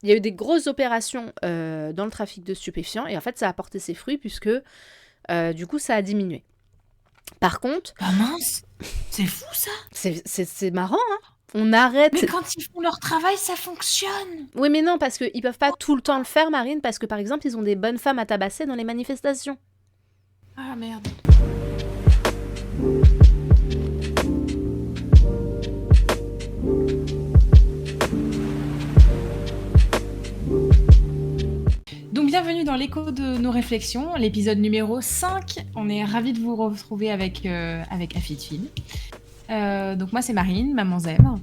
il y a eu des grosses opérations dans le trafic de stupéfiants et en fait, ça a porté ses fruits puisque du coup, ça a diminué. Par contre, Bah mince, c'est fou ça. c'est marrant, hein. On Mais arrête. quand ils font leur travail, ça fonctionne. Oui, mais non, parce qu'ils peuvent pas tout le temps le faire, Marine, parce que par exemple, ils ont des bonnes femmes à tabasser dans les manifestations. Ah merde. Donc bienvenue dans l'écho de nos réflexions, l'épisode numéro 5. On est ravis de vous retrouver avec Afidfid. Donc moi c'est Marine, maman Zèbre,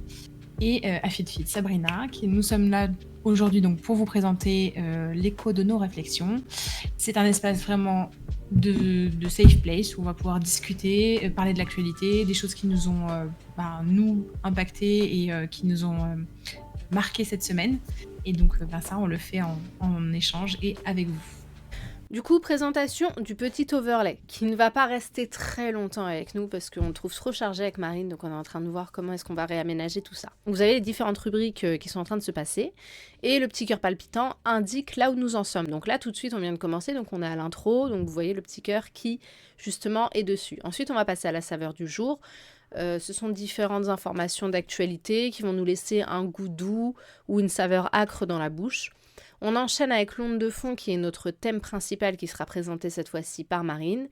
et Afidfid Sabrina, nous sommes là aujourd'hui donc pour vous présenter l'écho de nos réflexions. C'est un espace vraiment de safe place où on va pouvoir discuter, parler de l'actualité, des choses qui nous ont nous impacté et qui nous ont marqué cette semaine. Et donc ça, on le fait en échange et avec vous. Du coup, présentation du petit overlay, qui ne va pas rester très longtemps avec nous parce qu'on le trouve trop chargé avec Marine, donc on est en train de voir comment est-ce qu'on va réaménager tout ça. Donc vous avez les différentes rubriques qui sont en train de se passer, et le petit cœur palpitant indique là où nous en sommes. Donc là, tout de suite, on vient de commencer, donc on est à l'intro, donc vous voyez le petit cœur qui, justement, est dessus. Ensuite, on va passer à la saveur du jour. Ce sont différentes informations d'actualité qui vont nous laisser un goût doux ou une saveur âcre dans la bouche. On enchaîne avec l'onde de fond qui est notre thème principal qui sera présenté cette fois-ci par Marine.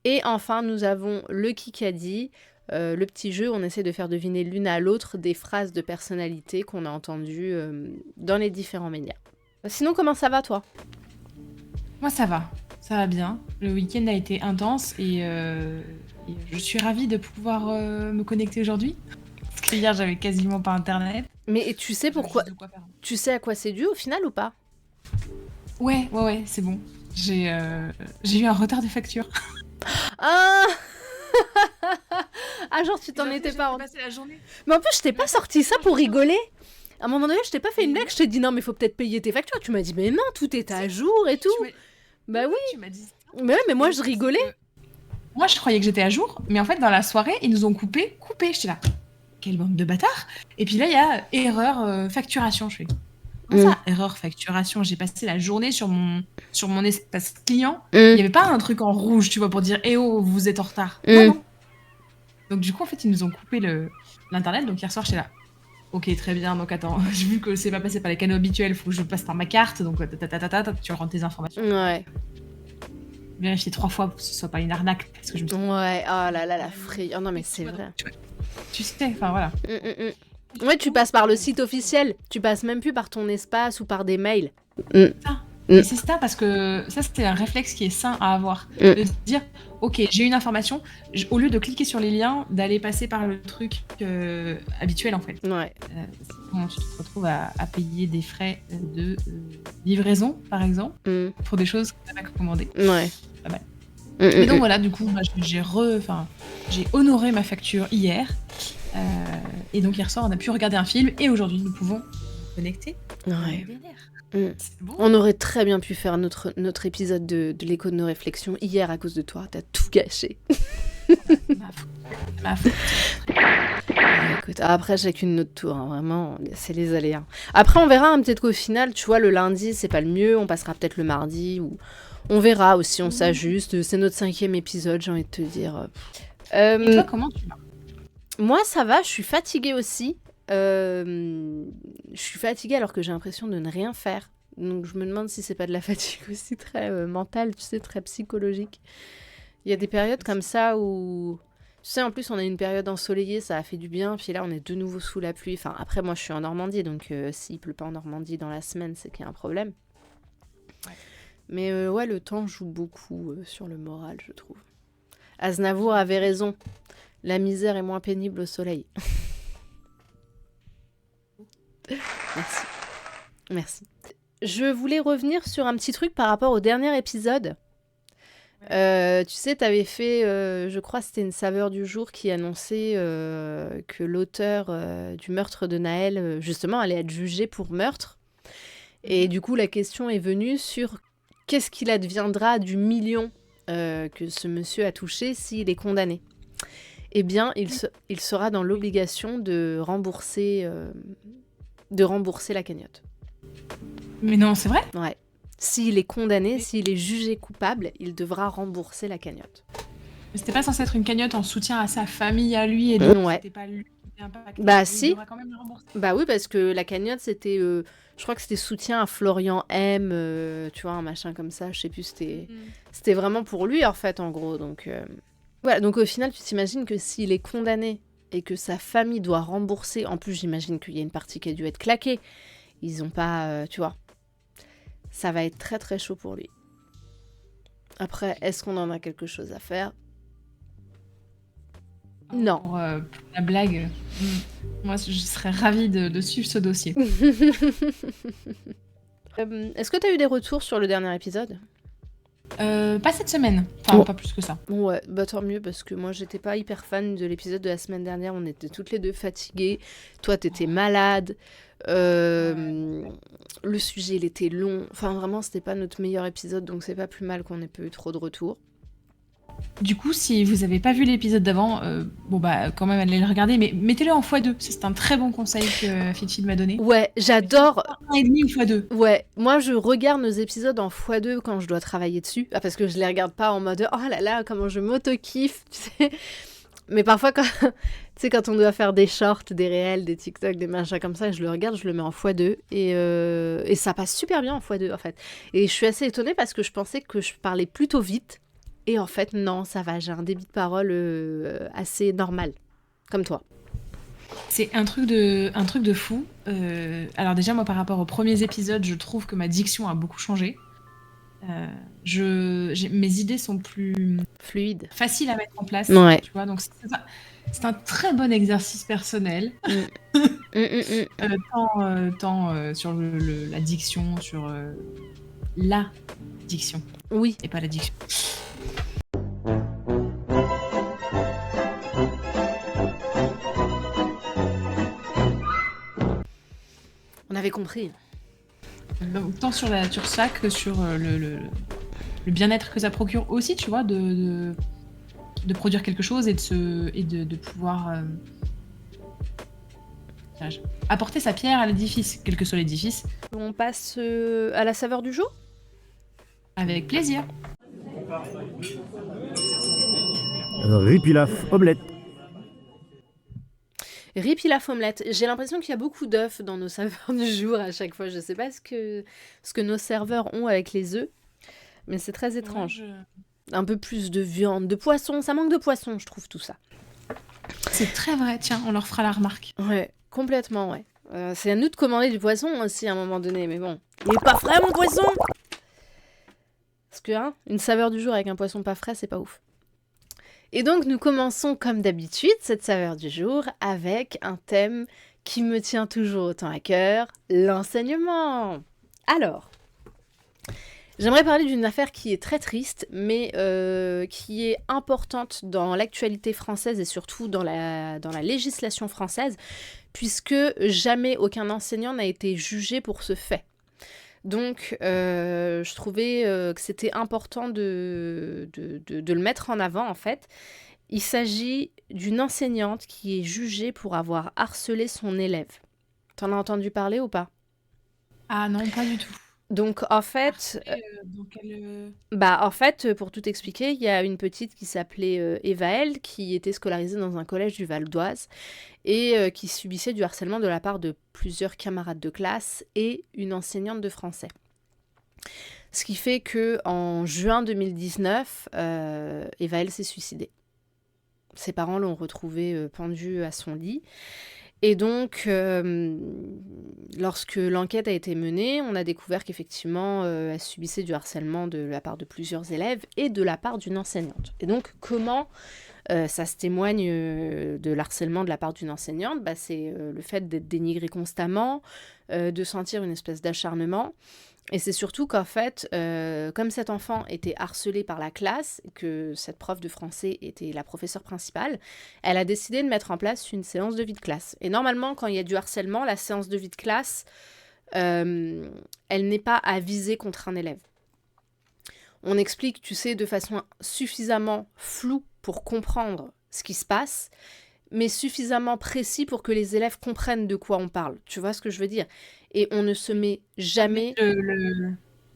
Et enfin, nous avons le Kikadi, le petit jeu où on essaie de faire deviner l'une à l'autre des phrases de personnalité qu'on a entendues dans les différents médias. Sinon, comment ça va toi ? Moi ça va bien. Le week-end a été intense et je suis ravie de pouvoir me connecter aujourd'hui. Parce que hier j'avais quasiment pas internet. Mais tu sais pourquoi ? Tu sais à quoi c'est dû au final ou pas ? Ouais, c'est bon. J'ai eu un retard de facture. Ah Ah genre tu t'en étais pas... passé la journée. Mais en plus je t'ai pas sorti ça pour rigoler. À un moment donné je t'ai pas fait une blague, je t'ai dit non mais faut peut-être payer tes factures. Tu m'as dit mais non tout est à jour et tout. Bah oui. Tu m'as dit ça. Mais ouais mais moi je rigolais. Moi je croyais que j'étais à jour, mais en fait dans la soirée ils nous ont coupé. J'étais là. Quelle bande de bâtards. Et puis là il y a erreur facturation. Je fais ça, erreur facturation. J'ai passé la journée sur mon espace client. Il n'y avait pas un truc en rouge, tu vois, pour dire eh oh, vous êtes en retard. Non. Donc du coup, en fait, ils nous ont coupé l'internet. Donc hier soir, j'étais là. Ok, très bien. Donc attends, j'ai vu que c'est pas passé par les canaux habituels. Faut que je passe par ma carte. Donc tu rentres tes informations. Ouais. Vérifier 3 fois pour que ce soit pas une arnaque. Parce que je me suis... Ouais, oh là là, la frayeur. Oh non, mais c'est vrai. Tu sais, enfin voilà. Ouais, tu passes par le site officiel. Tu passes même plus par ton espace ou par des mails. Et c'est ça, parce que ça, c'était un réflexe qui est sain à avoir. De dire, ok, j'ai une information, au lieu de cliquer sur les liens, d'aller passer par le truc habituel, en fait. Ouais. Sinon, tu te retrouves à payer des frais de livraison, par exemple, pour des choses que tu n'as pas commandées. Ouais. Pas mal. Mais donc voilà, du coup, moi, j'ai honoré ma facture hier. Et donc hier soir, on a pu regarder un film, et aujourd'hui, nous pouvons nous connecter. Ouais. Bon. On aurait très bien pu faire notre épisode de l'écho de nos réflexions hier à cause de toi. T'as tout gâché. Ma faute. Écoute, après, j'ai qu'une autre tour. Hein, vraiment, c'est les aléas. Après, on verra. Hein, peut-être qu'au final, tu vois, le lundi, c'est pas le mieux. On passera peut-être le mardi. Ou on verra aussi. On s'ajuste. C'est notre 5e épisode, j'ai envie de te dire. Et toi, comment tu vas ? Moi, ça va. Je suis fatiguée aussi. Je suis fatiguée alors que j'ai l'impression de ne rien faire. Donc je me demande si c'est pas de la fatigue aussi très mentale, tu sais, très psychologique. Il y a des périodes comme ça où... Tu sais, en plus, on a une période ensoleillée, ça a fait du bien. Puis là, on est de nouveau sous la pluie. Enfin, après, moi, je suis en Normandie. Donc s'il pleut pas en Normandie dans la semaine, c'est qu'il y a un problème. Ouais. Mais ouais, le temps joue beaucoup sur le moral, je trouve. Aznavour avait raison. La misère est moins pénible au soleil. Merci. Je voulais revenir sur un petit truc par rapport au dernier épisode. Tu sais, t'avais fait, je crois que c'était une saveur du jour qui annonçait que l'auteur du meurtre de Naël, justement, allait être jugé pour meurtre. Et du coup, la question est venue sur qu'est-ce qu'il adviendra du million que ce monsieur a touché s'il est condamné. Eh bien, il sera dans l'obligation de rembourser la cagnotte. Mais non, c'est vrai? Ouais. S'il est condamné, Mais s'il est jugé coupable, il devra rembourser la cagnotte. c'était pas censé être une cagnotte en soutien à sa famille, à lui, et donc Ouais. c'était pas lui qui était impacté. Bah Et il si. devra quand même le rembourser. Bah oui, parce que la cagnotte, c'était... je crois que c'était soutien à Florian M, tu vois, un machin comme ça, je sais plus, c'était vraiment pour lui, en fait, en gros. Donc, voilà, donc au final, tu t'imagines que s'il est condamné et que sa famille doit rembourser, en plus, j'imagine qu'il y a une partie qui a dû être claquée, ils ont pas... tu vois, ça va être très très chaud pour lui. Après, est-ce qu'on en a quelque chose à faire? Non. Pour la blague, moi je serais ravie de suivre ce dossier. Est-ce que tu as eu des retours sur le dernier épisode? Pas cette semaine, enfin Oh. pas plus que ça. Ouais, bah tant mieux parce que moi j'étais pas hyper fan de l'épisode de la semaine dernière, on était toutes les deux fatiguées, toi t'étais malade, le sujet il était long, enfin vraiment c'était pas notre meilleur épisode donc c'est pas plus mal qu'on ait pas eu trop de retours. Du coup, si vous avez pas vu l'épisode d'avant, bon bah quand même allez le regarder, mais mettez-le en x2. C'est un très bon conseil que Fitchid m'a donné. Ouais, j'adore. 1,5 ou x2. Ouais, moi je regarde nos épisodes en x2 quand je dois travailler dessus, parce que je les regarde pas en mode oh là là comment je m'auto-kiffe, tu sais. Mais parfois quand tu sais quand on doit faire des shorts, des réels, des TikTok, des machins comme ça, je le regarde, je le mets en x2 et ça passe super bien en x2 en fait. Et je suis assez étonnée parce que je pensais que je parlais plutôt vite et en fait non, ça va, j'ai un débit de parole assez normal, comme toi. C'est un truc de fou. Alors déjà, moi, par rapport aux premiers épisodes, je trouve que ma diction a beaucoup changé. Mes idées sont plus Fluide. faciles à mettre en place. Ouais. Tu vois, donc c'est un très bon exercice personnel. Tant sur la diction, sur la diction. Oui. Et pas la diction. On avait compris. Tant sur ça que sur le bien-être que ça procure aussi, tu vois, de produire quelque chose et de pouvoir apporter sa pierre à l'édifice, quel que soit l'édifice. On passe à la saveur du jour ? Avec plaisir. Riz pilaf omelette. Riz pilaf omelette. J'ai l'impression qu'il y a beaucoup d'œufs dans nos saveurs du jour à chaque fois. Je sais pas ce que nos serveurs ont avec les œufs, mais c'est très étrange. Un peu plus de viande, de poisson. Ça manque de poisson, je trouve, tout ça. C'est très vrai. Tiens, on leur fera la remarque. Ouais, complètement, ouais. C'est à nous de commander du poisson aussi à un moment donné, mais bon. Il est pas frais, mon poisson! Parce que, une saveur du jour avec un poisson pas frais, c'est pas ouf. Et donc, nous commençons comme d'habitude cette saveur du jour avec un thème qui me tient toujours autant à cœur, l'enseignement. Alors, j'aimerais parler d'une affaire qui est très triste, mais qui est importante dans l'actualité française et surtout dans la législation française, puisque jamais aucun enseignant n'a été jugé pour ce fait. Donc, je trouvais que c'était important de le mettre en avant, en fait. Il s'agit d'une enseignante qui est jugée pour avoir harcelé son élève. T'en as entendu parler ou pas ? Ah non, pas du tout. Donc, en fait... en fait, pour tout expliquer, il y a une petite qui s'appelait Evaëlle, qui était scolarisée dans un collège du Val d'Oise et qui subissait du harcèlement de la part de plusieurs camarades de classe et une enseignante de français. Ce qui fait qu'en juin 2019, Evaëlle s'est suicidée. Ses parents l'ont retrouvée pendue à son lit. Et donc, lorsque l'enquête a été menée, on a découvert qu'effectivement, elle subissait du harcèlement de la part de plusieurs élèves et de la part d'une enseignante. Et donc, comment ça se témoigne de l'harcèlement de la part d'une enseignante ? C'est le fait d'être dénigré constamment, de sentir une espèce d'acharnement. Et c'est surtout qu'en fait, comme cet enfant était harcelé par la classe, que cette prof de français était la professeure principale, elle a décidé de mettre en place une séance de vie de classe. Et normalement, quand il y a du harcèlement, la séance de vie de classe, elle n'est pas à viser contre un élève. On explique, tu sais, de façon suffisamment floue pour comprendre ce qui se passe, mais suffisamment précis pour que les élèves comprennent de quoi on parle. Tu vois ce que je veux dire? Et on ne se met jamais...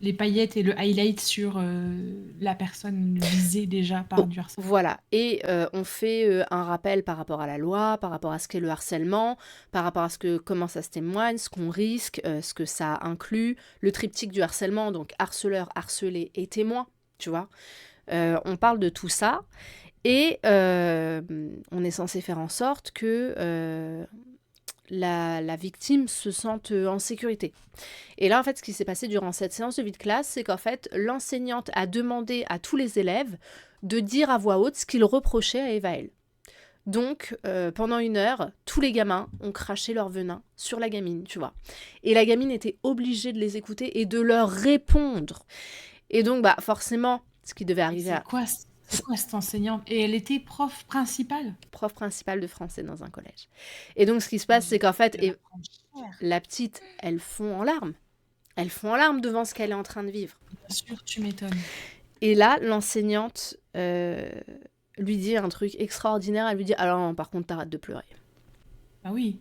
Les paillettes et le highlight sur la personne visée déjà par Oh, du harcèlement. voilà. Et on fait un rappel par rapport à la loi, par rapport à ce qu'est le harcèlement, par rapport à comment ça se témoigne, ce qu'on risque, ce que ça inclut, le triptyque du harcèlement, donc harceleur, harcelé et témoin, tu vois. On parle de tout ça et on est censé faire en sorte que la victime se sente en sécurité. Et là, en fait, ce qui s'est passé durant cette séance de vie de classe, c'est qu'en fait, l'enseignante a demandé à tous les élèves de dire à voix haute ce qu'ils reprochaient à Evaël. Donc, pendant 1 heure, tous les gamins ont craché leur venin sur la gamine, tu vois. Et la gamine était obligée de les écouter et de leur répondre. Et donc, bah, forcément, ce qui devait arriver à C'est quoi cette enseignante? Et elle était prof principale? prof principale de français dans un collège. Et donc, ce qui se passe, c'est qu'en fait, Elle va prendre cher. la petite, elle fond en larmes. Elle fond en larmes devant ce qu'elle est en train de vivre. Bien sûr, tu m'étonnes. Et là, l'enseignante lui dit un truc extraordinaire. Elle lui dit, alors non, par contre, t'arrêtes de pleurer. Bah oui.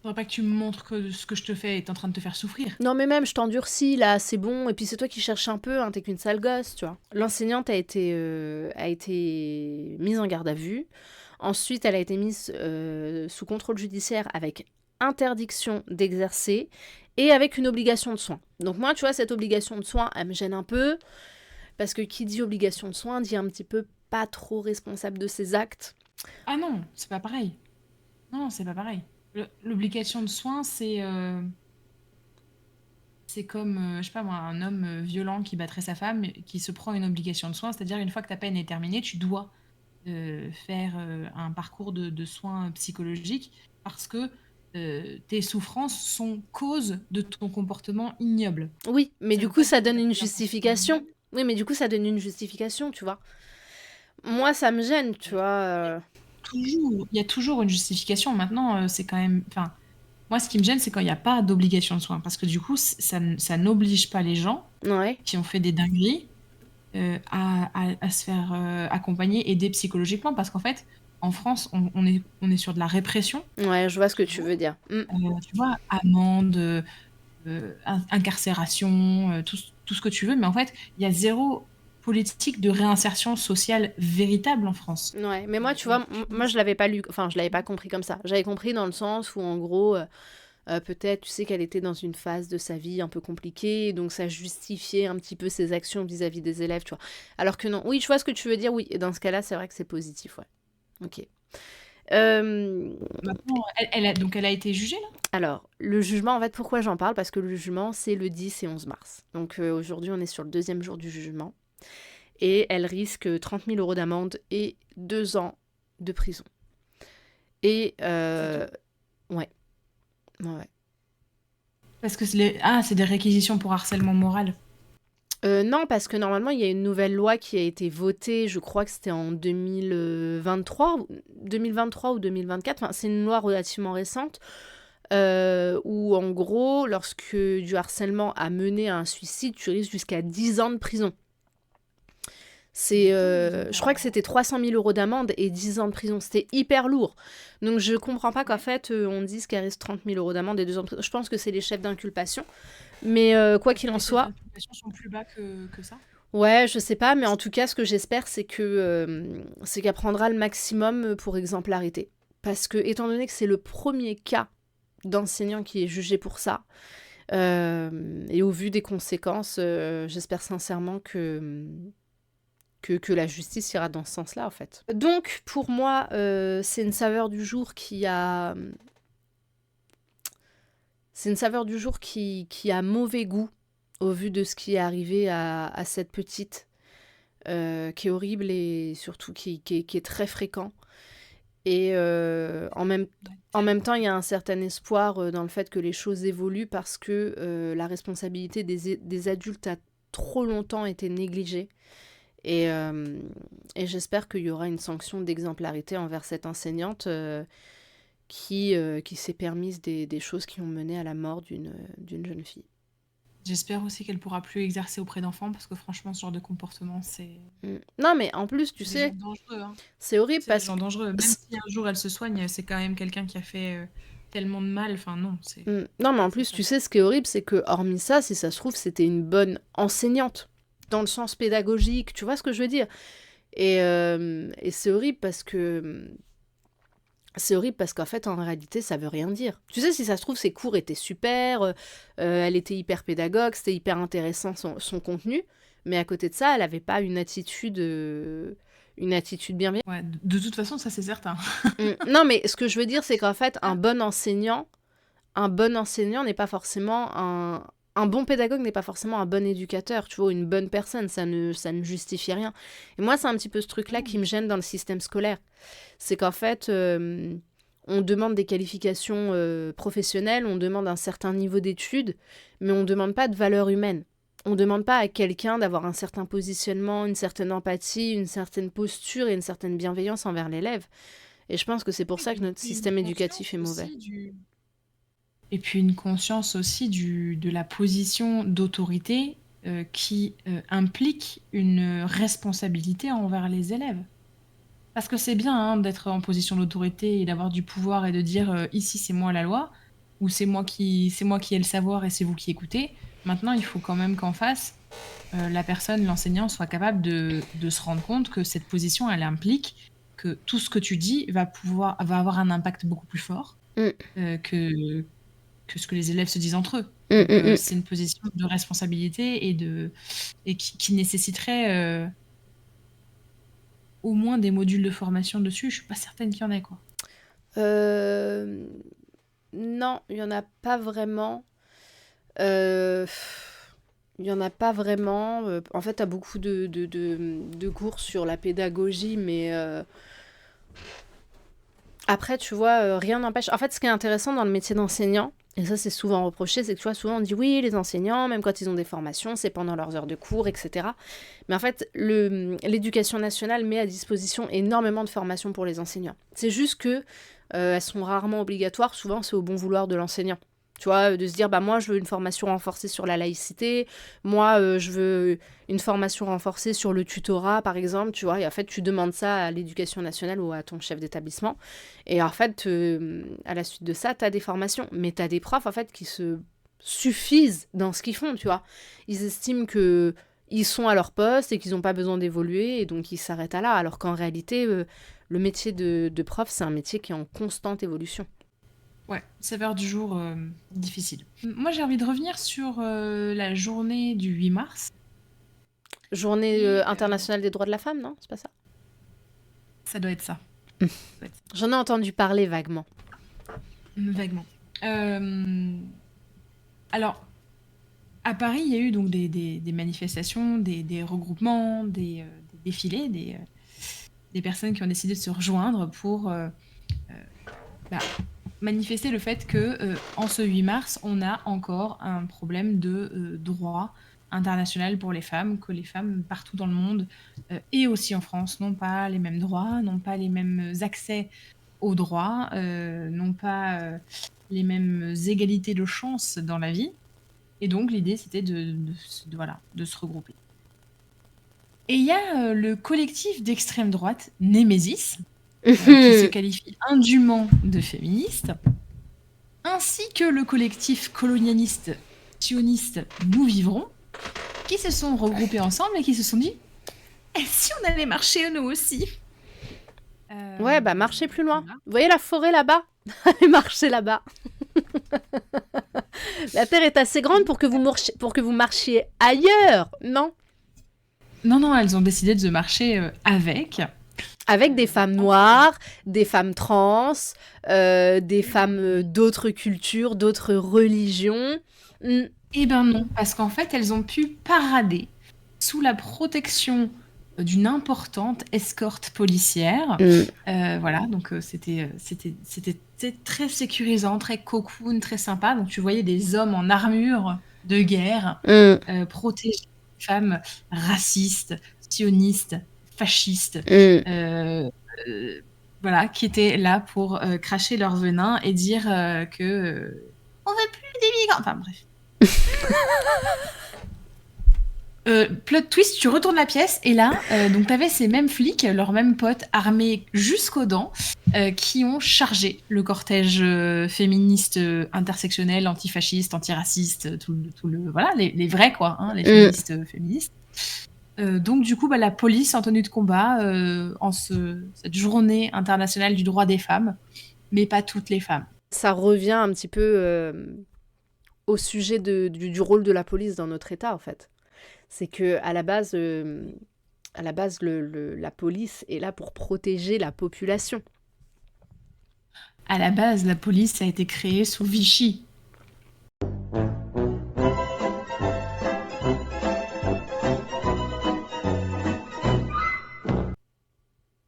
Faudrait pas que tu me montres que ce que je te fais est en train de te faire souffrir. Non, mais même, je t'endurcis, là, c'est bon. Et puis, c'est toi qui cherches un peu, hein, t'es qu'une sale gosse, tu vois. L'enseignante a été mise en garde à vue. Ensuite, elle a été mise sous contrôle judiciaire avec interdiction d'exercer et avec une obligation de soins. Donc moi, tu vois, cette obligation de soins, elle me gêne un peu, parce que qui dit obligation de soins dit un petit peu pas trop responsable de ses actes. Ah non, c'est pas pareil. Non, c'est pas pareil. L'obligation de soins, c'est comme, je sais pas moi, un homme violent qui battrait sa femme, qui se prend une obligation de soins, c'est-à-dire une fois que ta peine est terminée, tu dois faire un parcours de soins psychologiques parce que tes souffrances sont cause de ton comportement ignoble. Oui, mais Ça du veut coup, pas ça dire que donne t'as une fait un comportement justification. ignoble. Oui, mais du coup, ça donne une justification, tu vois. Moi, ça me gêne, tu vois. Il y a toujours une justification. Maintenant, c'est quand même. Enfin, moi, ce qui me gêne, c'est quand il n'y a pas d'obligation de soins. Parce que du coup, ça n'oblige pas les gens Ouais. qui ont fait des dingueries à se faire accompagner, aider psychologiquement. Parce qu'en fait, en France, on est sur de la répression. Ouais, je vois ce que tu veux dire. Tu vois, amende, incarcération, tout ce que tu veux. Mais en fait, il y a zéro politique de réinsertion sociale véritable en France. Ouais, mais moi, tu vois, moi, je l'avais pas lu, enfin, je l'avais pas compris comme ça. J'avais compris dans le sens où, en gros, peut-être, tu sais qu'elle était dans une phase de sa vie un peu compliquée, donc ça justifiait un petit peu ses actions vis-à-vis des élèves, tu vois. Alors que non, oui, je vois ce que tu veux dire, oui, et dans ce cas-là, c'est vrai que c'est positif, ouais. Ok. Maintenant, donc elle a été jugée, là? Alors, le jugement, en fait, pourquoi j'en parle? Parce que le jugement, c'est le 10 et 11 mars. Donc aujourd'hui, on est sur le 2e jour du jugement. Et elle risque 30 000 € d'amende et 2 ans de prison. Et ouais. Parce que c'est des réquisitions pour harcèlement moral. Non, parce que normalement, il y a une nouvelle loi qui a été votée, je crois que c'était en 2023 ou 2024. Enfin, c'est une loi relativement récente où, en gros, lorsque du harcèlement a mené à un suicide, tu risques jusqu'à 10 ans de prison. Je crois que c'était 300 000 € d'amende et 10 ans de prison. C'était hyper lourd. Donc je comprends pas qu'en fait on dise qu'elle risque 30 000 € d'amende et 2 ans de prison. Je pense que c'est les chefs d'inculpation. Mais quoi qu'il en soit... Les inculpations sont plus bas que ça. Ouais, je sais pas, mais en tout cas, ce que j'espère, c'est qu'elle prendra le maximum pour exemplarité. Parce que, étant donné que c'est le premier cas d'enseignant qui est jugé pour ça, et au vu des conséquences, j'espère sincèrement que la justice ira dans ce sens-là, en fait. Donc, pour moi, c'est une saveur du jour qui a... C'est une saveur du jour qui a mauvais goût au vu de ce qui est arrivé à cette petite, qui est horrible et surtout qui est très fréquent. Et en même temps, il y a un certain espoir dans le fait que les choses évoluent parce que la responsabilité des adultes a trop longtemps été négligée. Et j'espère qu'il y aura une sanction d'exemplarité envers cette enseignante qui s'est permise des choses qui ont mené à la mort d'une jeune fille. J'espère aussi qu'elle pourra plus exercer auprès d'enfants parce que franchement, ce genre de comportement, Non, mais en plus, tu c'est des gens sais, dangereux, hein. c'est horrible C'est des parce gens que... dangereux. Même si un jour elle se soigne, c'est quand même quelqu'un qui a fait tellement de mal. Enfin, non, Non, mais en c'est plus, pas tu bien. sais, ce qui est horrible, c'est que, hormis ça, si ça se trouve, c'était une bonne enseignante, dans le sens pédagogique, tu vois ce que je veux dire? Et c'est horrible parce que... C'est horrible parce qu'en fait, en réalité, ça veut rien dire. Tu sais, si ça se trouve, ses cours étaient super, elle était hyper pédagogue, c'était hyper intéressant son contenu, mais à côté de ça, elle avait pas une attitude bienveillante. Ouais, de toute façon, ça c'est certain. Non, mais ce que je veux dire, c'est qu'en fait, un bon enseignant n'est pas forcément un bon pédagogue n'est pas forcément un bon éducateur, tu vois, une bonne personne, ça ne justifie rien. Et moi, c'est un petit peu ce truc-là qui me gêne dans le système scolaire. C'est qu'en fait, on demande des qualifications professionnelles, on demande un certain niveau d'études, mais on ne demande pas de valeur humaine. On ne demande pas à quelqu'un d'avoir un certain positionnement, une certaine empathie, une certaine posture et une certaine bienveillance envers l'élève. Et je pense que c'est pour Oui, ça que notre puis système éducatif est mauvais. Et puis une conscience aussi de la position d'autorité qui implique une responsabilité envers les élèves. Parce que c'est bien hein, d'être en position d'autorité et d'avoir du pouvoir et de dire ici c'est moi la loi, ou c'est moi qui ai le savoir et c'est vous qui écoutez. Maintenant, il faut quand même qu'en face, la personne, l'enseignant, soit capable de se rendre compte que cette position, elle implique que tout ce que tu dis va avoir un impact beaucoup plus fort Mm, que ce que les élèves se disent entre eux. mm, Donc, mm, mm. c'est une position de responsabilité et qui nécessiterait au moins des modules de formation dessus. Je suis pas certaine qu'il y en ait, quoi. Euh, Non, il n'y en a pas vraiment. Euh, Il n'y en a pas vraiment. En fait, tu as beaucoup de cours sur la pédagogie, mais après, tu vois, rien n'empêche. En fait, ce qui est intéressant dans le métier d'enseignant, et ça c'est souvent reproché, c'est que tu vois, souvent on dit oui, les enseignants, même quand ils ont des formations, c'est pendant leurs heures de cours, etc. Mais en fait, l'éducation nationale met à disposition énormément de formations pour les enseignants. C'est juste que elles sont rarement obligatoires, souvent c'est au bon vouloir de l'enseignant. Tu vois, de se dire, bah moi je veux une formation renforcée sur la laïcité, moi je veux une formation renforcée sur le tutorat par exemple, tu vois, et en fait tu demandes ça à l'éducation nationale ou à ton chef d'établissement. Et en fait, à la suite de ça, tu as des formations. Mais tu as des profs, en fait, qui se suffisent dans ce qu'ils font, tu vois. Ils estiment que ils sont à leur poste et qu'ils n'ont pas besoin d'évoluer, et donc ils s'arrêtent à là. Alors qu'en réalité, le métier de prof, c'est un métier qui est en constante évolution. Ouais, saveur du jour difficile. Moi, j'ai envie de revenir sur la journée du 8 mars. Journée Et internationale des droits de la femme, non? C'est pas ça? ça doit être ça. J'en ai entendu parler vaguement. Vaguement. Alors, à Paris, il y a eu donc des manifestations, des regroupements, des défilés, des personnes qui ont décidé de se rejoindre pour bah, manifester le fait que en ce 8 mars, on a encore un problème de droit international pour les femmes, que les femmes partout dans le monde et aussi en France n'ont pas les mêmes droits, n'ont pas les mêmes accès aux droits, n'ont pas les mêmes égalités de chances dans la vie. Et donc l'idée c'était voilà, de se regrouper. Et il y a le collectif d'extrême droite, Némésis, qui se qualifie indûment de féministe, ainsi que le collectif colonialiste sioniste Nous Vivrons, qui se sont regroupés ensemble et qui se sont dit et si on allait marcher nous aussi Ouais, bah marchez plus loin. Voilà. Vous voyez la forêt là-bas? Allez marcher là-bas. La terre est assez grande pour que vous marchiez ailleurs, non? Non, elles ont décidé de marcher Avec des femmes noires, des femmes trans, des femmes d'autres cultures, d'autres religions. Eh ben non, parce qu'en fait, elles ont pu parader sous la protection d'une importante escorte policière. Voilà, donc c'était très sécurisant, très cocoon, très sympa. Donc tu voyais des hommes en armure de guerre protéger les femmes racistes, sionistes, fascistes, voilà, qui étaient là pour cracher leur venin et dire que on veut plus des migrants. Enfin bref. Plot twist, tu retournes la pièce et là, donc t'avais ces mêmes flics, leurs mêmes potes, armés jusqu'aux dents, qui ont chargé le cortège féministe, intersectionnel, antifasciste, antiraciste, voilà, les vrais quoi, hein, les féministes. Donc du coup, la police en tenue de combat en cette journée internationale du droit des femmes, mais pas toutes les femmes. Ça revient un petit peu au sujet du rôle de la police dans notre État, en fait. C'est que à la base, la police est là pour protéger la population. À la base, la police a été créée sous Vichy.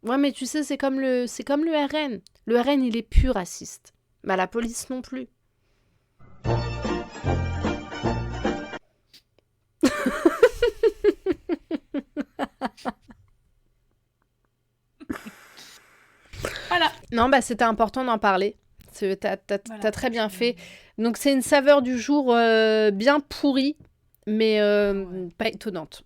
Ouais, mais tu sais, c'est comme le RN. Le RN, il est plus raciste. Bah, la police non plus. Voilà. Non, bah c'était important d'en parler. T'as très bien fait. Donc c'est une saveur du jour bien pourrie, mais pas étonnante.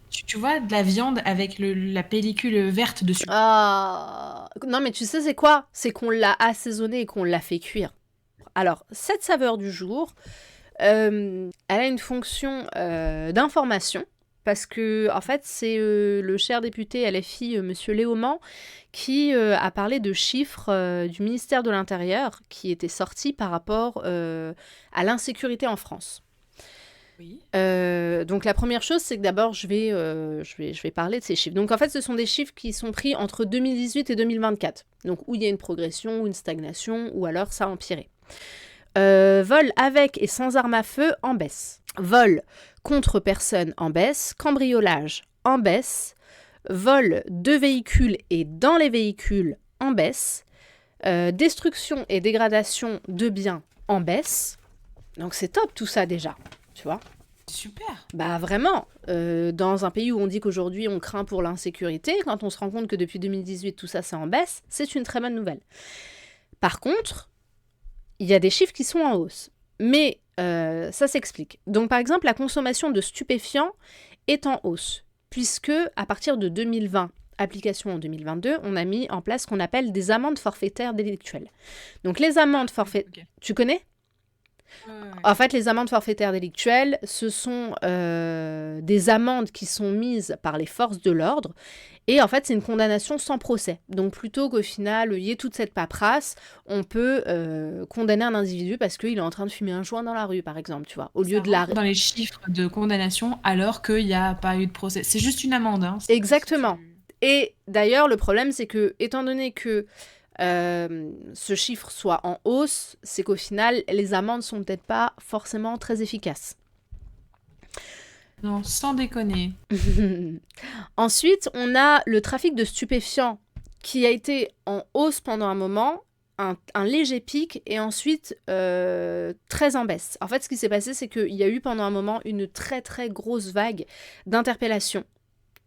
Tu vois de la viande avec la pellicule verte dessus. Ah non, mais tu sais c'est quoi? C'est qu'on l'a assaisonné et qu'on l'a fait cuire. Alors cette saveur du jour, elle a une fonction d'information. Parce que, en fait, c'est le cher député LFI, Monsieur Léaumont, qui a parlé de chiffres du ministère de l'Intérieur qui étaient sortis par rapport à l'insécurité en France. Oui. Donc la première chose, c'est que d'abord, je vais parler de ces chiffres. Donc en fait, ce sont des chiffres qui sont pris entre 2018 et 2024. Donc où il y a une progression, ou une stagnation, ou alors ça a empiré. Vol avec et sans arme à feu en baisse. Vol contre personne en baisse. Cambriolage en baisse. Vol de véhicules et dans les véhicules en baisse. Destruction et dégradation de biens en baisse. Donc c'est top tout ça déjà, tu vois. Super. Bah vraiment, dans un pays où on dit qu'aujourd'hui on craint pour l'insécurité, quand on se rend compte que depuis 2018 tout ça c'est en baisse, c'est une très bonne nouvelle. Par contre, il y a des chiffres qui sont en hausse. Mais ça s'explique. Donc par exemple, la consommation de stupéfiants est en hausse, puisque à partir de 2020, application en 2022, on a mis en place ce qu'on appelle des amendes forfaitaires délictuelles. Donc les amendes forfaitaires... Okay. Tu connais ? En fait, les amendes forfaitaires délictuelles, ce sont des amendes qui sont mises par les forces de l'ordre. Et en fait, c'est une condamnation sans procès. Donc, plutôt qu'au final, il y ait toute cette paperasse, on peut condamner un individu parce qu'il est en train de fumer un joint dans la rue, par exemple, tu vois, au lieu de dans les chiffres de condamnation, alors qu'il n'y a pas eu de procès. C'est juste une amende. Hein. Exactement. Et d'ailleurs, le problème, c'est que, étant donné que ce chiffre soit en hausse, c'est qu'au final, les amendes sont peut-être pas forcément très efficaces. Non, sans déconner. Ensuite, on a le trafic de stupéfiants qui a été en hausse pendant un moment, un léger pic, et ensuite très en baisse. En fait, ce qui s'est passé, c'est qu'il y a eu pendant un moment une très très grosse vague d'interpellations.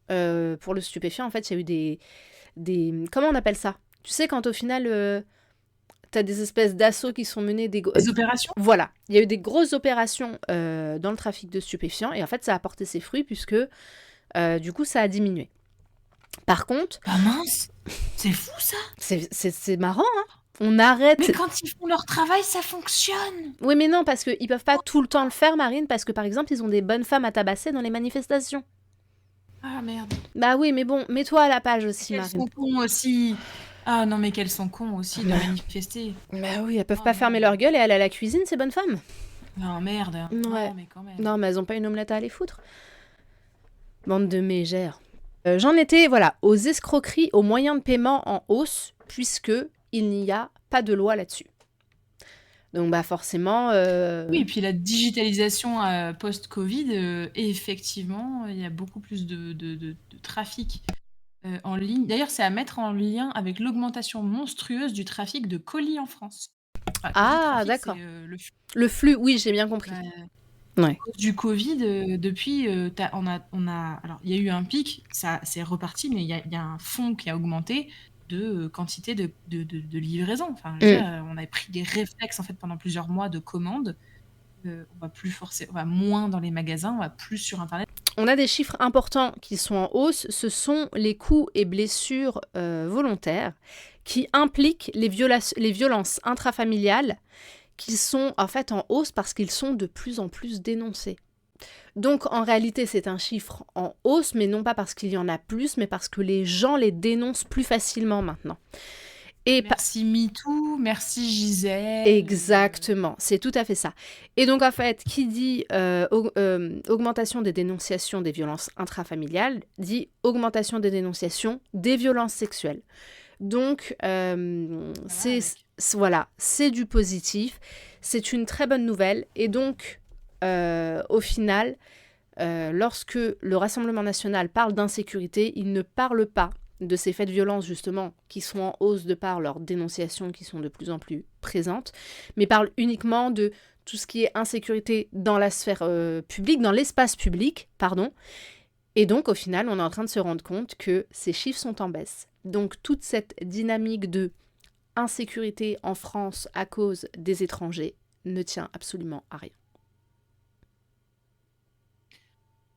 Pour le stupéfiant, en fait, il y a eu des... Comment on appelle ça ? Tu sais, quand au final, t'as des espèces d'assauts qui sont menés... Des opérations ? Voilà. Il y a eu des grosses opérations dans le trafic de stupéfiants. Et en fait, ça a porté ses fruits puisque, du coup, ça a diminué. Par contre... Ah mince ! C'est fou, ça ! C'est marrant, hein ? On arrête... Mais quand ils font leur travail, ça fonctionne ! Oui, mais non, parce qu'ils peuvent pas tout le temps le faire, Marine, parce que, par exemple, ils ont des bonnes femmes à tabasser dans les manifestations. Ah, merde. Bah oui, mais bon, mets-toi à la page aussi, Marine. Elles sont cons aussi. Ah non, mais qu'elles sont cons aussi de manifester. Bah oui, elles peuvent pas fermer leur gueule et aller à la cuisine, ces bonnes femmes. Non, merde. Ouais. Non, mais quand même. Non, mais elles ont pas une omelette à aller foutre. Bande de mégères. J'en étais, voilà, aux escroqueries, aux moyens de paiement en hausse, puisque il n'y a pas de loi là-dessus. Donc, bah forcément... Oui, et puis la digitalisation post-Covid, effectivement, il y a beaucoup plus de trafic en ligne. D'ailleurs, c'est à mettre en lien avec l'augmentation monstrueuse du trafic de colis en France. Ah, d'accord. Le flux, oui, j'ai bien compris. À cause du Covid, depuis, on a, alors, il y a eu un pic, ça c'est reparti, mais il y a un fonds qui a augmenté de quantité de livraison. Enfin, on a pris des réflexes en fait pendant plusieurs mois de commandes on va moins dans les magasins, on va plus sur Internet. On a des chiffres importants qui sont en hausse. Ce sont les coups et blessures volontaires qui impliquent les violences intrafamiliales qui sont en fait en hausse parce qu'ils sont de plus en plus dénoncés. Donc en réalité c'est un chiffre en hausse, mais non pas parce qu'il y en a plus, mais parce que les gens les dénoncent plus facilement maintenant. Et Merci MeToo, merci Gisèle. Exactement, c'est tout à fait ça. Et donc en fait, qui dit augmentation des dénonciations des violences intrafamiliales, dit augmentation des dénonciations des violences sexuelles. Donc c'est du positif, c'est une très bonne nouvelle. Et donc au final, lorsque le Rassemblement national parle d'insécurité, il ne parle pas de ces faits de violence justement qui sont en hausse de par leurs dénonciations qui sont de plus en plus présentes, mais parle uniquement de tout ce qui est insécurité dans la sphère publique, dans l'espace public, pardon. Et donc au final, on est en train de se rendre compte que ces chiffres sont en baisse. Donc toute cette dynamique de insécurité en France à cause des étrangers ne tient absolument à rien.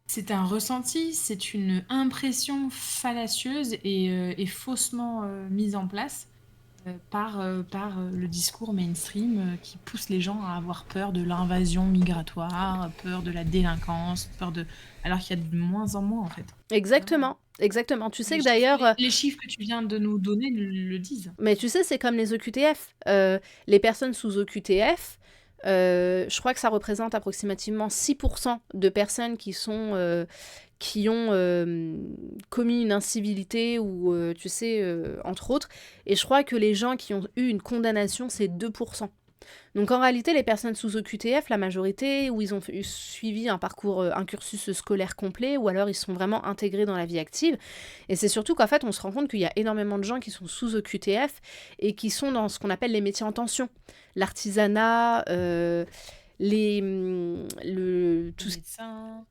C'est un ressenti, c'est une impression fallacieuse et faussement mise en place par le discours mainstream qui pousse les gens à avoir peur de l'invasion migratoire, peur de la délinquance, alors qu'il y a de moins en moins en fait. Exactement. Tu sais que d'ailleurs... Les chiffres que tu viens de nous donner le disent. Mais tu sais, c'est comme les OQTF. Les personnes sous OQTF, je crois que ça représente approximativement 6% de personnes qui ont commis une incivilité ou, tu sais, entre autres. Et je crois que les gens qui ont eu une condamnation, c'est 2%. Donc en réalité, les personnes sous OQTF, la majorité, où ils ont suivi un cursus scolaire complet, ou alors ils sont vraiment intégrés dans la vie active. Et c'est surtout qu'en fait, on se rend compte qu'il y a énormément de gens qui sont sous OQTF et qui sont dans ce qu'on appelle les métiers en tension. L'artisanat, les médecins.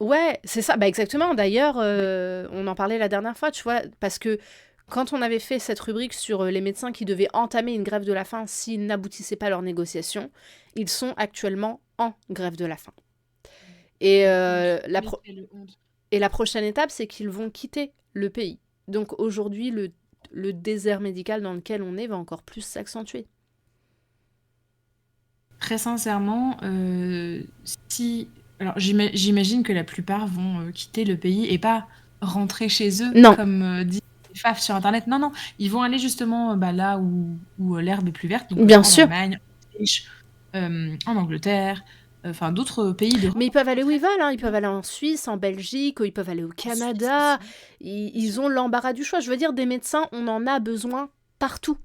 Ouais, c'est ça, bah exactement. D'ailleurs, on en parlait la dernière fois, tu vois, parce que quand on avait fait cette rubrique sur les médecins qui devaient entamer une grève de la faim s'ils n'aboutissaient pas à leurs négociations, ils sont actuellement en grève de la faim. Et, la prochaine étape, c'est qu'ils vont quitter le pays. Donc aujourd'hui, le désert médical dans lequel on est va encore plus s'accentuer. Très sincèrement, alors j'imagine que la plupart vont quitter le pays et pas rentrer chez eux comme dit Faf sur Internet. Non, ils vont aller justement là où l'herbe est plus verte. Donc bien sûr. En Allemagne, en Autriche, en Angleterre, enfin d'autres pays d'Europe. Mais ils peuvent aller où ils veulent, hein. Ils peuvent aller en Suisse, en Belgique, ils peuvent aller au Canada. Ils ont l'embarras du choix. Je veux dire, des médecins, on en a besoin partout.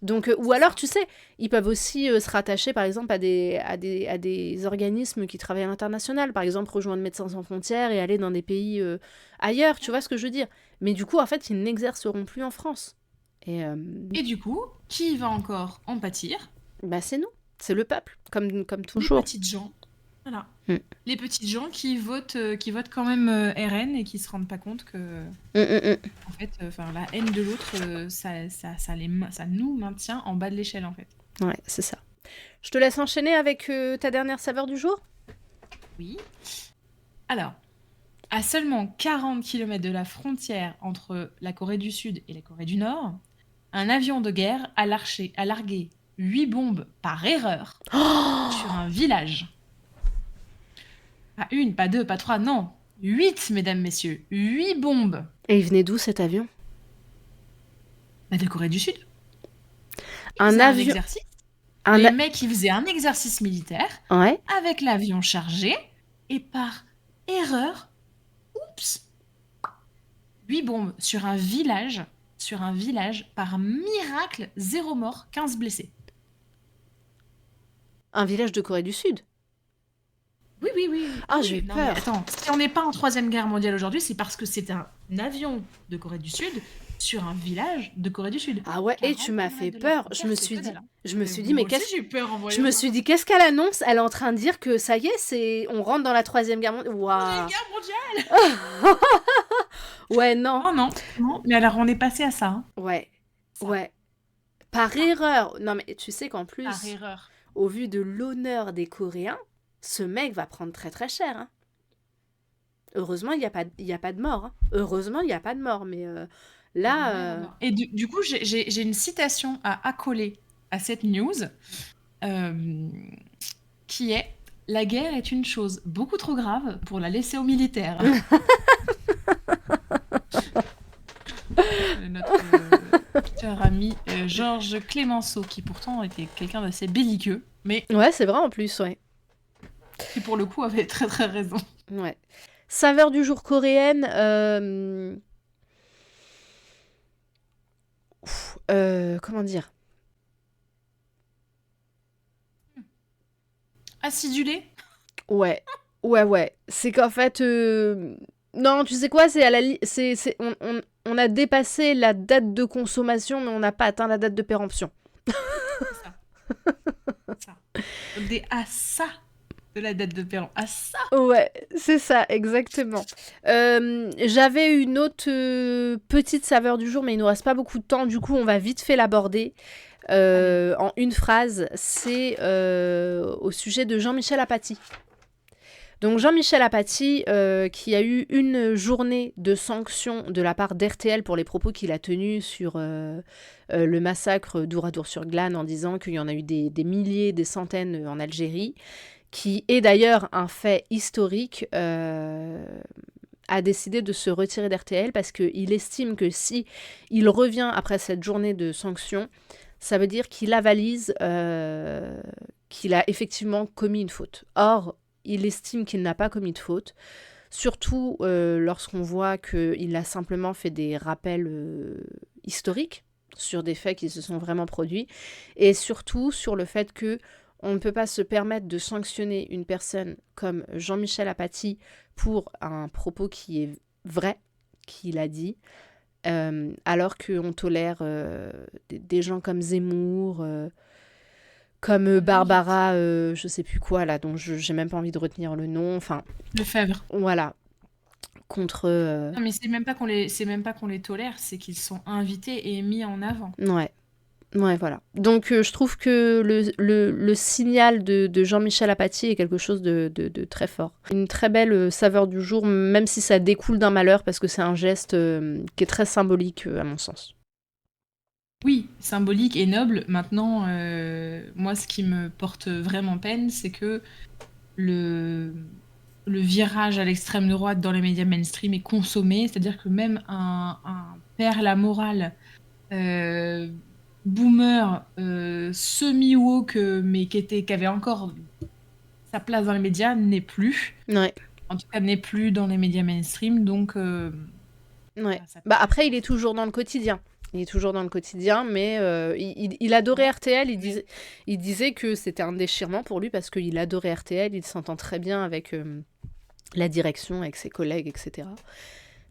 Donc, ou alors, tu sais, ils peuvent aussi se rattacher, par exemple, à des organismes qui travaillent à l'international. Par exemple, rejoindre Médecins sans frontières et aller dans des pays ailleurs, tu vois ce que je veux dire. Mais du coup, en fait, ils n'exerceront plus en France. Et du coup, qui va encore en pâtir ? Bah, c'est nous, c'est le peuple, comme toujours. Les petites gens. Voilà. Les petites gens qui votent quand même RN et qui se rendent pas compte que en fait, la haine de l'autre, ça nous maintient en bas de l'échelle en fait. Ouais, c'est ça. Je te laisse enchaîner avec ta dernière saveur du jour. Oui. Alors, à seulement 40 km de la frontière entre la Corée du Sud et la Corée du Nord, un avion de guerre a largué 8 bombes par erreur sur un village. Pas une, pas deux, pas trois, non. 8, mesdames, messieurs. 8 bombes. Et il venait d'où cet avion ? De Corée du Sud. Un avion. Les mecs, ils faisaient un exercice militaire avec l'avion chargé et par erreur, oups, 8 bombes sur un village, par miracle, 0 mort, 15 blessés. Un village de Corée du Sud ? Oui. Ah, j'ai eu peur. Mais attends, si on n'est pas en 3e guerre mondiale aujourd'hui, c'est parce que c'est un avion de Corée du Sud sur un village de Corée du Sud. Ah ouais, et tu m'as fait peur. Je me suis dit, mais qu'est-ce qu'elle annonce ? Elle est en train de dire que ça y est, on rentre dans la 3e guerre mondiale. Waouh. 3e guerre mondiale. Ouais, non. Non. Mais alors, on est passé à ça. Hein. Ouais. Par erreur. Non, mais tu sais qu'en plus, par erreur, au vu de l'honneur des Coréens, ce mec va prendre très très cher. Hein. Heureusement, il y a pas de mort. Hein. Heureusement, il n'y a pas de mort. Mais là, Et du coup, j'ai une citation à accoler à cette news euh, qui est: La guerre est une chose beaucoup trop grave pour la laisser aux militaires. Notre cher ami Georges Clémenceau, qui pourtant était quelqu'un d'assez belliqueux, mais ouais, c'est vrai en plus, ouais. qui pour le coup avait très très raison. Ouais. Saveur du jour coréenne. Comment dire? Acidulé. Ouais. Ouais. C'est qu'en fait. Non, tu sais quoi? C'est à la on a dépassé la date de consommation, mais on n'a pas atteint la date de péremption. C'est ça. Ça. Des à ça de la date de péremption. À ça. Ouais, c'est ça, exactement. J'avais une autre petite saveur du jour, mais il nous reste pas beaucoup de temps. Du coup, on va vite fait l'aborder en une phrase. C'est au sujet de Jean-Michel Apathy. Donc Jean-Michel Apathy, qui a eu une journée de sanction de la part d'RTL pour les propos qu'il a tenus sur le massacre d'Ouradour-sur-Glane, en disant qu'il y en a eu des milliers, des centaines en Algérie, qui est d'ailleurs un fait historique, a décidé de se retirer d'RTL parce qu'il estime que si il revient après cette journée de sanctions, ça veut dire qu'il avalise qu'il a effectivement commis une faute. Or, il estime qu'il n'a pas commis de faute, surtout lorsqu'on voit qu'il a simplement fait des rappels historiques sur des faits qui se sont vraiment produits, et surtout sur le fait que on ne peut pas se permettre de sanctionner une personne comme Jean-Michel Apathy pour un propos qui est vrai, qu'il a dit, alors qu'on tolère des gens comme Zemmour, comme Barbara, je sais plus quoi, là, dont j'ai même pas envie de retenir le nom, enfin... Lefebvre. Voilà. Contre... Non, mais c'est même pas qu'on les tolère, c'est qu'ils sont invités et mis en avant. Ouais, voilà. Donc, je trouve que le signal de Jean-Michel Apathy est quelque chose de très fort. Une très belle saveur du jour, même si ça découle d'un malheur, parce que c'est un geste qui est très symbolique, à mon sens. Oui, symbolique et noble. Maintenant, moi, ce qui me porte vraiment peine, c'est que le virage à l'extrême droite dans les médias mainstream est consommé. C'est-à-dire que même un père la morale boomer semi-woke, mais qui avait encore sa place dans les médias, n'est plus. Ouais. En tout cas, n'est plus dans les médias mainstream. Donc, ouais. Bah, après, il est toujours dans le quotidien. Il est toujours dans le quotidien, mais il adorait RTL. Il disait que c'était un déchirement pour lui parce qu'il adorait RTL. Il s'entend très bien avec la direction, avec ses collègues, etc.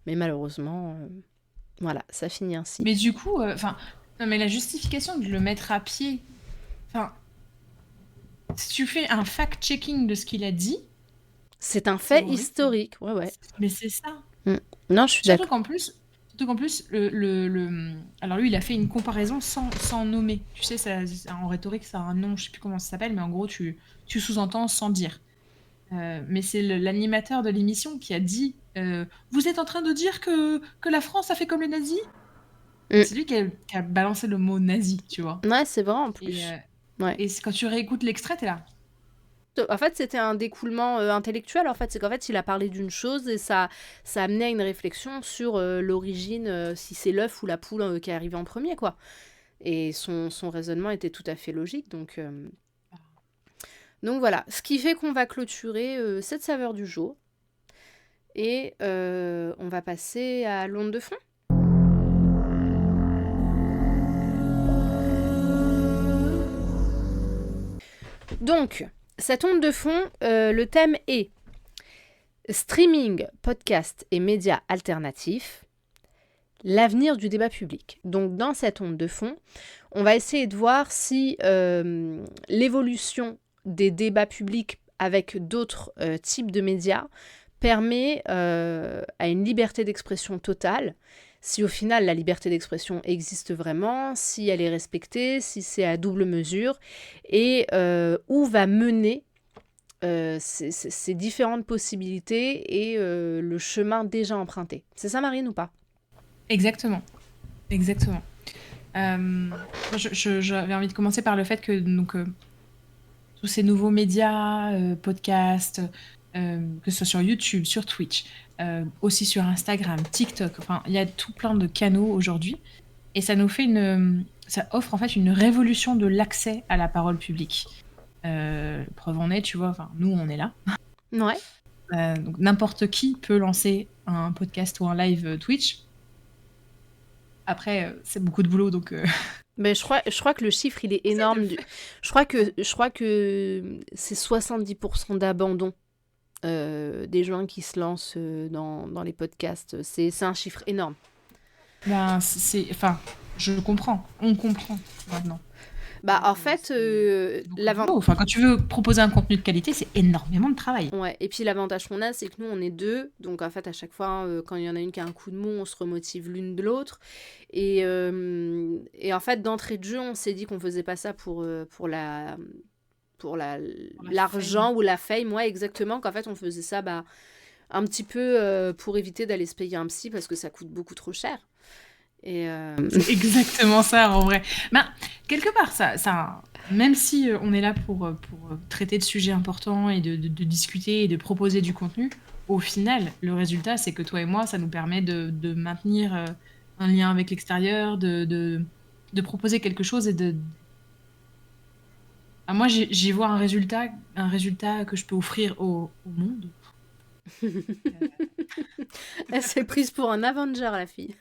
Mais malheureusement, voilà, ça finit ainsi. Mais du coup, non, mais la justification de le mettre à pied, si tu fais un fact-checking de ce qu'il a dit, c'est un fait historique, ouais. Mais c'est ça. Non, je suis d'accord. Surtout qu'en plus, alors lui, il a fait une comparaison sans nommer. Tu sais, en rhétorique, ça a un nom, je sais plus comment ça s'appelle, mais en gros, tu sous-entends sans dire. Mais c'est l'animateur de l'émission qui a dit vous êtes en train de dire que la France a fait comme les nazis. C'est lui qui a balancé le mot nazi, tu vois. Ouais, c'est vrai en plus. Et quand tu réécoutes l'extrait, t'es là. En fait, c'était un découlement intellectuel. En fait, c'est qu'en fait, il a parlé d'une chose et ça amenait à une réflexion sur l'origine, si c'est l'œuf ou la poule qui est arrivé en premier, quoi. Et son raisonnement était tout à fait logique. Donc voilà. Ce qui fait qu'on va clôturer cette saveur du jour. Et on va passer à l'onde de fond. Donc, cette onde de fond, le thème est streaming, podcast et médias alternatifs, l'avenir du débat public. Donc, dans cette onde de fond, on va essayer de voir si l'évolution des débats publics avec d'autres types de médias permet à une liberté d'expression totale, si au final la liberté d'expression existe vraiment, si elle est respectée, si c'est à double mesure, et où va mener ces différentes possibilités et le chemin déjà emprunté. C'est ça, Marine, ou pas? Exactement, exactement. Moi, j'avais envie de commencer par le fait que donc, tous ces nouveaux médias, podcasts, que ce soit sur YouTube, sur Twitch, aussi sur Instagram, TikTok, enfin, il y a tout plein de canaux aujourd'hui. Et ça nous fait ça offre en fait une révolution de l'accès à la parole publique. Preuve en est, tu vois, enfin, nous, on est là. Ouais. Donc n'importe qui peut lancer un podcast ou un live Twitch. Après, c'est beaucoup de boulot, donc Mais je crois que le chiffre, il est essaye de énorme. le faire. Je crois que c'est 70% d'abandon des gens qui se lancent dans les podcasts. C'est un chiffre énorme. Ben, enfin, je comprends, on comprend maintenant. Bah, en Donc, fait, c'est beaucoup de boulot. Enfin, quand tu veux proposer un contenu de qualité, c'est énormément de travail. Ouais, et puis l'avantage qu'on a, c'est que nous, on est deux. Donc, en fait, à chaque fois, quand il y en a une qui a un coup de mou, on se remotive l'une de l'autre. Et en fait, d'entrée de jeu, on s'est dit qu'on faisait pas ça pour Pour la l'argent fame. ou la fame. Ouais, exactement. Qu'en fait, on faisait ça un petit peu pour éviter d'aller se payer un psy parce que ça coûte beaucoup trop cher. Et C'est exactement ça, en vrai. Ben, quelque part, même si on est là pour traiter de sujets importants et de discuter et de proposer du contenu, au final, le résultat, c'est que toi et moi, ça nous permet de maintenir un lien avec l'extérieur, de proposer quelque chose et Ah, moi, j'y vois un résultat que je peux offrir au monde. elle s'est prise pour un Avenger, la fille.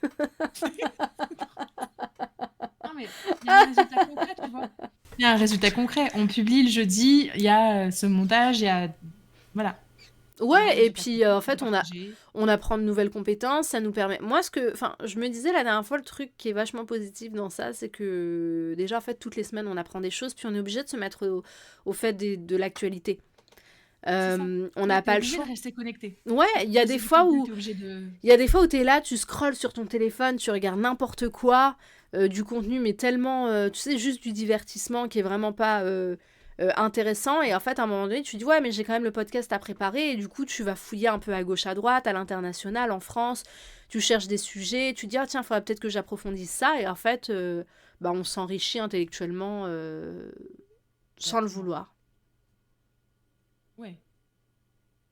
Non, mais il y a un résultat concret, tu vois. Il y a un résultat concret. On publie le jeudi, il y a ce montage, il y a... Voilà. Il y a un Ouais, et résultat puis concret en qu'on peut fait, partager. on apprend de nouvelles compétences, ça nous permet. Moi, je me disais la dernière fois, le truc qui est vachement positif dans ça, c'est que déjà, en fait, toutes les semaines, on apprend des choses, puis on est obligé de se mettre au fait de l'actualité. C'est ça. On T'es n'a pas le obligé de choix. rester connecté. Ouais, il y a des C'est du fois contenu, où t'es obligé de... t'es là, tu scrolles sur ton téléphone, tu regardes n'importe quoi, du contenu, mais tellement, tu sais, juste du divertissement qui est vraiment pas intéressant. Et en fait, à un moment donné, tu te dis, ouais, mais j'ai quand même le podcast à préparer. Et du coup, tu vas fouiller un peu à gauche, à droite, à l'international, en France. Tu cherches des sujets, tu te dis, ah tiens, il faudrait peut-être que j'approfondisse ça. Et en fait, bah, on s'enrichit intellectuellement sans le Exactement. vouloir. Ouais,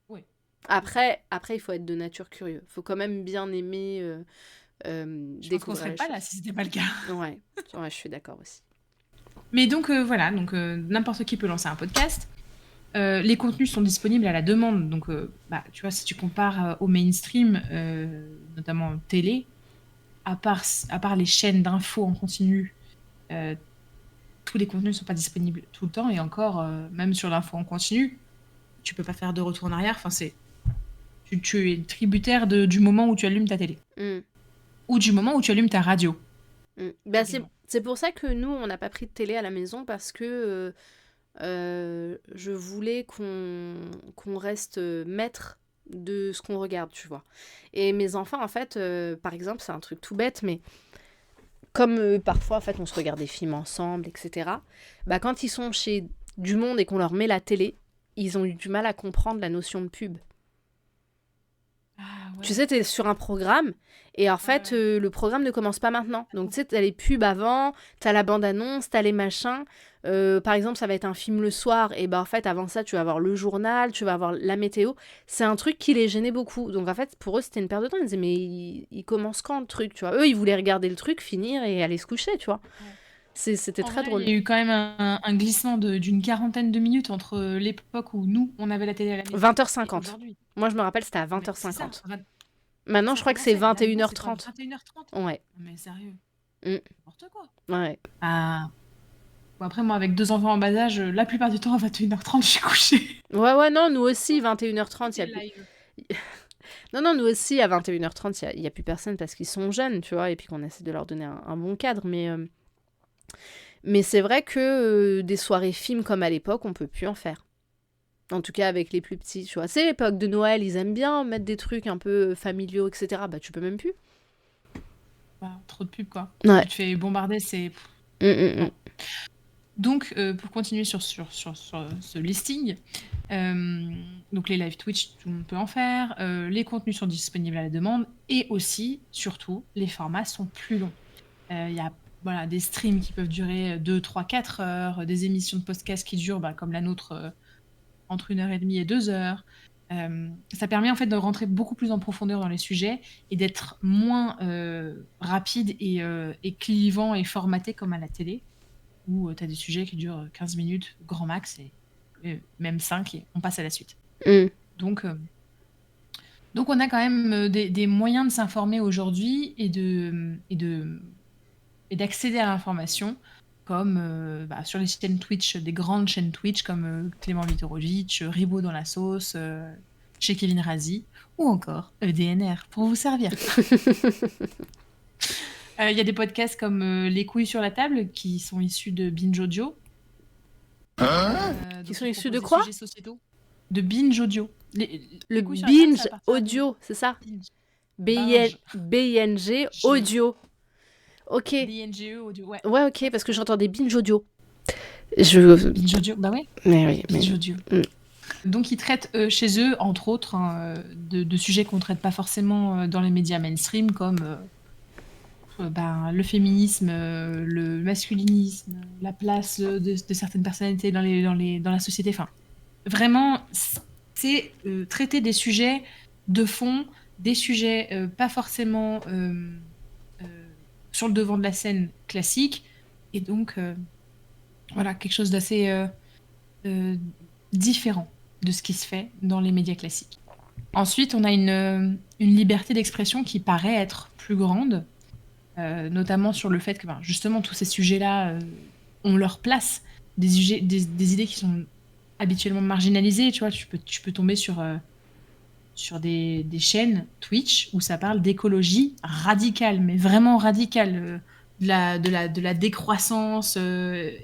ouais. Après, il faut être de nature curieux. Il faut quand même bien aimer Je pense qu'on découvrir serait les pas là choses. si c'était pas le cas. Ouais, ouais, je suis d'accord aussi. Mais donc, voilà, donc n'importe qui peut lancer un podcast. Les contenus sont disponibles à la demande. Donc, bah, tu vois, si tu compares au mainstream, notamment télé, à part les chaînes d'infos en continu, euh, tous les contenus ne sont pas disponibles tout le temps. Et encore, même sur l'info en continu, tu peux pas faire de retour en arrière. Enfin, tu es tributaire du moment où tu allumes ta télé. Mm, Ou du moment où tu allumes ta radio. Bah, Également. c'est pour ça que nous, on n'a pas pris de télé à la maison parce que je voulais qu'on reste maître de ce qu'on regarde, tu vois. Et mes enfants, en fait, par exemple, c'est un truc tout bête, mais comme parfois, en fait, on se regarde des films ensemble, etc. Bah, quand ils sont chez du monde et qu'on leur met la télé, ils ont eu du mal à comprendre la notion de pub. Ah Tu ouais. sais, t'es sur un programme et en fait, Ouais. le programme ne commence pas maintenant. Donc, tu sais, t'as les pubs avant, t'as la bande-annonce, t'as les machins. Par exemple, ça va être un film le soir et bah en fait, avant ça, tu vas avoir le journal, tu vas avoir la météo. C'est un truc qui les gênait beaucoup. Donc, en fait, pour eux, c'était une perte de temps. Ils disaient, mais il commence quand le truc, tu vois. Eux, ils voulaient regarder le truc, finir et aller se coucher, tu vois. Ouais. C'était En très vrai, il drôle. y a eu quand même un glissement d'une quarantaine de minutes entre l'époque où nous, on avait la télé à la maison et 20h50. aujourd'hui. Moi, je me rappelle, c'était à Non, mais c'est ça. 20h50. Maintenant, je Ça crois que c'est commençait. Là, nous, c'est quoi, 21h30. 21h30? Ouais. Non, mais sérieux, Mm. n'importe quoi. Ouais. Ah. Bon, après, moi, avec 2 enfants en bas âge, la plupart du temps, à 21h30, je suis couchée. Ouais, non, nous aussi, 21h30, il y C'était a plus... live. Non, nous aussi, à 21h30, il y a plus personne parce qu'ils sont jeunes, tu vois, et puis qu'on essaie de leur donner un bon cadre. Mais c'est vrai que des soirées films comme à l'époque, on peut plus en faire. En tout cas, avec les plus petits, tu vois. C'est l'époque de Noël, ils aiment bien mettre des trucs un peu familiaux, etc. Bah, tu peux même plus. Bah, trop de pub, quoi. Ouais. Tu te fais bombarder, c'est... Mm. Non. Donc, pour continuer sur ce listing, donc les live Twitch, tout le monde peut en faire, les contenus sont disponibles à la demande et aussi, surtout, les formats sont plus longs. Il y a voilà, des streams qui peuvent durer 2, 3, 4 heures, des émissions de podcast qui durent, comme la nôtre, entre 1h30 et 2 heures. Ça permet en fait de rentrer beaucoup plus en profondeur dans les sujets et d'être moins rapide et clivant et formaté comme à la télé, où tu as des sujets qui durent 15 minutes, grand max, et même 5, et on passe à la suite. Mm. Donc on a quand même des moyens de s'informer aujourd'hui et d'accéder à l'information, comme sur les chaînes Twitch, des grandes chaînes Twitch comme Clément Vitorovic, Ribot dans la sauce, chez Kevin Razi, ou encore EDNR pour vous servir. Il y a des podcasts comme Les couilles sur la table qui sont issus de Binge Audio. Qui sont issus de quoi? De Binge Audio. Le couilles sur la table, binge ça appartient à audio, c'est ça? Binge. B-I-N-G audio. Ok. BNGE Audio, ouais. Ouais, ok, parce que j'entendais binge audio. Binge Audio, bah ouais. Mais oui, mais... Binge Audio. Donc ils traitent chez eux, entre autres, de sujets qu'on ne traite pas forcément dans les médias mainstream, comme le féminisme, le masculinisme, la place de certaines personnalités dans la société. Enfin, vraiment, c'est traiter des sujets de fond, des sujets pas forcément sur le devant de la scène classique, et donc voilà, quelque chose d'assez différent de ce qui se fait dans les médias classiques. Ensuite, on a une liberté d'expression qui paraît être plus grande, notamment sur le fait que justement tous ces sujets-là ont leur place, des idées qui sont habituellement marginalisées. Tu vois, tu peux tomber sur des chaînes Twitch où ça parle d'écologie radicale, mais vraiment radicale, de la décroissance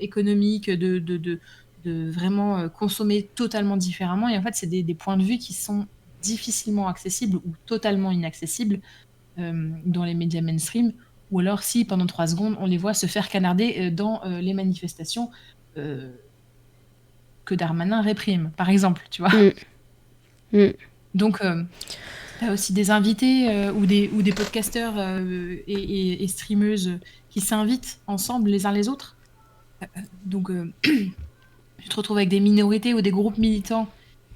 économique, de vraiment consommer totalement différemment. Et en fait, c'est des points de vue qui sont difficilement accessibles ou totalement inaccessibles dans les médias mainstream, ou alors si pendant 3 secondes on les voit se faire canarder dans les manifestations que Darmanin réprime, par exemple, tu vois. Donc tu as aussi des invités ou des podcasteurs et streameuses qui s'invitent ensemble les uns les autres. Donc tu te retrouves avec des minorités ou des groupes militants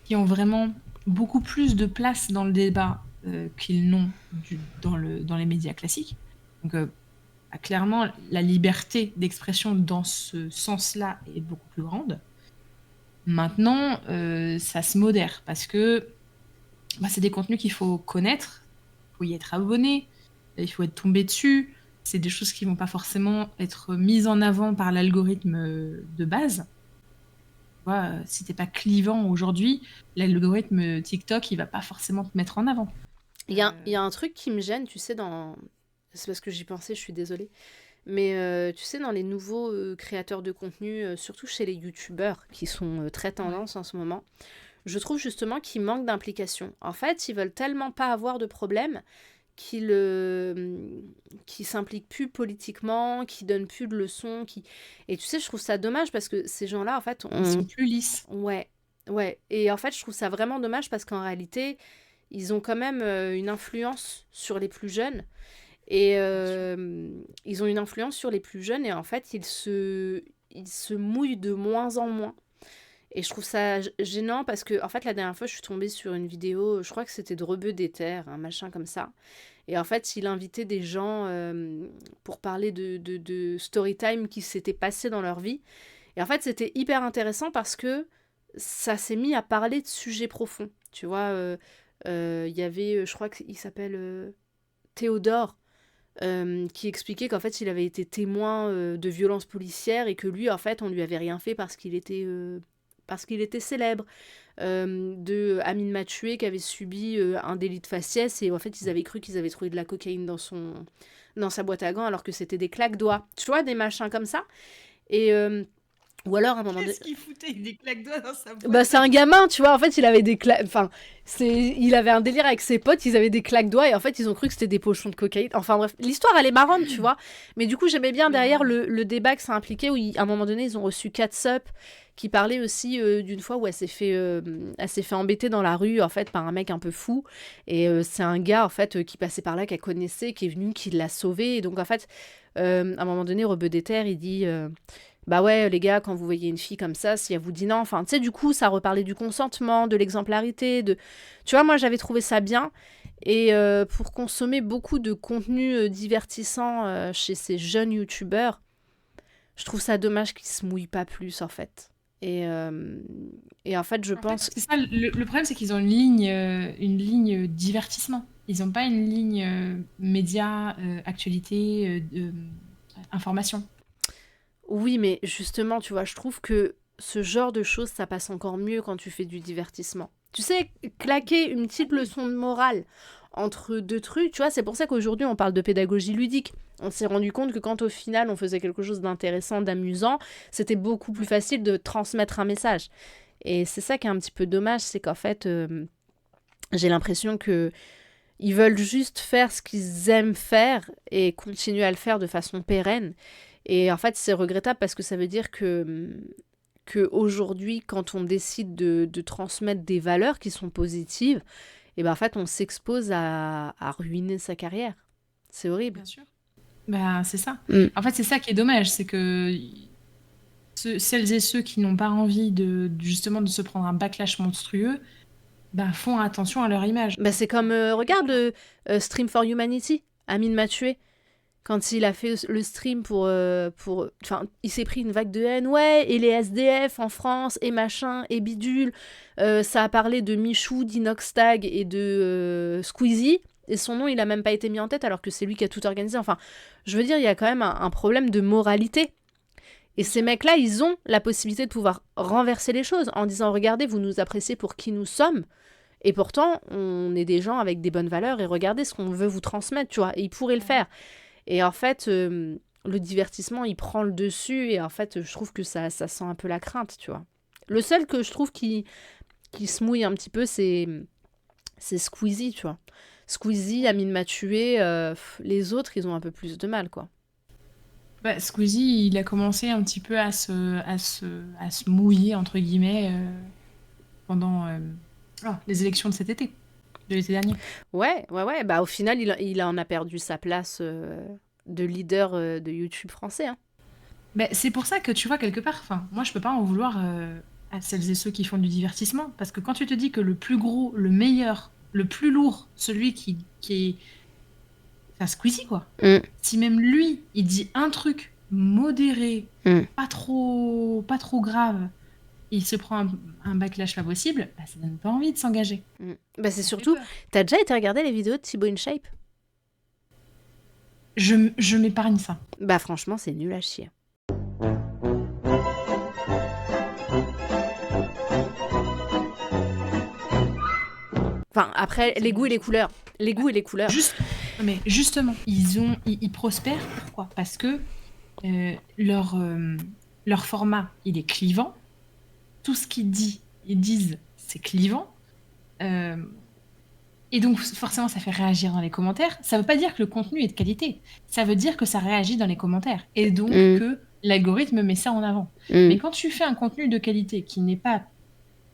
qui ont vraiment beaucoup plus de place dans le débat qu'ils n'ont dans les médias classiques. Donc clairement, la liberté d'expression dans ce sens-là est beaucoup plus grande. Maintenant, ça se modère parce que c'est des contenus qu'il faut connaître, il faut y être abonné, il faut être tombé dessus. C'est des choses qui vont pas forcément être mises en avant par l'algorithme de base. Tu vois, si t'es pas clivant aujourd'hui, l'algorithme TikTok, il va pas forcément te mettre en avant. Il y a un truc qui me gêne, tu sais, c'est parce que j'y pensais, je suis désolée. Mais tu sais, dans les nouveaux créateurs de contenu, surtout chez les youtubeurs qui sont très tendance en ce moment, je trouve justement qu'ils manquent d'implication. En fait, ils veulent tellement pas avoir de problème qu'ils s'impliquent plus politiquement, qu'ils donnent plus de leçons. Et tu sais, je trouve ça dommage parce que ces gens-là, en fait... Ils sont plus lisses. Ouais. Et en fait, je trouve ça vraiment dommage parce qu'en réalité, ils ont quand même une influence sur les plus jeunes. Et ils ont une influence sur les plus jeunes et en fait, ils se mouillent de moins en moins. Et je trouve ça gênant parce que, en fait, la dernière fois, je suis tombée sur une vidéo, je crois que c'était de Rebeu d'Éther, un machin comme ça. Et en fait, il invitait des gens pour parler de story time qui s'était passé dans leur vie. Et en fait, c'était hyper intéressant parce que ça s'est mis à parler de sujets profonds. Tu vois, il y avait, je crois qu'il s'appelle Théodore, qui expliquait qu'en fait, il avait été témoin de violences policières et que lui, en fait, on lui avait rien fait parce qu'il était célèbre. De Amine Mathieu qui avait subi un délit de faciès et en fait, ils avaient cru qu'ils avaient trouvé de la cocaïne dans sa boîte à gants alors que c'était des claques doigts. Tu vois, des machins comme ça. Et Ou alors, à un moment donné... Qu'est-ce qu'il foutait avec des claques doigts dans sa boîte? Bah, c'est un gamin, tu vois. En fait, il avait des enfin, il avait un délire avec ses potes, ils avaient des claques doigts et en fait, ils ont cru que c'était des pochons de cocaïne. Enfin bref, l'histoire elle est marrante, tu vois. Mais du coup, j'aimais bien derrière le débat que ça impliquait où à un moment donné, ils ont reçu Catsup qui parlait aussi d'une fois où elle s'est fait embêter dans la rue en fait par un mec un peu fou et c'est un gars en fait qui passait par là qu'elle connaissait qui est venu qui l'a sauvée et donc en fait à un moment donné Rebeu des Terres il dit bah ouais, les gars, quand vous voyez une fille comme ça, si elle vous dit non, enfin, tu sais, du coup, ça reparlait du consentement, de l'exemplarité, de... Tu vois, moi, j'avais trouvé ça bien. Et pour consommer beaucoup de contenu divertissant chez ces jeunes youtubeurs, je trouve ça dommage qu'ils se mouillent pas plus, en fait. Et en fait, je pense... c'est ça, le problème, c'est qu'ils ont une ligne divertissement. Ils n'ont pas une ligne média, actualité, information. Oui, mais justement, tu vois, je trouve que ce genre de choses, ça passe encore mieux quand tu fais du divertissement. Tu sais, claquer une petite leçon de morale entre deux trucs, tu vois, c'est pour ça qu'aujourd'hui, on parle de pédagogie ludique. On s'est rendu compte que quand au final, on faisait quelque chose d'intéressant, d'amusant, c'était beaucoup plus facile de transmettre un message. Et c'est ça qui est un petit peu dommage, c'est qu'en fait, j'ai l'impression que ils veulent juste faire ce qu'ils aiment faire et continuer à le faire de façon pérenne. Et en fait, c'est regrettable parce que ça veut dire que aujourd'hui, quand on décide de transmettre des valeurs qui sont positives, et ben en fait, on s'expose à ruiner sa carrière. C'est horrible. Bien sûr. Ben, c'est ça. Mm. En fait, c'est ça qui est dommage, c'est que celles et ceux qui n'ont pas envie justement de se prendre un backlash monstrueux, ben, font attention à leur image. Bah, c'est comme, regarde Stream for Humanity, Amine m'a tué. Quand il a fait le stream pour... Enfin, il s'est pris une vague de haine. Ouais, et les SDF en France, et machin, et bidule. Ça a parlé de Michou, d'Inoxtag et de Squeezie. Et son nom, il a même pas été mis en tête alors que c'est lui qui a tout organisé. Enfin, je veux dire, il y a quand même un problème de moralité. Et ces mecs-là, ils ont la possibilité de pouvoir renverser les choses en disant, regardez, vous nous appréciez pour qui nous sommes. Et pourtant, on est des gens avec des bonnes valeurs et regardez ce qu'on veut vous transmettre, tu vois. Et ils pourraient le faire. Et en fait, le divertissement, il prend le dessus. Et en fait, je trouve que ça sent un peu la crainte, tu vois. Le seul que je trouve qui se mouille un petit peu, c'est Squeezie, tu vois. Squeezie, Amine m'a tué. Les autres, ils ont un peu plus de mal, quoi. Bah, Squeezie, il a commencé un petit peu à se mouiller, entre guillemets, pendant les élections de cet été, de l'été dernier. Ouais. Bah, au final, il en a perdu sa place de leader de YouTube français. Hein. Bah, c'est pour ça que tu vois, quelque part, moi, je peux pas en vouloir à celles et ceux qui font du divertissement. Parce que quand tu te dis que le plus gros, le meilleur, le plus lourd, celui qui est... Enfin, Squeezie, quoi. Mm. Si même lui, il dit un truc modéré, pas trop grave, il se prend un backlash pas possible, bah, ça donne pas envie de s'engager. Bah, c'est surtout... T'as déjà été regarder les vidéos de Thibaut InShape ? Je m'épargne ça. Bah franchement, c'est nul à chier. Enfin, après, les goûts et les couleurs. Les goûts et les couleurs. Mais justement, ils prospèrent. Pourquoi ? Parce que leur format, il est clivant. Tout ce qu'ils disent, c'est clivant. Et donc, forcément, ça fait réagir dans les commentaires. Ça veut pas dire que le contenu est de qualité. Ça veut dire que ça réagit dans les commentaires. Et donc, que l'algorithme met ça en avant. Mais quand tu fais un contenu de qualité qui n'est pas,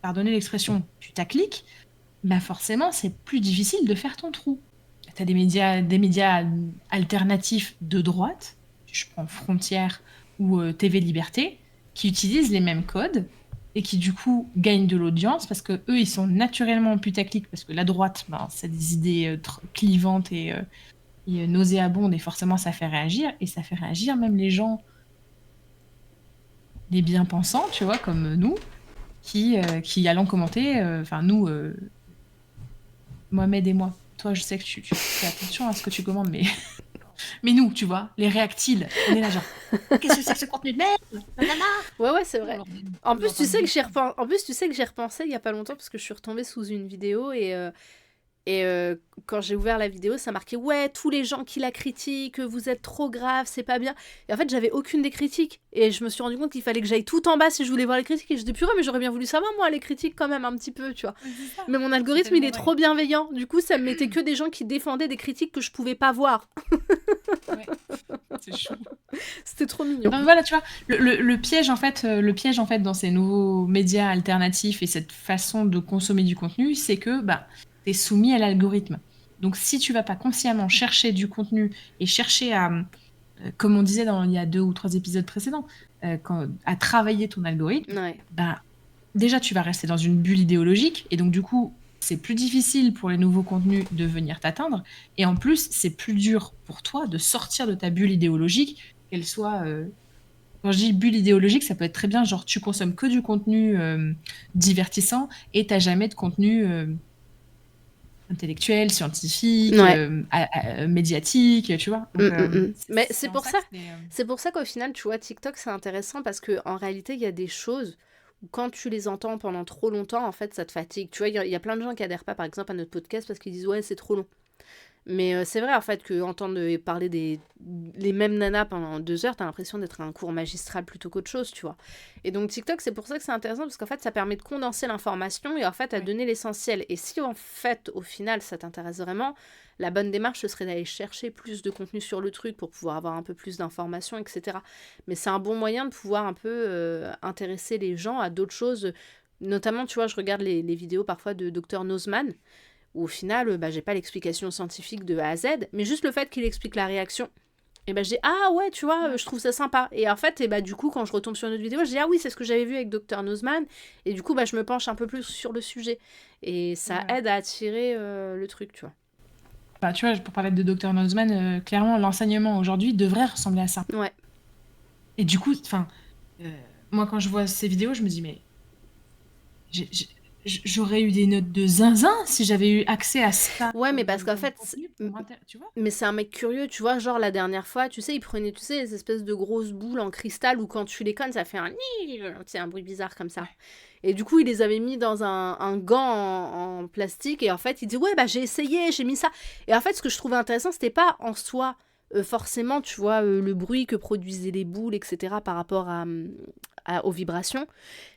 pardonnez l'expression, putaclic, bah forcément, c'est plus difficile de faire ton trou. Tu as des médias alternatifs de droite, je prends Frontières ou TV Liberté, qui utilisent les mêmes codes et qui du coup gagnent de l'audience parce que eux ils sont naturellement putaclic parce que la droite, c'est des idées clivantes et nauséabondes et forcément ça fait réagir et ça fait réagir même les gens, les bien-pensants, tu vois, comme nous, qui allons commenter, nous, Mohamed et moi. Toi, je sais que tu fais attention à ce que tu commandes, mais... mais nous, tu vois, les réactiles, on est là genre... Qu'est-ce que c'est que ce contenu de merde ? Ouais, c'est vrai. En plus, tu sais que j'ai repensé il y a pas longtemps parce que je suis retombée sous une vidéo et Et quand j'ai ouvert la vidéo, ça marquait « Ouais, tous les gens qui la critiquent, vous êtes trop grave, c'est pas bien. » Et en fait, j'avais aucune des critiques. Et je me suis rendu compte qu'il fallait que j'aille tout en bas si je voulais voir les critiques. Et je dis « Purée, mais j'aurais bien voulu savoir, moi, les critiques quand même, un petit peu, tu vois. » Mais mon algorithme, il est trop bienveillant. Du coup, ça me mettait que des gens qui défendaient des critiques que je pouvais pas voir. Ouais. C'est chou. C'était trop mignon. Donc voilà, tu vois, le piège en fait, dans ces nouveaux médias alternatifs et cette façon de consommer du contenu, c'est que t'es soumis à l'algorithme. Donc si tu vas pas consciemment chercher du contenu et chercher à, comme on disait il y a 2 ou 3 épisodes précédents, à travailler ton algorithme, Ouais. Déjà tu vas rester dans une bulle idéologique et donc du coup c'est plus difficile pour les nouveaux contenus de venir t'atteindre et en plus c'est plus dur pour toi de sortir de ta bulle idéologique, qu'elle soit quand je dis bulle idéologique, ça peut être très bien genre tu consommes que du contenu divertissant et t'as jamais de contenu intellectuel, scientifique, médiatique, tu vois. Donc, Mais c'est pour ça. c'est, C'est pour ça qu'au final, tu vois, TikTok, c'est intéressant parce que en réalité, il y a des choses où quand tu les entends pendant trop longtemps, en fait, ça te fatigue. Tu vois, il y a plein de gens qui adhèrent pas, par exemple, à notre podcast parce qu'ils disent ouais, c'est trop long. Mais c'est vrai, en fait, qu'entendre parler les mêmes nanas pendant 2 heures, t'as l'impression d'être à un cours magistral plutôt qu'autre chose, tu vois. Et donc, TikTok, c'est pour ça que c'est intéressant, parce qu'en fait, ça permet de condenser l'information et en fait, à Ouais. donner l'essentiel. Et si, en fait, au final, ça t'intéresse vraiment, la bonne démarche, ce serait d'aller chercher plus de contenu sur le truc pour pouvoir avoir un peu plus d'informations, etc. Mais c'est un bon moyen de pouvoir un peu intéresser les gens à d'autres choses. Notamment, tu vois, je regarde les vidéos parfois de Dr Nozman, où au final, j'ai pas l'explication scientifique de A à Z, mais juste le fait qu'il explique la réaction. Et je dis, ah ouais, tu vois, je trouve ça sympa. Et en fait, du coup, quand je retombe sur une autre vidéo, je dis, ah oui, c'est ce que j'avais vu avec Dr Nozman. Et du coup, je me penche un peu plus sur le sujet. Et ça aide à attirer le truc, tu vois. Tu vois, pour parler de Dr Nozman, clairement, l'enseignement aujourd'hui devrait ressembler à ça. Ouais. Et du coup, moi, quand je vois ces vidéos, je me dis, mais j'aurais eu des notes de zinzin si j'avais eu accès à ça. Ouais, mais parce qu'en fait, tu vois. mais c'est un mec curieux, tu vois, genre la dernière fois, tu sais, il prenait, tu sais, les espèces de grosses boules en cristal où quand tu les connes, ça fait un bruit bizarre comme ça. Et du coup, il les avait mis dans un gant en plastique et en fait, il dit ouais, j'ai essayé, j'ai mis ça. Et en fait, ce que je trouvais intéressant, c'était pas en soi forcément, tu vois, le bruit que produisaient les boules, etc., par rapport aux vibrations.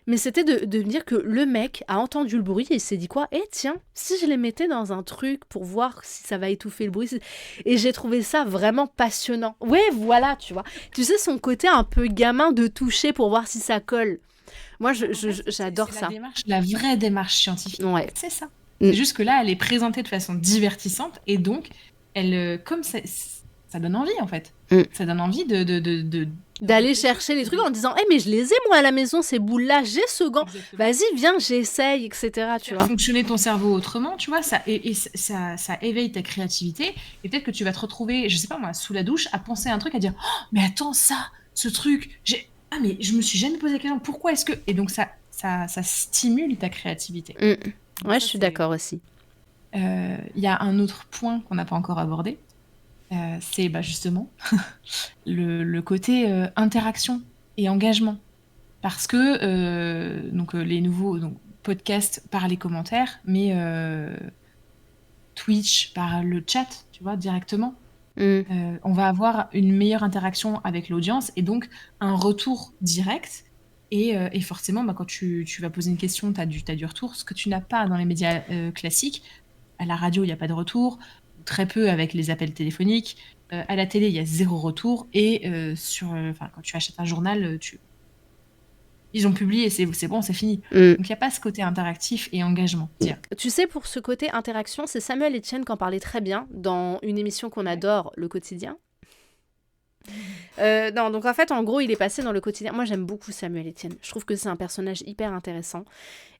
Mais c'était de me dire que le mec a entendu le bruit et il s'est dit quoi ? Tiens, si je les mettais dans un truc pour voir si ça va étouffer le bruit. Et j'ai trouvé ça vraiment passionnant. Ouais, voilà, tu vois. Tu sais, son côté un peu gamin de toucher pour voir si ça colle. Moi, j'adore ça. La vraie démarche scientifique. Ouais. C'est ça. C'est juste que là, elle est présentée de façon divertissante et donc, comme ça donne envie, en fait. Ça donne envie d'aller chercher les trucs en disant mais je les ai moi à la maison ces boules là, j'ai ce gant. Exactement. Vas-y, viens, j'essaye, etc. tu vois. Fonctionner ton cerveau autrement, tu vois, ça éveille ta créativité et peut-être que tu vas te retrouver, je sais pas moi, sous la douche à penser à un truc, à dire oh, mais attends, ce truc, mais je me suis jamais posé la question, pourquoi est-ce que... Et donc ça stimule ta créativité. Ouais, je suis d'accord aussi. Il y a un autre point qu'on n'a pas encore abordé, c'est justement le côté interaction et engagement. Parce que les nouveaux podcasts par les commentaires, mais Twitch par le chat, tu vois, directement. On va avoir une meilleure interaction avec l'audience et donc un retour direct. Et forcément, quand tu vas poser une question, tu as du retour, ce que tu n'as pas dans les médias classiques. À la radio, il n'y a pas de retour. Très peu avec les appels téléphoniques. À la télé, il y a 0 retour. Et quand tu achètes un journal, ils ont publié, c'est bon, c'est fini. Donc, il n'y a pas ce côté interactif et engagement. Tu sais, pour ce côté interaction, c'est Samuel Etienne qui en parlait très bien dans une émission qu'on adore, Le Quotidien. Donc en fait, en gros, il est passé dans Le Quotidien. Moi, j'aime beaucoup Samuel Etienne. Je trouve que c'est un personnage hyper intéressant.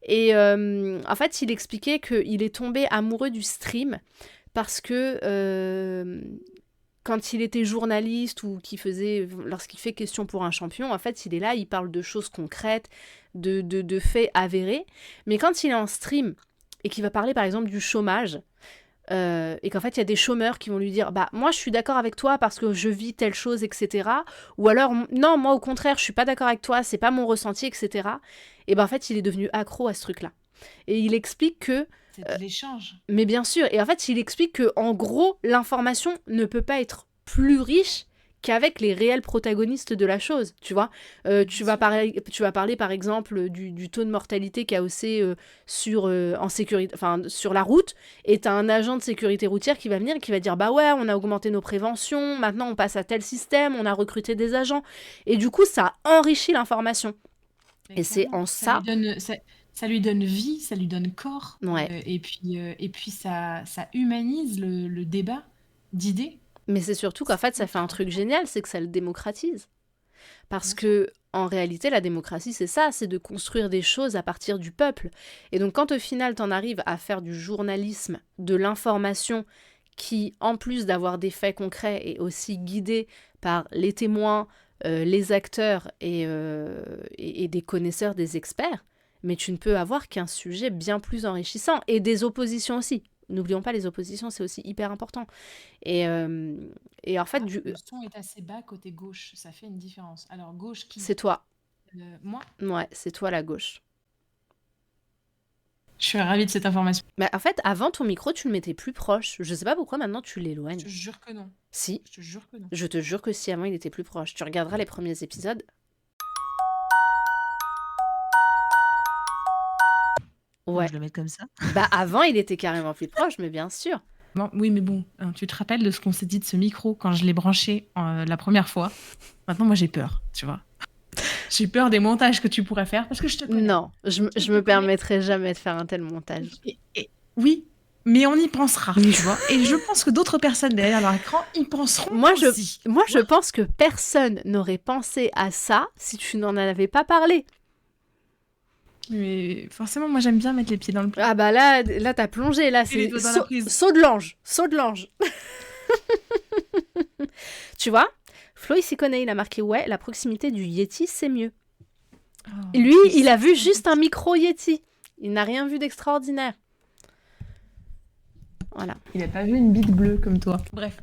Et en fait, il expliquait qu'il est tombé amoureux du stream parce que quand il était journaliste ou lorsqu'il fait question pour un champion, en fait, il est là, il parle de choses concrètes, de faits avérés. Mais quand il est en stream et qu'il va parler, par exemple, du chômage, et qu'en fait, il y a des chômeurs qui vont lui dire « moi, je suis d'accord avec toi parce que je vis telle chose, etc. » Ou alors « Non, moi, au contraire, je suis pas d'accord avec toi, c'est pas mon ressenti, etc. » Et en fait, il est devenu accro à ce truc-là. Et il explique que C'est de l'échange. Mais bien sûr, et en fait, il explique que en gros, l'information ne peut pas être plus riche qu'avec les réels protagonistes de la chose, tu vois. Tu vas parler, par exemple, du taux de mortalité qu'a haussé en sécurité, enfin, sur la route, et t'as un agent de sécurité routière qui va venir et qui va dire « Bah ouais, on a augmenté nos préventions, maintenant on passe à tel système, on a recruté des agents. » Et du coup, ça enrichit l'information. Mais Et c'est clairement, en ça... ça lui donne vie, ça lui donne corps. Ouais. Et puis ça humanise le débat d'idées. Mais c'est surtout qu'en fait, ça fait un truc génial, c'est que ça le démocratise. Parce que, en réalité, la démocratie, c'est ça, c'est de construire des choses à partir du peuple. Et donc, quand au final, t'en arrives à faire du journalisme, de l'information, qui, en plus d'avoir des faits concrets, est aussi guidé par les témoins, les acteurs et des connaisseurs, des experts, mais tu ne peux avoir qu'un sujet bien plus enrichissant. Et des oppositions aussi. N'oublions pas les oppositions, c'est aussi hyper important. Et en fait, Le son est assez bas côté gauche, ça fait une différence. Alors, gauche qui? c'est toi. Moi? Ouais, c'est toi la gauche. Je suis ravie de cette information. Mais en fait, avant, ton micro, tu le mettais plus proche. Je sais pas pourquoi maintenant tu l'éloignes. Je te jure que non. Si, Je te jure que non. je te jure que si avant il était plus proche. Tu regarderas les premiers épisodes. Ouais. Je le mets comme ça. Bah avant, il était carrément plus proche, mais bien sûr. Bon, oui, mais bon, hein, tu te rappelles de ce qu'on s'est dit de ce micro quand je l'ai branché la première fois. Maintenant, moi, j'ai peur, tu vois. J'ai peur des montages que tu pourrais faire parce que je te connais. Non, je me permettrai jamais de faire un tel montage. Oui, mais on y pensera, tu vois. Et je pense que d'autres personnes derrière leur écran y penseront aussi. Moi, je pense que personne n'aurait pensé à ça si tu n'en avais pas parlé. Mais forcément, moi, j'aime bien mettre les pieds dans le plat. Ah bah là t'as plongé, là, Et les c'est doigts dans la prise. saut de l'ange, saut de l'ange. Tu vois, Flo, il s'y connaît, il a marqué « Ouais, la proximité du Yeti, c'est mieux. » Oh, Lui, il a vu juste un micro Yeti. Il n'a rien vu d'extraordinaire. Voilà. Il a pas vu une bite bleue comme toi. Bref.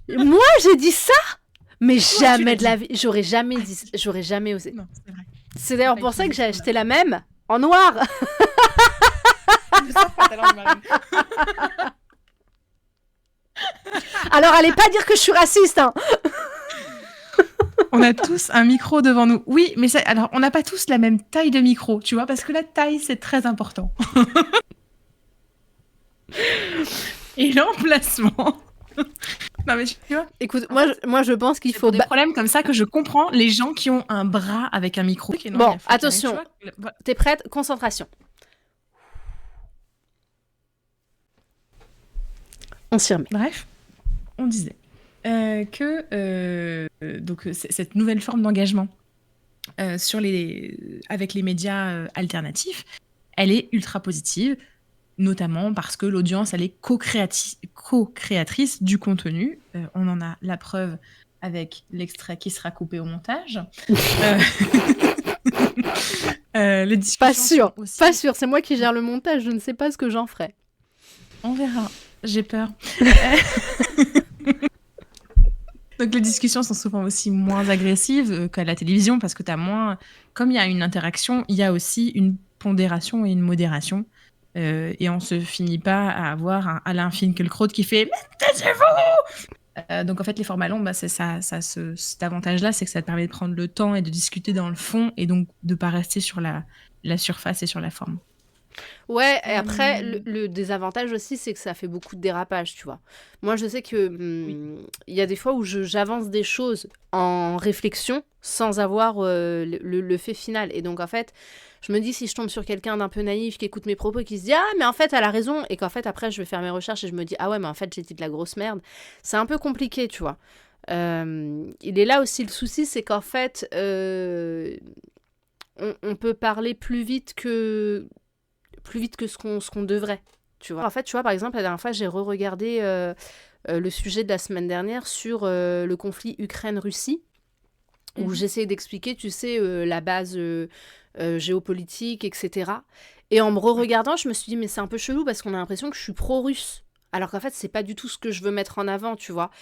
Moi, j'ai dit ça? Mais tu jamais l'as de la vie. J'aurais jamais osé. Non, c'est vrai. C'est d'ailleurs pour ça que j'ai acheté la même en noir. Alors, allez pas dire que je suis raciste, hein. On a tous un micro devant nous. Oui, mais ça, alors on n'a pas tous la même taille de micro, tu vois, parce que la taille, c'est très important. Et l'emplacement. Non, mais tu vois. Écoute, moi je pense qu'il faut... Des problèmes comme ça que je comprends les gens qui ont un bras avec un micro. Okay, non, bon, attention. T'es prête? Concentration. On s'y remet. Bref, on disait donc cette nouvelle forme d'engagement avec les médias alternatifs, elle est ultra positive, notamment parce que l'audience, elle est co-créatrice du contenu. On en a la preuve avec l'extrait qui sera coupé au montage. Les discussions pas sûr, c'est moi qui gère le montage, je ne sais pas ce que j'en ferai. On verra, j'ai peur. Donc les discussions sont souvent aussi moins agressives qu'à la télévision parce que t'as moins... Comme il y a une interaction, il y a aussi une pondération et une modération. Et on se finit pas à avoir un Alain Finkielkraut qui fait « Taisez-vous !» Donc en fait, les formats longs, c'est cet avantage-là, c'est que ça te permet de prendre le temps et de discuter dans le fond et donc de pas rester sur la surface et sur la forme. Ouais, et après, le désavantage aussi, c'est que ça fait beaucoup de dérapage, tu vois. Moi, je sais que y a des fois où j'avance des choses en réflexion sans avoir le fait final. Et donc, en fait, je me dis, si je tombe sur quelqu'un d'un peu naïf qui écoute mes propos et qui se dit « Ah, mais en fait, elle a raison !» et qu'en fait, après, je vais faire mes recherches et je me dis « Ah ouais, mais en fait, j'ai dit de la grosse merde. » C'est un peu compliqué, tu vois. Il est là aussi le souci, c'est qu'en fait, on peut parler plus vite que ce qu'on devrait, tu vois. En fait, tu vois, par exemple, la dernière fois, j'ai re-regardé le sujet de la semaine dernière sur le conflit Ukraine-Russie, où j'essayais d'expliquer, tu sais, la base géopolitique, etc. Et en me re-regardant, je me suis dit, mais c'est un peu chelou parce qu'on a l'impression que je suis pro-russe. Alors qu'en fait, c'est pas du tout ce que je veux mettre en avant, tu vois.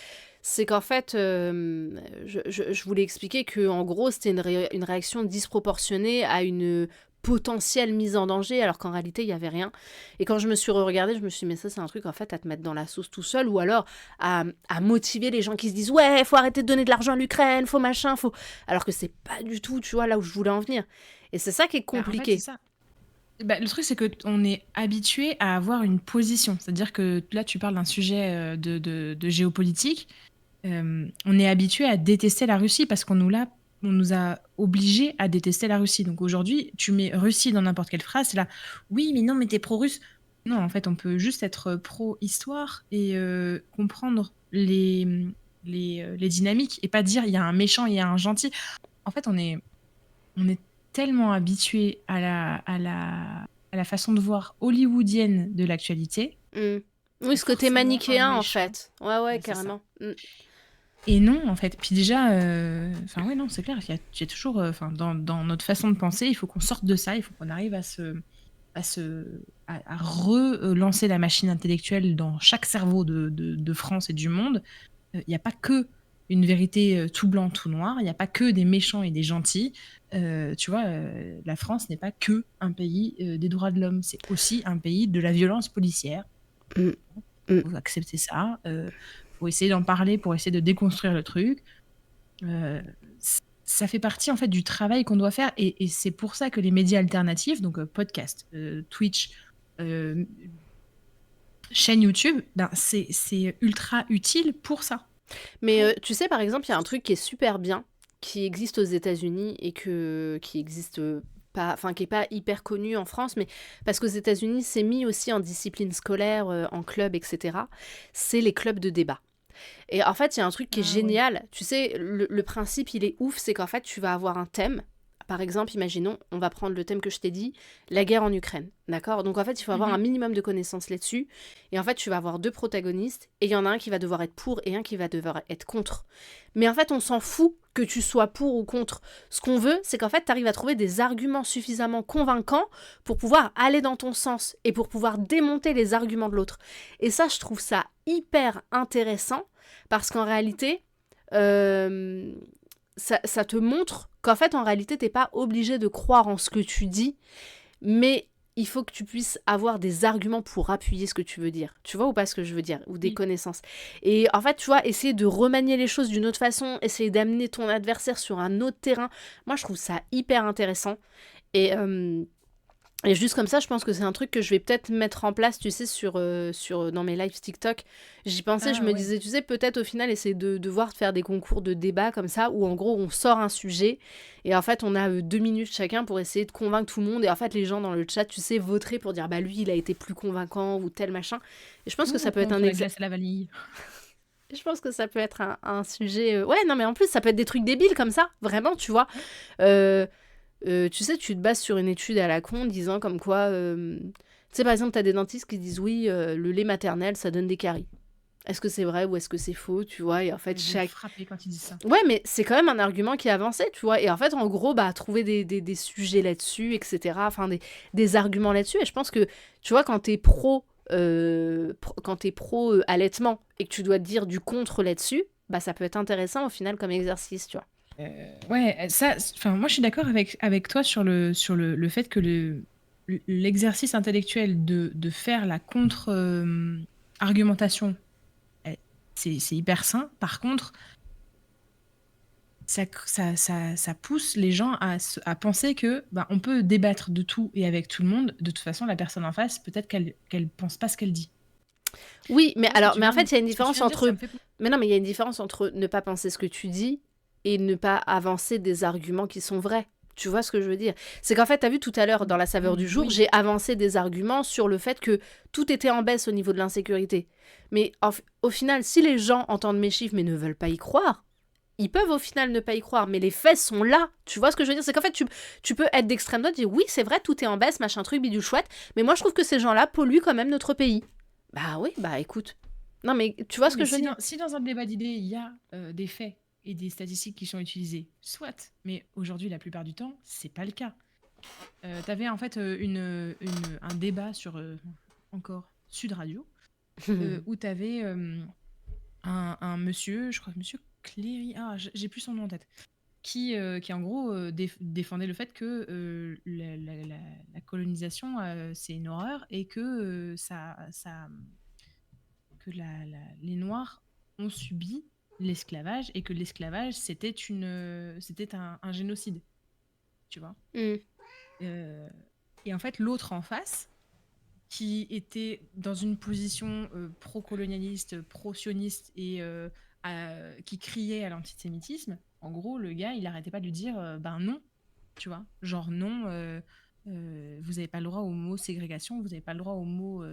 C'est qu'en fait, je voulais expliquer qu'en gros, c'était une réaction disproportionnée à une potentielle mise en danger, alors qu'en réalité, il n'y avait rien. Et quand je me suis re-regardée, je me suis dit, mais ça, c'est un truc, en fait, à te mettre dans la sauce tout seul, ou alors à motiver les gens qui se disent, ouais, faut arrêter de donner de l'argent à l'Ukraine, faut machin, faut... Alors que c'est pas du tout, tu vois, là où je voulais en venir. Et c'est ça qui est En fait, c'est compliqué. ça. Le truc, c'est qu'on est habitué à avoir une position. C'est-à-dire que là, tu parles d'un sujet de géopolitique. On est habitué à détester la Russie parce on nous a obligés à détester la Russie. Donc aujourd'hui, tu mets Russie dans n'importe quelle phrase, c'est là, oui, mais non, mais t'es pro-russe. Non, en fait, on peut juste être pro-histoire et comprendre les dynamiques et pas dire il y a un méchant, il y a un gentil. En fait, on est tellement habitué à la façon de voir hollywoodienne de l'actualité. Mm. C'est Oui, ce côté forcément un manichéen, en méchant. fait. Ouais, C'est ça. carrément. Et non, en fait. Puis déjà, enfin ouais, non, c'est clair. Il y a toujours, dans notre façon de penser, il faut qu'on sorte de ça. Il faut qu'on arrive à relancer la machine intellectuelle dans chaque cerveau de France et du monde. Il n'y a pas que une vérité tout blanc, tout noir. Il n'y a pas que des méchants et des gentils. Tu vois, la France n'est pas que un pays des droits de l'homme. C'est aussi un pays de la violence policière. Mm. Mm. Faut accepter ça. Faut essayer d'en parler pour essayer de déconstruire le truc. Ça fait partie en fait du travail qu'on doit faire et c'est pour ça que les médias alternatifs, donc podcast, Twitch, chaîne YouTube, ben c'est ultra utile pour ça. Mais tu sais, par exemple, il y a un truc qui est super bien, qui existe aux États-Unis et qui existe pas, enfin, qui est pas hyper connu en France, mais parce qu'aux États-Unis, c'est mis aussi en discipline scolaire, en club, etc. C'est les clubs de débat. Et en fait, il y a un truc qui est Ah ouais. génial. Tu sais, le principe, il est ouf, c'est qu'en fait, tu vas avoir un thème. Par exemple, imaginons, on va prendre le thème que je t'ai dit, la guerre en Ukraine. D'accord? Donc en fait, il faut avoir un minimum de connaissances là-dessus. Et en fait, tu vas avoir deux protagonistes, et il y en a un qui va devoir être pour et un qui va devoir être contre. Mais en fait, on s'en fout que tu sois pour ou contre. Ce qu'on veut, c'est qu'en fait, tu arrives à trouver des arguments suffisamment convaincants pour pouvoir aller dans ton sens et pour pouvoir démonter les arguments de l'autre. Et ça, je trouve ça hyper intéressant parce qu'en réalité, ça te montre qu'en fait, en réalité, t'es pas obligé de croire en ce que tu dis, mais il faut que tu puisses avoir des arguments pour appuyer ce que tu veux dire. Tu vois ou pas ce que je veux dire? Ou des Oui. connaissances. Et en fait, tu vois, essayer de remanier les choses d'une autre façon, essayer d'amener ton adversaire sur un autre terrain, moi, je trouve ça hyper intéressant. Et juste comme ça, je pense que c'est un truc que je vais peut-être mettre en place, tu sais, dans mes lives TikTok. J'y pensais, je me disais, tu sais, peut-être au final, essayer de voir, de faire des concours de débat comme ça, où en gros, on sort un sujet, et en fait, on a 2 minutes chacun pour essayer de convaincre tout le monde, et en fait, les gens dans le chat, tu sais, voteraient pour dire, bah lui, il a été plus convaincant, ou tel machin. Et je pense que ça peut être un la exercice. glace à la vanille. Je pense que ça peut être un sujet... Ouais, non, mais en plus, ça peut être des trucs débiles comme ça, vraiment, tu vois. Tu sais, tu te bases sur une étude à la con disant comme quoi... tu sais, par exemple, t'as des dentistes qui disent oui, le lait maternel, ça donne des caries. Est-ce que c'est vrai ou est-ce que c'est faux, tu vois? Et en fait, Je vais frapper quand ils disent ça. Ouais, mais c'est quand même un argument qui est avancé, tu vois. Et en fait, en gros, bah, trouver des sujets là-dessus, etc. Enfin, des arguments là-dessus. Et je pense que, tu vois, quand t'es pro allaitement et que tu dois te dire du contre là-dessus, bah, ça peut être intéressant au final comme exercice, tu vois. Ouais, ça, enfin, moi je suis d'accord avec toi sur le fait que l'exercice intellectuel de faire la contre-argumentation, c'est hyper sain. Par contre, ça pousse les gens à penser que bah, on peut débattre de tout et avec tout le monde. De toute façon, la personne en face, peut-être qu'elle pense pas ce qu'elle dit. Oui, mais Tu vois ce que alors, tu mais en viens fait, il y a une ce que tu différence viens de dire, ça entre... me fait Mais non, mais il y a une différence entre ne pas penser ce que tu dis et ne pas avancer des arguments qui sont vrais. Tu vois ce que je veux dire? C'est qu'en fait, t'as vu tout à l'heure, dans La Saveur du Jour, Oui. j'ai avancé des arguments sur le fait que tout était en baisse au niveau de l'insécurité. Mais au final, si les gens entendent mes chiffres mais ne veulent pas y croire, ils peuvent au final ne pas y croire, mais les faits sont là. Tu vois ce que je veux dire? C'est qu'en fait, tu peux être d'extrême droite et dire oui, c'est vrai, tout est en baisse, machin truc, bidule chouette, mais moi je trouve que ces gens-là polluent quand même notre pays. Bah oui, bah écoute. Non, mais tu vois ce que je veux dire? Si dans un débat d'idées, il y a des faits et des statistiques qui sont utilisées, soit, mais aujourd'hui, la plupart du temps, c'est pas le cas. Tu avais en fait un débat sur encore Sud Radio, où tu avais un monsieur, je crois que monsieur Cléry, j'ai plus son nom en tête, qui en gros défendait le fait que la colonisation c'est une horreur et que les Noirs ont subi l'esclavage et que l'esclavage c'était un génocide, tu vois. Et en fait l'autre en face qui était dans une position pro-colonialiste, pro-sioniste et qui criait à l'antisémitisme, en gros, le gars, il arrêtait pas de lui dire ben non, tu vois. Genre non, vous n'avez pas le droit au mot ségrégation, vous n'avez pas le droit au mot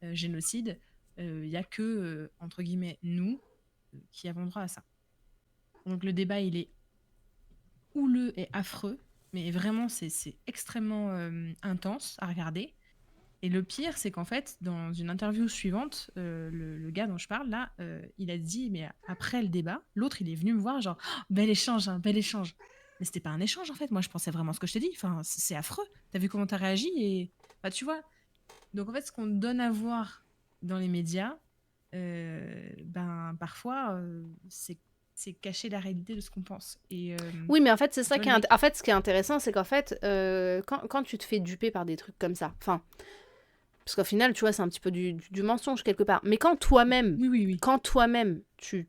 génocide. Il n'y a que, entre guillemets, nous qui avons droit à ça. Donc le débat, il est houleux et affreux, mais vraiment, c'est extrêmement intense à regarder. Et le pire, c'est qu'en fait, dans une interview suivante, le gars dont je parle, là, il a dit, mais après le débat, l'autre, il est venu me voir, genre, oh, bel échange, hein, bel échange. Mais c'était pas un échange, en fait. Moi, je pensais vraiment ce que je t'ai dit. Enfin, c'est affreux. T'as vu comment t'as réagi et... Bah, tu vois. Donc, en fait, ce qu'on donne à voir dans les médias, ben, parfois, c'est cacher la réalité de ce qu'on pense. Et, oui, mais en fait, c'est ça qui est... En fait, ce qui est intéressant, c'est qu'en fait, quand tu te fais duper par des trucs comme ça, enfin... Parce qu'au final, tu vois, c'est un petit peu du mensonge quelque part. Mais quand toi-même, quand toi-même, tu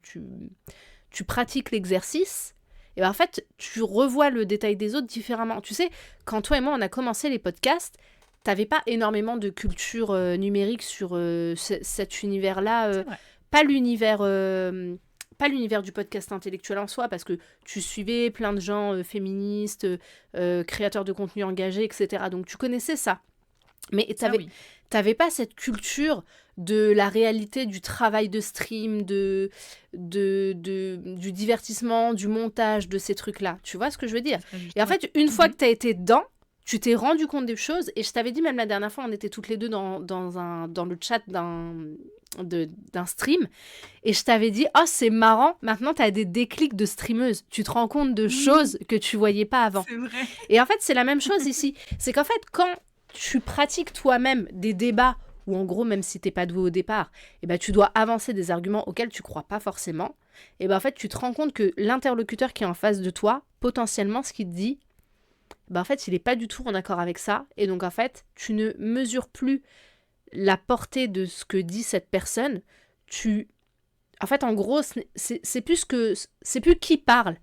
pratiques l'exercice, et ben en fait, tu revois le détail des autres différemment. Tu sais, quand toi et moi, on a commencé les podcasts, t'avais pas énormément de culture numérique sur cet univers-là. Pas l'univers du podcast intellectuel en soi, parce que tu suivais plein de gens féministes, créateurs de contenu engagés, etc. Donc tu connaissais ça. Mais t'avais pas cette culture de la réalité du travail de stream, du divertissement, du montage, de ces trucs-là. Tu vois ce que je veux dire ? Et en fait, une fois que t'as été dedans, tu t'es rendu compte des choses. Et je t'avais dit, même la dernière fois, on était toutes les deux dans le chat d'un stream. Et je t'avais dit, oh, c'est marrant, maintenant t'as des déclics de streameuse. Tu te rends compte de choses que tu voyais pas avant. C'est vrai. Et en fait, c'est la même chose ici. C'est qu'en fait, quand tu pratiques toi-même des débats où en gros, même si t'es pas doué au départ, et ben, tu dois avancer des arguments auxquels tu crois pas forcément, et ben, en fait, tu te rends compte que l'interlocuteur qui est en face de toi, potentiellement, ce qu'il te dit, ben, en fait, il est pas du tout en accord avec ça, et donc, en fait, tu ne mesures plus la portée de ce que dit cette personne, en fait, en gros, c'est plus qui parle,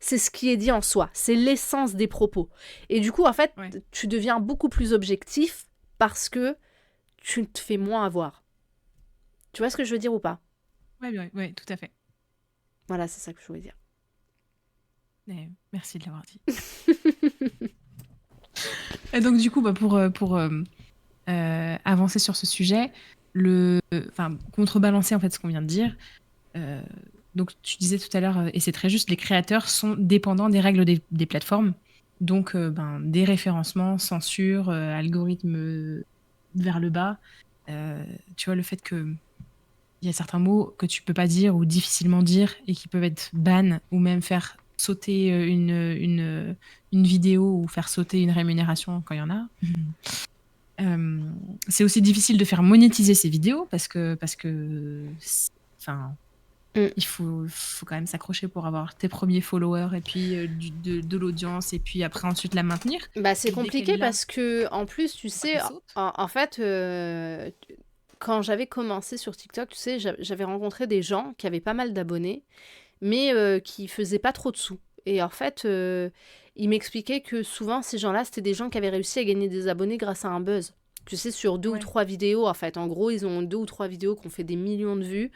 c'est ce qui est dit en soi, c'est l'essence des propos. Et du coup, en fait, tu deviens beaucoup plus objectif parce que tu te fais moins avoir. Tu vois ce que je veux dire ou pas ? Ouais, tout à fait. Voilà, c'est ça que je voulais dire. Merci de l'avoir dit. Et donc, du coup, pour avancer sur ce sujet, contrebalancer en fait ce qu'on vient de dire. Donc tu disais tout à l'heure, et c'est très juste, les créateurs sont dépendants des règles des plateformes, donc des référencements, censure, algorithme vers le bas. Tu vois, le fait qu'il y a certains mots que tu peux pas dire ou difficilement dire et qui peuvent être ban ou même faire sauter une vidéo ou faire sauter une rémunération quand il y en a. C'est aussi difficile de faire monétiser ces vidéos parce que il faut quand même s'accrocher pour avoir tes premiers followers et puis de l'audience et puis après ensuite la maintenir. Bah, c'est compliqué parce que en plus, tu sais, en fait, quand j'avais commencé sur TikTok, tu sais, j'avais rencontré des gens qui avaient pas mal d'abonnés, mais qui faisaient pas trop de sous. Et en fait, ils m'expliquaient que souvent, ces gens-là, c'était des gens qui avaient réussi à gagner des abonnés grâce à un buzz. Tu sais, sur 2 ou 3 vidéos, en fait. En gros, ils ont 2 ou 3 vidéos qui ont fait des millions de vues.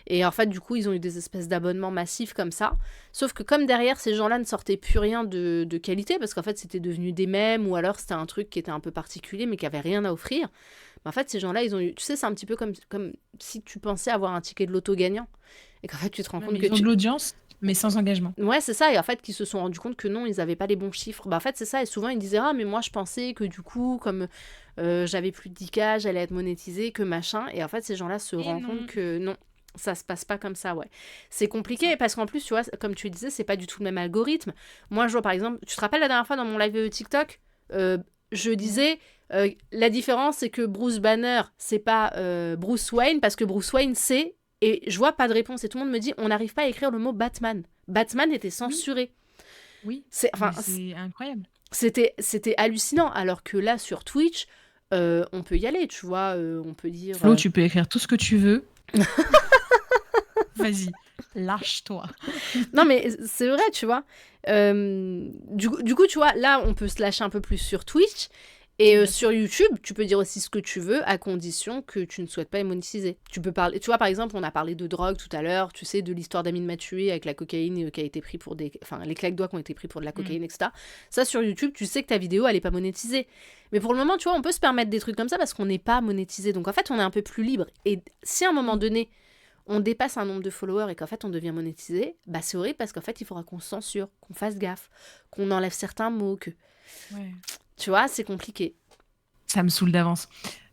Et en fait, du coup, ils ont eu des espèces d'abonnements massifs comme ça. Sauf que comme derrière, ces gens-là ne sortaient plus rien de qualité, parce qu'en fait, c'était devenu des mèmes, ou alors c'était un truc qui était un peu particulier, mais qui avait rien à offrir. Mais en fait, ces gens-là, ils ont eu... Tu sais, c'est un petit peu comme si tu pensais avoir un ticket de loto gagnant. Et qu'en fait, tu te rends compte que ils ont de l'audience, mais sans engagement. Ouais, c'est ça. Et en fait, qu'ils se sont rendus compte que non, ils n'avaient pas les bons chiffres. Bah, en fait, c'est ça. Et souvent, ils disaient, ah, mais moi, je pensais que du coup, comme j'avais plus de 10K, j'allais être monétisée, que machin. Et en fait, ces gens-là se rendent compte que non, ça se passe pas comme ça, ouais. C'est compliqué parce qu'en plus, tu vois, comme tu disais, c'est pas du tout le même algorithme. Moi, je vois par exemple, tu te rappelles la dernière fois dans mon live TikTok, je disais, la différence, c'est que Bruce Banner, c'est pas Bruce Wayne, parce que Bruce Wayne, c'est... Et je vois pas de réponse. Et tout le monde me dit, on n'arrive pas à écrire le mot Batman. Batman était censuré. Oui, C'est, mais enfin, c'est incroyable. c'était hallucinant. Alors que là, sur Twitch, on peut y aller, tu vois. On peut dire. Flo, tu peux écrire tout ce que tu veux. Vas-y, lâche-toi. Non, mais c'est vrai, tu vois. Du coup, tu vois, là, on peut se lâcher un peu plus sur Twitch. Et Bien sur YouTube, tu peux dire aussi ce que tu veux, à condition que tu ne souhaites pas être monétisé. Tu peux parler, tu vois, par exemple, on a parlé de drogue tout à l'heure, tu sais, de l'histoire d'Amine Mathieu avec la cocaïne qui a été pris pour des... Enfin, les claques doigts qui ont été pris pour de la cocaïne, etc. Ça, sur YouTube, tu sais que ta vidéo, elle n'est pas monétisée. Mais pour le moment, tu vois, on peut se permettre des trucs comme ça parce qu'on n'est pas monétisé. Donc, en fait, on est un peu plus libre. Et si à un moment donné, on dépasse un nombre de followers et qu'en fait, on devient monétisé, bah, c'est horrible parce qu'en fait, il faudra qu'on se censure, qu'on fasse gaffe, qu'on enlève certains mots, que... Ouais. Tu vois, c'est compliqué. Ça me saoule d'avance.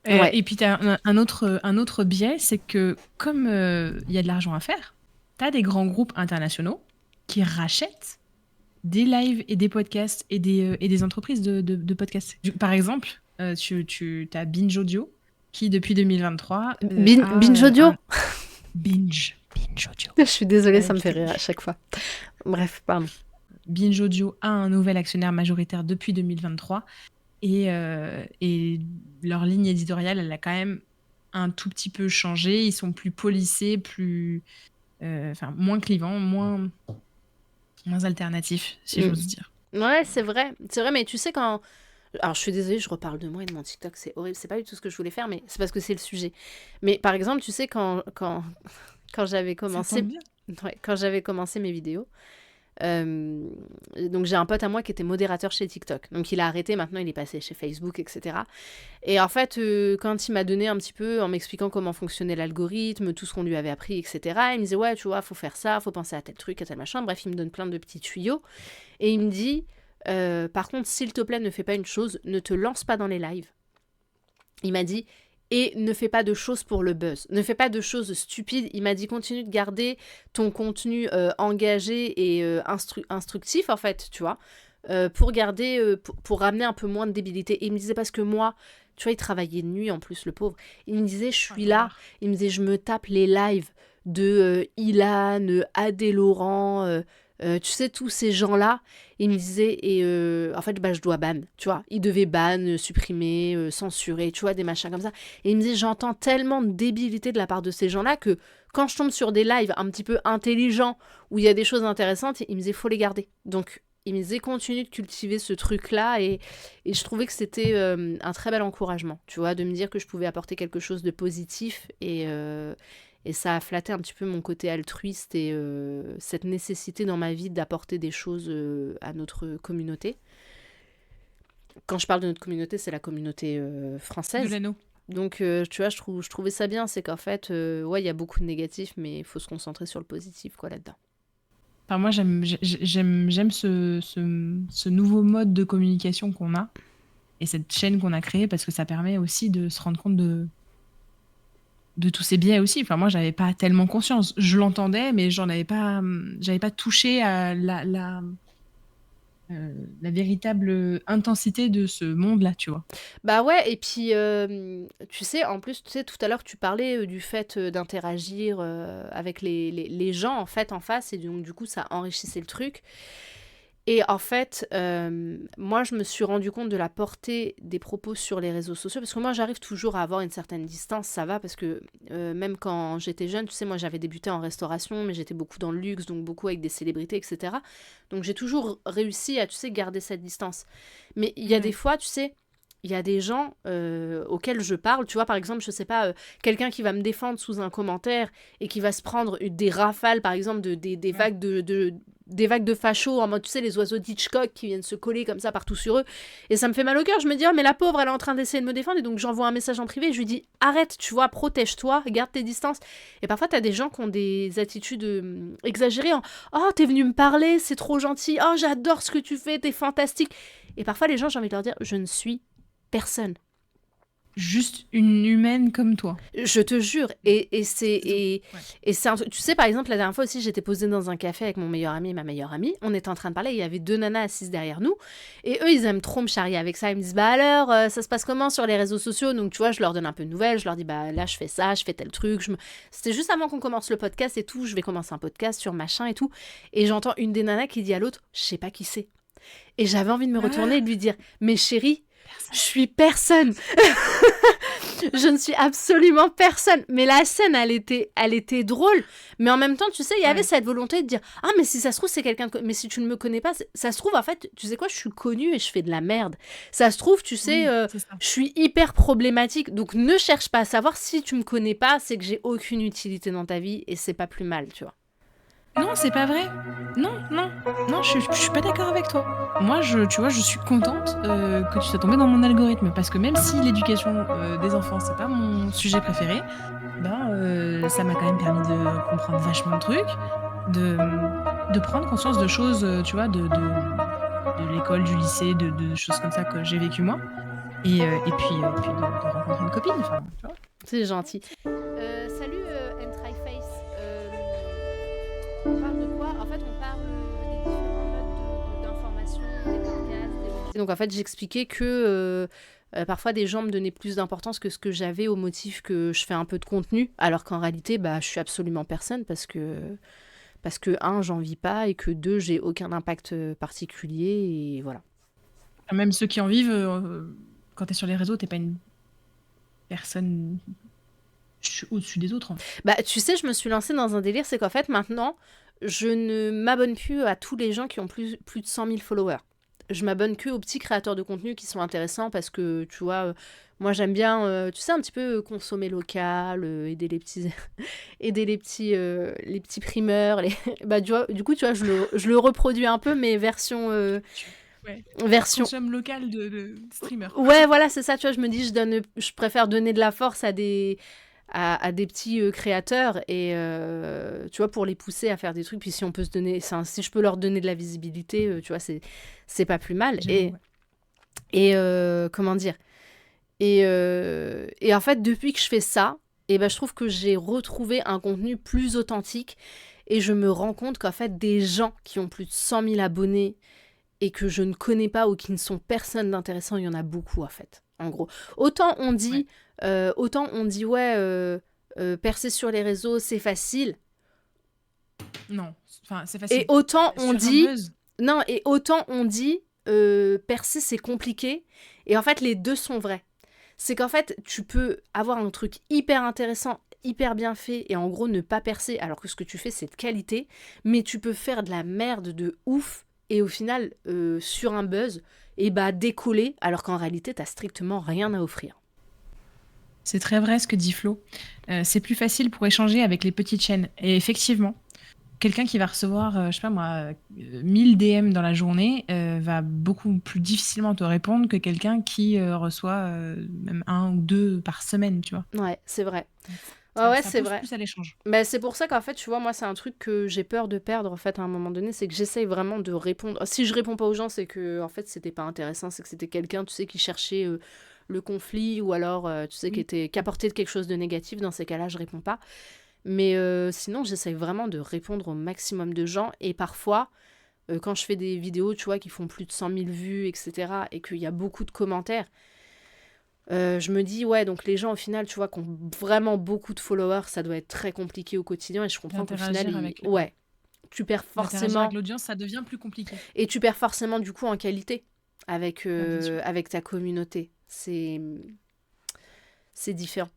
Ouais. Et puis, tu as un autre biais, c'est que comme il y a de l'argent à faire, tu as des grands groupes internationaux qui rachètent des lives et des podcasts et des entreprises de podcasts. Par exemple, tu as Binge Audio qui, depuis 2023, Binge Audio. Binge Audio. Je suis désolée, ça me putain. fait rire à chaque fois. Bref, pardon. Binge Audio a un nouvel actionnaire majoritaire depuis 2023 et leur ligne éditoriale, elle a quand même un tout petit peu changé. Ils sont plus polissés, moins clivants, moins alternatifs, si j'ose dire. Ouais, c'est vrai, mais tu sais quand... Alors, je suis désolée, je reparle de moi et de mon TikTok, c'est horrible, c'est pas du tout ce que je voulais faire, mais c'est parce que c'est le sujet. Mais par exemple, tu sais, quand j'avais commencé... Ça tombe bien. Ouais, quand j'avais commencé mes vidéos, donc j'ai un pote à moi qui était modérateur chez TikTok. Donc il a arrêté, maintenant il est passé chez Facebook, etc. Et en fait, quand il m'a donné un petit peu, en m'expliquant comment fonctionnait l'algorithme, tout ce qu'on lui avait appris, etc., il me disait, ouais, tu vois, faut faire ça, faut penser à tel truc, à tel machin. Bref, il me donne plein de petits tuyaux. Et il me dit, par contre, s'il te plaît, ne fais pas une chose, ne te lance pas dans les lives. Il m'a dit... Et ne fais pas de choses pour le buzz. Ne fais pas de choses stupides. Il m'a dit, continue de garder ton contenu engagé et instructif, en fait, tu vois, pour garder, pour ramener un peu moins de débilité. Et il me disait, parce que moi, tu vois, il travaillait de nuit, en plus, le pauvre. Il me disait, je suis là. Il me disait, je me tape les lives de Ilan, Adé Laurent... tu sais, tous ces gens-là, il me disait, en fait, je dois ban, tu vois. Il devait ban, supprimer, censurer, tu vois, des machins comme ça. Et il me disait, j'entends tellement de débilité de la part de ces gens-là que quand je tombe sur des lives un petit peu intelligents, où il y a des choses intéressantes, il me disait, faut les garder. Donc, il me disait, continue de cultiver ce truc-là. Et je trouvais que c'était un très bel encouragement, tu vois, de me dire que je pouvais apporter quelque chose de positif et ça a flatté un petit peu mon côté altruiste et cette nécessité dans ma vie d'apporter des choses à notre communauté. Quand je parle de notre communauté, c'est la communauté française. De l'anneau. Donc, tu vois, je trouvais ça bien. C'est qu'en fait, ouais, il y a beaucoup de négatifs, mais il faut se concentrer sur le positif, quoi, là-dedans. Enfin, moi, j'aime ce nouveau mode de communication qu'on a et cette chaîne qu'on a créée parce que ça permet aussi de se rendre compte de tous ces biais aussi. Enfin, moi, j'avais pas tellement conscience. Je l'entendais, mais j'avais pas touché à la véritable intensité de ce monde-là, tu vois. Bah ouais, et puis, tu sais, en plus, tu sais, tout à l'heure, tu parlais du fait d'interagir avec les gens, en fait, en face, et donc, du coup, ça enrichissait le truc. Et en fait, moi, je me suis rendu compte de la portée des propos sur les réseaux sociaux, parce que moi, j'arrive toujours à avoir une certaine distance, ça va, parce que même quand j'étais jeune, tu sais, moi, j'avais débuté en restauration, mais j'étais beaucoup dans le luxe, donc beaucoup avec des célébrités, etc. Donc, j'ai toujours réussi à, tu sais, garder cette distance. Mais il y a des fois, tu sais, il y a des gens auxquels je parle, tu vois, par exemple, je sais pas, quelqu'un qui va me défendre sous un commentaire et qui va se prendre des rafales, par exemple, des vagues des vagues de fachos, en mode, tu sais, les oiseaux d'Hitchcock qui viennent se coller comme ça partout sur eux. Et ça me fait mal au cœur. Je me dis, mais la pauvre, elle est en train d'essayer de me défendre. Et donc, j'envoie un message en privé et je lui dis, arrête, tu vois, protège-toi, garde tes distances. Et parfois, t'as des gens qui ont des attitudes exagérées en, oh, t'es venu me parler, c'est trop gentil. Oh, j'adore ce que tu fais, t'es fantastique. Et parfois, les gens, j'ai envie de leur dire, je ne suis personne. juste une humaine comme toi. Je te jure. Et c'est C'est tout. Ouais. c'est un truc. Tu sais, par exemple, la dernière fois aussi, j'étais posée dans un café avec mon meilleur ami et ma meilleure amie. On était en train de parler. Il y avait 2 nanas assises derrière nous. Et eux, ils aiment trop me charrier avec ça. Ils me disent, bah alors, ça se passe comment sur les réseaux sociaux? Donc, tu vois, je leur donne un peu de nouvelles. Je leur dis, bah là, je fais ça, je fais tel truc. C'était juste avant qu'on commence le podcast et tout. Je vais commencer un podcast sur machin et tout. Et j'entends une des nanas qui dit à l'autre, je sais pas qui c'est. Et j'avais envie de me retourner et de lui dire, mais chérie, je suis personne. Je ne suis absolument personne. Mais la scène, elle était drôle. Mais en même temps, tu sais, il y avait cette volonté de dire, ah, mais si ça se trouve, c'est quelqu'un mais si tu ne me connais pas, ça se trouve, en fait, tu sais quoi, je suis connue et je fais de la merde. Ça se trouve, tu sais, C'est ça. je suis hyper problématique. Donc, ne cherche pas à savoir. Si tu me connais pas, c'est que j'ai aucune utilité dans ta vie et c'est pas plus mal, tu vois. Non, c'est pas vrai. Non, je suis pas d'accord avec toi. Moi, tu vois, je suis contente que tu sois tombée dans mon algorithme parce que même si l'éducation des enfants, c'est pas mon sujet préféré, ça m'a quand même permis de comprendre vachement de trucs, de prendre conscience de choses, tu vois, de l'école, du lycée, de choses comme ça que j'ai vécues moi. Et puis de rencontrer une copine, enfin, tu vois. C'est gentil. Salut, N-Try-Face. On parle de quoi? En fait, on parle des différents modes d'information, des podcasts. Donc, en fait, j'expliquais que parfois des gens me donnaient plus d'importance que ce que j'avais au motif que je fais un peu de contenu, alors qu'en réalité, je suis absolument personne parce que, un, j'en vis pas et que deux, j'ai aucun impact particulier et voilà. Même ceux qui en vivent, quand t'es sur les réseaux, t'es pas une personne au-dessus des autres. Tu sais, je me suis lancée dans un délire, c'est qu'en fait, maintenant, je ne m'abonne plus à tous les gens qui ont plus de 100 000 followers. Je m'abonne que aux petits créateurs de contenu qui sont intéressants parce que, tu vois, moi, j'aime bien, tu sais, un petit peu consommer local, aider les petits, aider les petits primeurs. Du coup, tu vois, je le reproduis un peu, mais version... version... Consomme local de streamer. Ouais, voilà, c'est ça, tu vois, je me dis, je préfère donner de la force à des petits créateurs et tu vois, pour les pousser à faire des trucs. Puis si on peut si je peux leur donner de la visibilité, tu vois, c'est pas plus mal. Et comment dire, et en fait, depuis que je fais ça, je trouve que j'ai retrouvé un contenu plus authentique et je me rends compte qu'en fait, des gens qui ont plus de 100 000 abonnés et que je ne connais pas ou qui ne sont personne d'intéressant, il y en a beaucoup en fait, en gros. Autant on dit percer sur les réseaux, c'est facile. Non, enfin, c'est facile. Et autant on dit... Non, et autant on dit percer, c'est compliqué. Et en fait, les deux sont vrais. C'est qu'en fait, tu peux avoir un truc hyper intéressant, hyper bien fait, et en gros, ne pas percer, alors que ce que tu fais, c'est de qualité. Mais tu peux faire de la merde de ouf, et au final, sur un buzz, décoller, alors qu'en réalité, t'as strictement rien à offrir. C'est très vrai ce que dit Flo. C'est plus facile pour échanger avec les petites chaînes. Et effectivement, quelqu'un qui va recevoir, je sais pas moi, 1000 DM dans la journée va beaucoup plus difficilement te répondre que quelqu'un qui reçoit même 1 ou 2 par semaine, tu vois. Ouais, c'est vrai. Ça c'est pousse vrai. plus à l'échange. C'est pour ça qu'en fait, tu vois, moi, c'est un truc que j'ai peur de perdre, en fait, à un moment donné, c'est que j'essaye vraiment de répondre. Si je réponds pas aux gens, c'est que, en fait, c'était pas intéressant, c'est que c'était quelqu'un, tu sais, qui cherchait le conflit, ou alors, tu sais, qui apportait quelque chose de négatif. Dans ces cas-là, je réponds pas. Mais sinon, j'essaye vraiment de répondre au maximum de gens, et parfois, quand je fais des vidéos, tu vois, qui font plus de 100 000 vues, etc., et qu'il y a beaucoup de commentaires, je me dis, ouais, donc les gens, au final, tu vois, qui ont vraiment beaucoup de followers, ça doit être très compliqué au quotidien. Et je comprends qu'au final, tu perds forcément... avec l'audience, ça devient plus compliqué. Et tu perds forcément, du coup, en qualité avec ta communauté. C'est différent.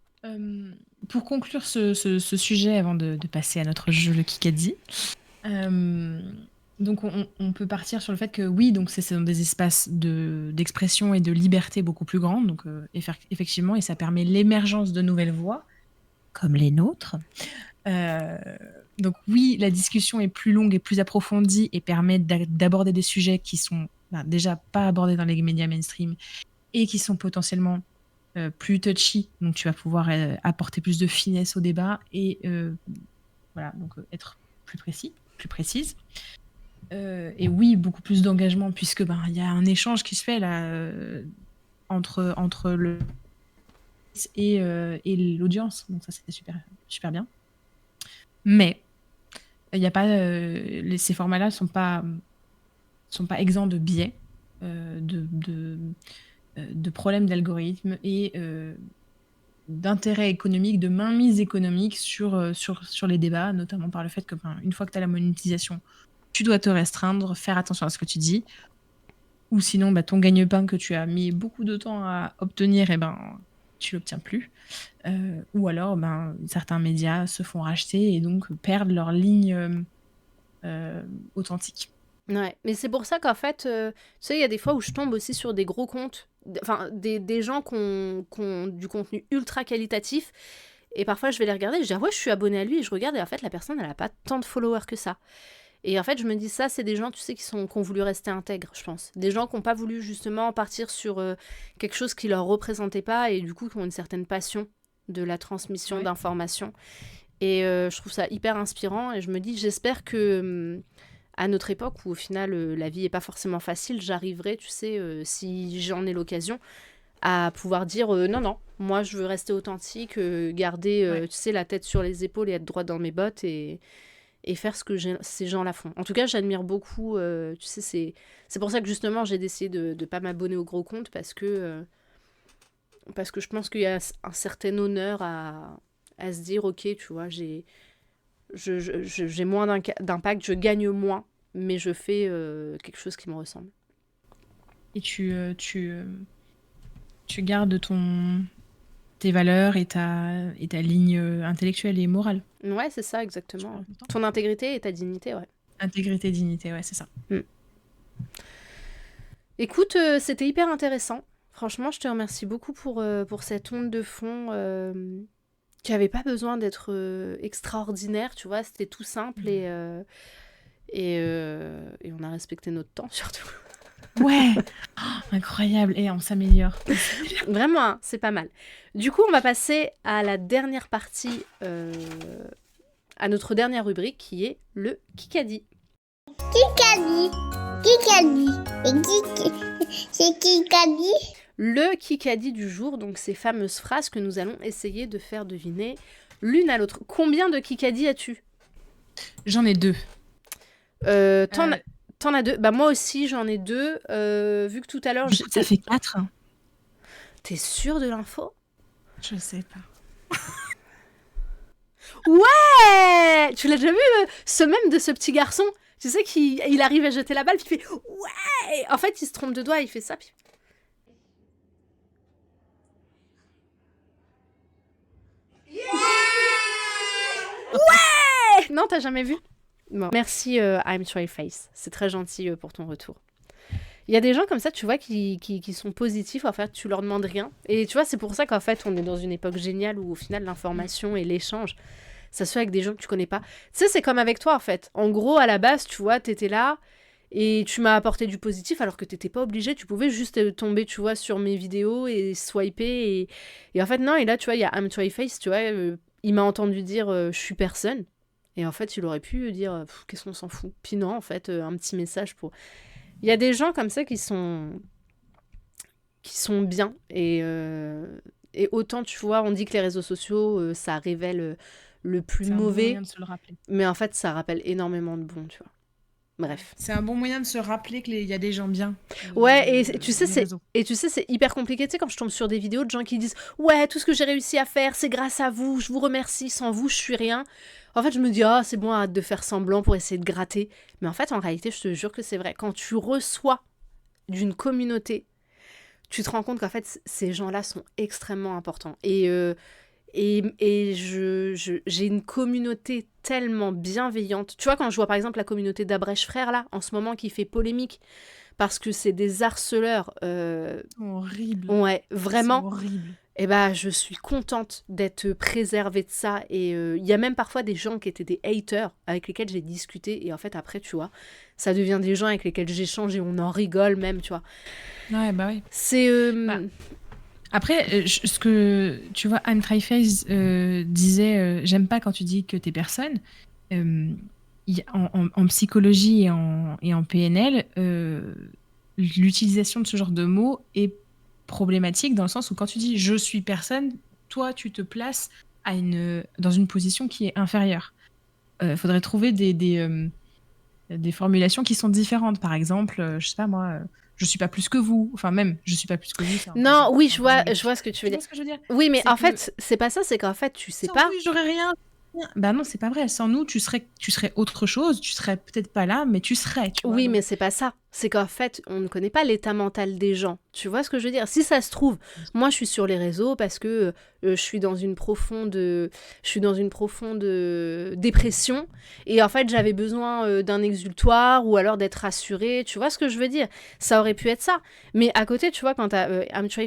Pour conclure ce sujet, avant de passer à notre jeu, le Kikadi, donc on peut partir sur le fait que oui, donc c'est dans des espaces d'expression et de liberté beaucoup plus grands, donc effectivement, et ça permet l'émergence de nouvelles voix, comme les nôtres. Donc oui, la discussion est plus longue et plus approfondie et permet d'aborder des sujets qui sont déjà pas abordés dans les médias mainstream et qui sont potentiellement plus touchy, donc tu vas pouvoir apporter plus de finesse au débat et voilà, donc être plus précise. Et oui, beaucoup plus d'engagement puisque y a un échange qui se fait là entre et l'audience. Donc ça, c'était super, super bien. Mais il y a pas, ces formats-là sont pas exempts de biais, de problèmes d'algorithme et d'intérêt économique, de mainmise économique sur les débats, notamment par le fait que une fois que tu as la monétisation, tu dois te restreindre, faire attention à ce que tu dis, ou sinon ton gagne-pain que tu as mis beaucoup de temps à obtenir, tu l'obtiens plus. Ou alors certains médias se font racheter et donc perdent leur ligne authentique. Ouais, mais c'est pour ça qu'en fait, tu sais, il y a des fois où je tombe aussi sur des gros comptes, enfin, des gens qui ont du contenu ultra qualitatif, et parfois je vais les regarder, et je dis, ah ouais, je suis abonnée à lui, et je regarde, et en fait, la personne, elle a pas tant de followers que ça. Et en fait, je me dis, ça, c'est des gens, tu sais, qui ont voulu rester intègres, je pense. Des gens qui n'ont pas voulu, justement, partir sur quelque chose qui leur représentait pas, et du coup, qui ont une certaine passion de la transmission d'informations. Et je trouve ça hyper inspirant, et je me dis, j'espère que... à notre époque où au final la vie est pas forcément facile, j'arriverai, tu sais, si j'en ai l'occasion, à pouvoir dire non, moi je veux rester authentique, garder, tu sais, la tête sur les épaules et être droite dans mes bottes et faire ce que ces gens-là font. En tout cas, j'admire beaucoup, tu sais, c'est pour ça que justement j'ai décidé de pas m'abonner au gros compte parce que je pense qu'il y a un certain honneur à se dire, ok, tu vois, j'ai moins d'impact, je gagne moins, mais je fais quelque chose qui me ressemble. Et tu gardes tes valeurs et ta ligne intellectuelle et morale. Ouais, c'est ça, exactement. Ton intégrité et ta dignité, ouais. Intégrité, dignité, ouais, c'est ça. Écoute, c'était hyper intéressant. Franchement, je te remercie beaucoup pour cette onde de fond qui n'avait pas besoin d'être extraordinaire, tu vois, c'était tout simple et on a respecté notre temps surtout. Ouais, incroyable, et on s'améliore. Vraiment, hein, c'est pas mal. Du coup, on va passer à la dernière partie, à notre dernière rubrique qui est le Kikadi. Kikadi, c'est Kikadi. Le Kikadi du jour, donc ces fameuses phrases que nous allons essayer de faire deviner l'une à l'autre. Combien de Kikadi as-tu ? J'en ai 2. T'en as 2 ? Bah moi aussi j'en ai 2. Vu que tout à l'heure... Ça fait 4. T'es sûre de l'info ? Je sais pas. Ouais ! Tu l'as déjà vu, ce même de ce petit garçon ? Tu sais qu'il arrive à jeter la balle, puis il fait « Ouais !» En fait, il se trompe de doigt, il fait ça, puis... Ouais ! Non, t'as jamais vu ? Bon. Merci I'm Try Face, c'est très gentil pour ton retour. Il y a des gens comme ça, tu vois, qui sont positifs, en fait, tu leur demandes rien. Et tu vois, c'est pour ça qu'en fait, on est dans une époque géniale où au final, l'information et l'échange, ça se fait avec des gens que tu connais pas. Tu sais, c'est comme avec toi, en fait. En gros, à la base, tu vois, t'étais là et tu m'as apporté du positif alors que t'étais pas obligé. Tu pouvais juste tomber, tu vois, sur mes vidéos et swiper. Et en fait, non, et là, tu vois, il y a I'm Try Face, tu vois, il m'a entendu dire je suis personne. Et en fait, il aurait pu dire qu'est-ce qu'on s'en fout. Puis non, en fait, un petit message pour... Il y a des gens comme ça qui sont bien. Et autant, tu vois, on dit que les réseaux sociaux, ça révèle le plus mauvais. C'est un bon moyen de se le rappeler. Mais en fait, ça rappelle énormément de bon, tu vois. Bref. C'est un bon moyen de se rappeler qu'il y a des gens bien. Ouais, et tu sais, c'est hyper compliqué. Tu sais, quand je tombe sur des vidéos de gens qui disent « Ouais, tout ce que j'ai réussi à faire, c'est grâce à vous. Je vous remercie. Sans vous, je suis rien. » En fait, je me dis « Ah, c'est bon, arrête de faire semblant pour essayer de gratter. » Mais en fait, en réalité, je te jure que c'est vrai. Quand tu reçois d'une communauté, tu te rends compte qu'en fait, ces gens-là sont extrêmement importants. Et j'ai une communauté tellement bienveillante. Tu vois, quand je vois par exemple la communauté d'Abrèche Frères, là, en ce moment, qui fait polémique, parce que c'est des harceleurs... horrible. Ouais, vraiment. C'est horrible. Et bah, je suis contente d'être préservée de ça. Et il y a même parfois des gens qui étaient des haters, avec lesquels j'ai discuté. Et en fait, après, tu vois, ça devient des gens avec lesquels j'échange et on en rigole même, tu vois. Ouais, bah oui. C'est... Après, ce que tu vois, Anne Tryface disait j'aime pas quand tu dis que t'es personne. En psychologie et en PNL, l'utilisation de ce genre de mots est problématique dans le sens où quand tu dis je suis personne, toi, tu te places dans une position qui est inférieure. Il faudrait trouver des formulations qui sont différentes. Par exemple, je sais pas moi, je suis pas plus que vous. Enfin, même, je suis pas plus que vous. Non, oui, je vois ce que tu veux Tu dire. vois ce que je veux dire? Oui, mais C'est en que fait, c'est pas ça, c'est qu'en fait, tu sais sans pas. vous, j'aurais rien. Bah non, c'est pas vrai. Sans nous, tu serais autre chose. Tu serais peut-être pas là, mais tu serais. Tu vois, Oui, donc- mais c'est pas ça. C'est qu'en fait, on ne connaît pas l'état mental des gens. Tu vois ce que je veux dire? Si ça se trouve, moi, je suis sur les réseaux parce que je suis dans une profonde dépression et en fait, j'avais besoin d'un exutoire ou alors d'être rassurée. Tu vois ce que je veux dire? Ça aurait pu être ça. Mais à côté, tu vois, quand t'as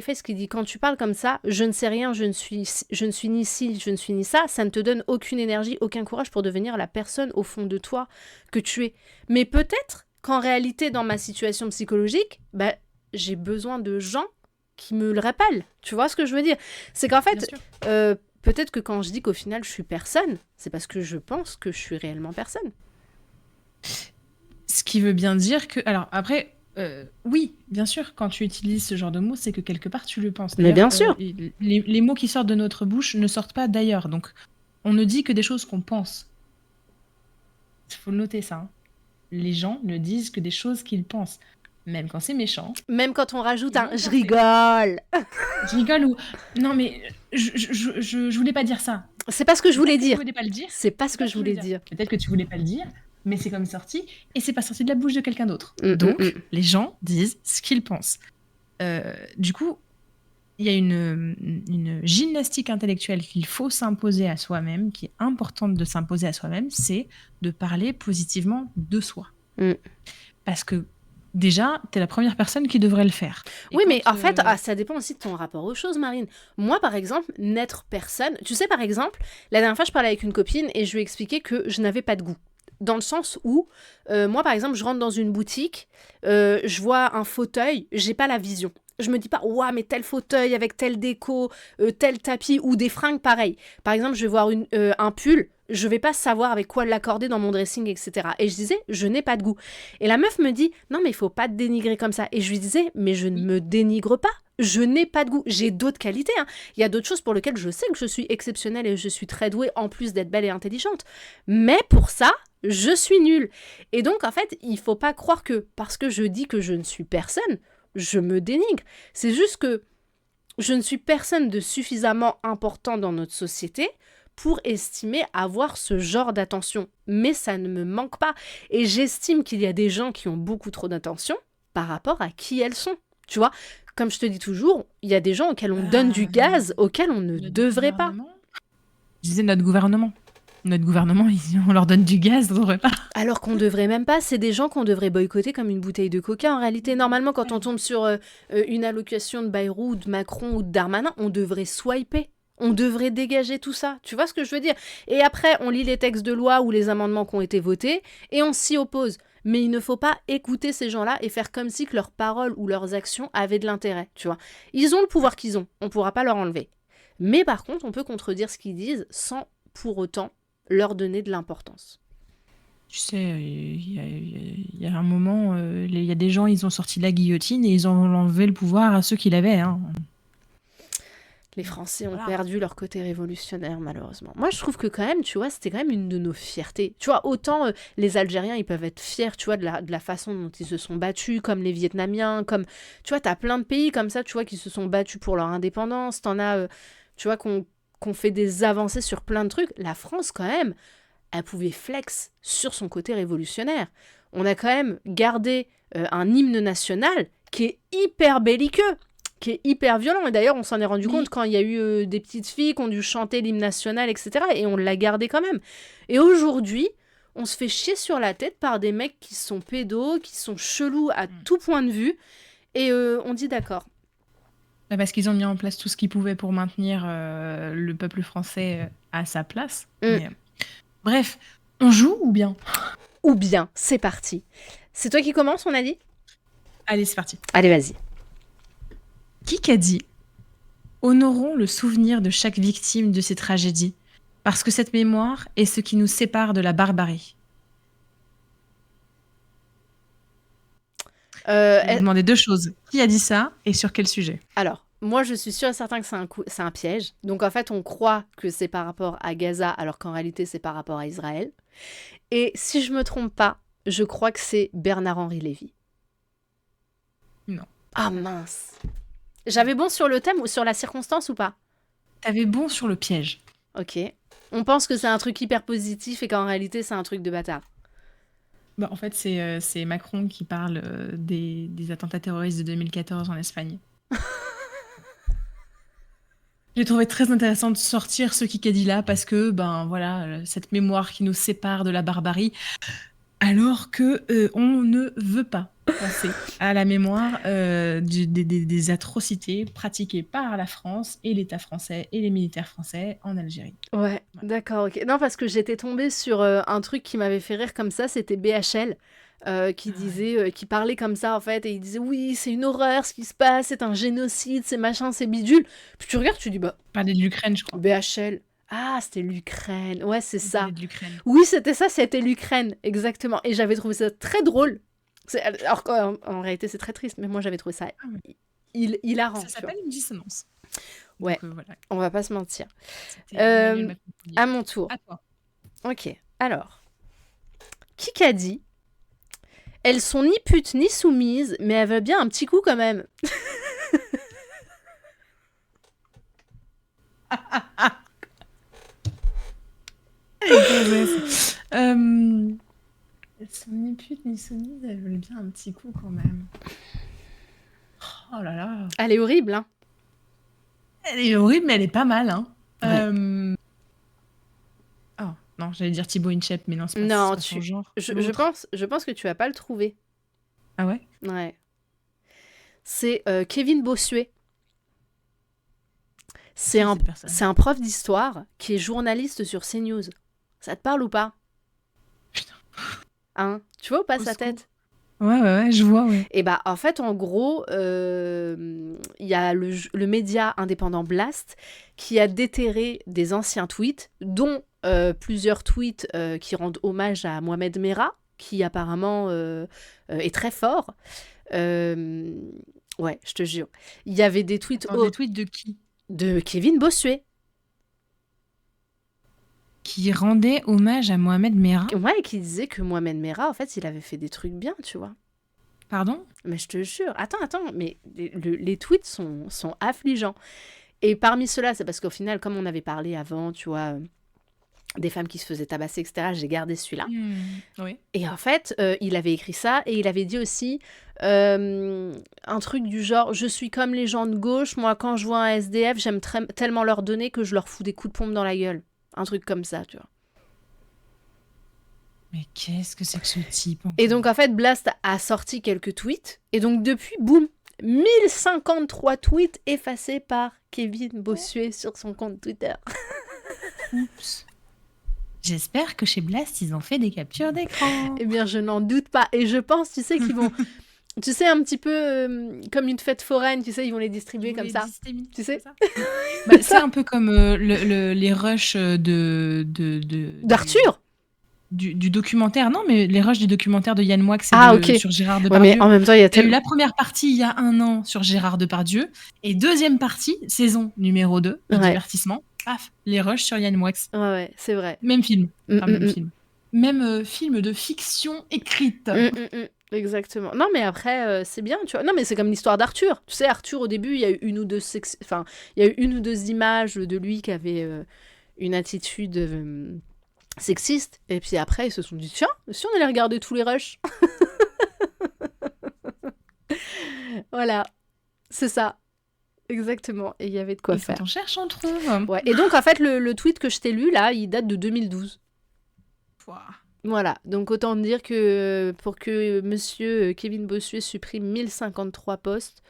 Face qui dit quand tu parles comme ça, je ne sais rien, je ne suis ni ci, je ne suis ni ça, ça ne te donne aucune énergie, aucun courage pour devenir la personne au fond de toi que tu es. Mais peut-être qu'en réalité, dans ma situation psychologique, bah, j'ai besoin de gens qui me le rappellent. Tu vois ce que je veux dire? C'est qu'en Bien fait, sûr. peut-être que quand je dis qu'au final, je suis personne, c'est parce que je pense que je suis réellement personne. Ce qui veut bien dire que... Alors après, oui, bien sûr, quand tu utilises ce genre de mots, c'est que quelque part, tu le penses. Mais D'ailleurs, bien sûr. les mots qui sortent de notre bouche ne sortent pas d'ailleurs. Donc, on ne dit que des choses qu'on pense. Il faut le noter, ça. Hein. Les gens ne disent que des choses qu'ils pensent. Même quand c'est méchant. Même quand on rajoute Ils un vont « je penser. rigole Je rigole ou... Non, mais je voulais pas dire ça. » C'est pas ce que je voulais Peut-être que tu dire. voulais pas le dire. C'est pas ce C'est que je voulais dire. Peut-être que tu voulais pas le dire, mais c'est comme sorti, et c'est pas sorti de la bouche de quelqu'un d'autre. Mm, Donc, mm, mm. les gens disent ce qu'ils pensent. Du coup, il y a une gymnastique intellectuelle qu'il faut s'imposer à soi-même, qui est importante de s'imposer à soi-même, c'est de parler positivement de soi. Mm. Parce que déjà, t'es la première personne qui devrait le faire. Et Oui, mais quand, en fait, ça dépend aussi de ton rapport aux choses, Marine. Moi, par exemple, n'être personne... Tu sais, par exemple, la dernière fois, je parlais avec une copine et je lui ai expliqué que je n'avais pas de goût. Dans le sens où, moi, par exemple, je rentre dans une boutique, je vois un fauteuil, j'ai pas la vision. Je me dis pas, ouah, mais tel fauteuil avec tel déco, tel tapis ou des fringues pareil. Par exemple, je vais voir un pull, je vais pas savoir avec quoi l'accorder dans mon dressing, etc. Et je disais, je n'ai pas de goût. Et la meuf me dit, non, mais il faut pas te dénigrer comme ça. Et je lui disais, mais je ne me dénigre pas. Je n'ai pas de goût. J'ai d'autres qualités. Hein. Il y a d'autres choses pour lesquelles je sais que je suis exceptionnelle et je suis très douée, en plus d'être belle et intelligente. Mais pour ça, je suis nulle. Et donc, en fait, il faut pas croire que parce que je dis que je ne suis personne, je me dénigre. C'est juste que je ne suis personne de suffisamment important dans notre société pour estimer avoir ce genre d'attention. Mais ça ne me manque pas. Et j'estime qu'il y a des gens qui ont beaucoup trop d'attention par rapport à qui elles sont. Tu vois, comme je te dis toujours, il y a des gens auxquels on donne du gaz, auxquels on ne devrait pas. Je disais notre gouvernement. Notre gouvernement, on leur donne du gaz, on devrait pas. Alors qu'on devrait même pas, c'est des gens qu'on devrait boycotter comme une bouteille de coca. En réalité, normalement, quand on tombe sur une allocation de Bayrou, ou de Macron ou de Darmanin, on devrait swiper. On devrait dégager tout ça. Tu vois ce que je veux dire? Et après, on lit les textes de loi ou les amendements qui ont été votés et on s'y oppose. Mais il ne faut pas écouter ces gens-là et faire comme si que leurs paroles ou leurs actions avaient de l'intérêt. Tu vois, ils ont le pouvoir qu'ils ont. On ne pourra pas leur enlever. Mais par contre, on peut contredire ce qu'ils disent sans pour autant leur donner de l'importance. Tu sais, il y a un moment, il y a des gens, ils ont sorti la guillotine et ils ont enlevé le pouvoir à ceux qui l'avaient. Hein. Les Français ont perdu leur côté révolutionnaire, malheureusement. Moi, je trouve que quand même, tu vois, c'était quand même une de nos fiertés. Tu vois, autant les Algériens, ils peuvent être fiers, tu vois, de la façon dont ils se sont battus, comme les Vietnamiens, comme... Tu vois, t'as plein de pays comme ça, tu vois, qui se sont battus pour leur indépendance. T'en as, tu vois, qu'on fait des avancées sur plein de trucs. La France, quand même, elle pouvait flex sur son côté révolutionnaire. On a quand même gardé un hymne national qui est hyper belliqueux, qui est hyper violent. Et d'ailleurs, on s'en est rendu compte quand il y a eu des petites filles qui ont dû chanter l'hymne national, etc. Et on l'a gardé quand même. Et aujourd'hui, on se fait chier sur la tête par des mecs qui sont pédos, qui sont chelous à tout point de vue. Et on dit d'accord. Parce qu'ils ont mis en place tout ce qu'ils pouvaient pour maintenir le peuple français à sa place. Mais, bref, on joue ou bien? Ou bien, c'est parti. C'est toi qui commence, on a dit? Allez, c'est parti. Allez, vas-y. Qui qu'a dit « Honorons le souvenir de chaque victime de ces tragédies, parce que cette mémoire est ce qui nous sépare de la barbarie. » Je vais demander deux choses. Qui a dit ça et sur quel sujet? Alors, moi, je suis sûre et certain que c'est un piège. Donc, en fait, on croit que c'est par rapport à Gaza, alors qu'en réalité, c'est par rapport à Israël. Et si je me trompe pas, je crois que c'est Bernard-Henri Lévy. Non. Ah mince. J'avais bon sur le thème ou sur la circonstance ou pas? T'avais bon sur le piège. Ok. On pense que c'est un truc hyper positif et qu'en réalité, c'est un truc de bâtard. Bah, en fait, c'est Macron qui parle des attentats terroristes de 2014 en Espagne. J'ai trouvé très intéressant de sortir ce Kikadi-là parce que, ben voilà, cette mémoire qui nous sépare de la barbarie, alors que on ne veut pas penser à la mémoire des atrocités pratiquées par la France et l'État français et les militaires français en Algérie. Ouais, Ouais. d'accord, ok. Non, parce que j'étais tombée sur un truc qui m'avait fait rire comme ça, c'était BHL, qui disait, qui parlait comme ça en fait, et il disait oui, c'est une horreur ce qui se passe, c'est un génocide, c'est machin, c'est bidule. Puis tu regardes, tu dis bah, Parler de l'Ukraine, je crois. BHL, ah, c'était l'Ukraine, ouais, c'est ça. Parler de l'Ukraine. Oui, c'était ça, c'était l'Ukraine, exactement. Et j'avais trouvé ça très drôle. Alors qu'en réalité, c'est très triste, mais moi j'avais trouvé ça hilarant. Ça tu vois. s'appelle une dissonance. Ouais. Donc, voilà. On va pas se mentir. C'était Emmanuel Macron qui dit. À mon tour. À toi. Ok, alors. Kikadi, elles sont ni putes ni soumises, mais elles veulent bien un petit coup quand même. Elles sont ni putes ni soumises, elles veulent bien un petit coup quand même. Oh là là. Elle est horrible, hein. Elle est horrible, mais elle est pas mal, hein. Ouais. Oh, non, j'allais dire Thibaut Inchep, mais non, c'est pas, Non, c'est pas son genre. je L'autre. pense que tu vas pas le trouver. Ah ouais? Ouais. C'est Kevin Bossuet. C'est un prof d'histoire qui est journaliste sur CNews. Ça te parle ou pas? Putain. Hein? Tu vois ou pas Au sa secours. tête? Ouais, je vois, ouais. Et bah, en fait, en gros, il y a le média indépendant Blast qui a déterré des anciens tweets, dont plusieurs tweets qui rendent hommage à Mohamed Merah, qui apparemment est très fort. Ouais, je te jure. Il y avait des tweets Attends, des tweets de qui? de Kevin Bossuet. Qui rendait hommage à Mohamed Merah. Ouais, qui disait que Mohamed Merah, en fait, il avait fait des trucs bien, tu vois. Pardon? Mais je te jure. Attends, mais les tweets sont affligeants. Et parmi ceux-là, c'est parce qu'au final, comme on avait parlé avant, tu vois, des femmes qui se faisaient tabasser, etc., j'ai gardé celui-là. Oui. Et en fait, il avait écrit ça, et il avait dit aussi un truc du genre « Je suis comme les gens de gauche, moi, quand je vois un SDF, j'aime tellement leur donner que je leur fous des coups de pompe dans la gueule. » Un truc comme ça, tu vois. Mais qu'est-ce que c'est que ce type? Et donc, en fait, Blast a sorti quelques tweets. Et donc, depuis, boum, 1053 tweets effacés par Kevin Bossuet sur son compte Twitter. Oups. J'espère que chez Blast, ils ont fait des captures d'écran. Eh bien, je n'en doute pas. Et je pense, tu sais, qu'ils vont... Tu sais, un petit peu comme une fête foraine, tu sais, ils vont les distribuer comme ça. Tu sais bah, c'est un peu comme les rushs d'Arthur du documentaire. Non, mais les rushs du documentaire de Yann Moix sur Gérard Ouais, Depardieu. mais en même temps, il y a eu la première partie il y a 1 an sur Gérard Depardieu et deuxième partie, saison numéro 2, le divertissement. Paf, les rushs sur Yann Moix. Ouais, c'est vrai. Même film. Même film. Même film de fiction écrite. Exactement. Non, mais après, c'est bien, tu vois. Non, mais c'est comme l'histoire d'Arthur. Tu sais, Arthur, au début, il y a eu une ou deux images de lui qui avait une attitude sexiste. Et puis après, ils se sont dit, tiens, si on allait regarder tous les rushs. Voilà. C'est ça. Exactement. Et il y avait de quoi faire. Quand on cherche, on trouve. Ouais. Et donc, en fait, le tweet que je t'ai lu, là, il date de 2012. Pouah. Voilà, donc autant dire que pour que monsieur Kevin Bossuet supprime 1053 posts,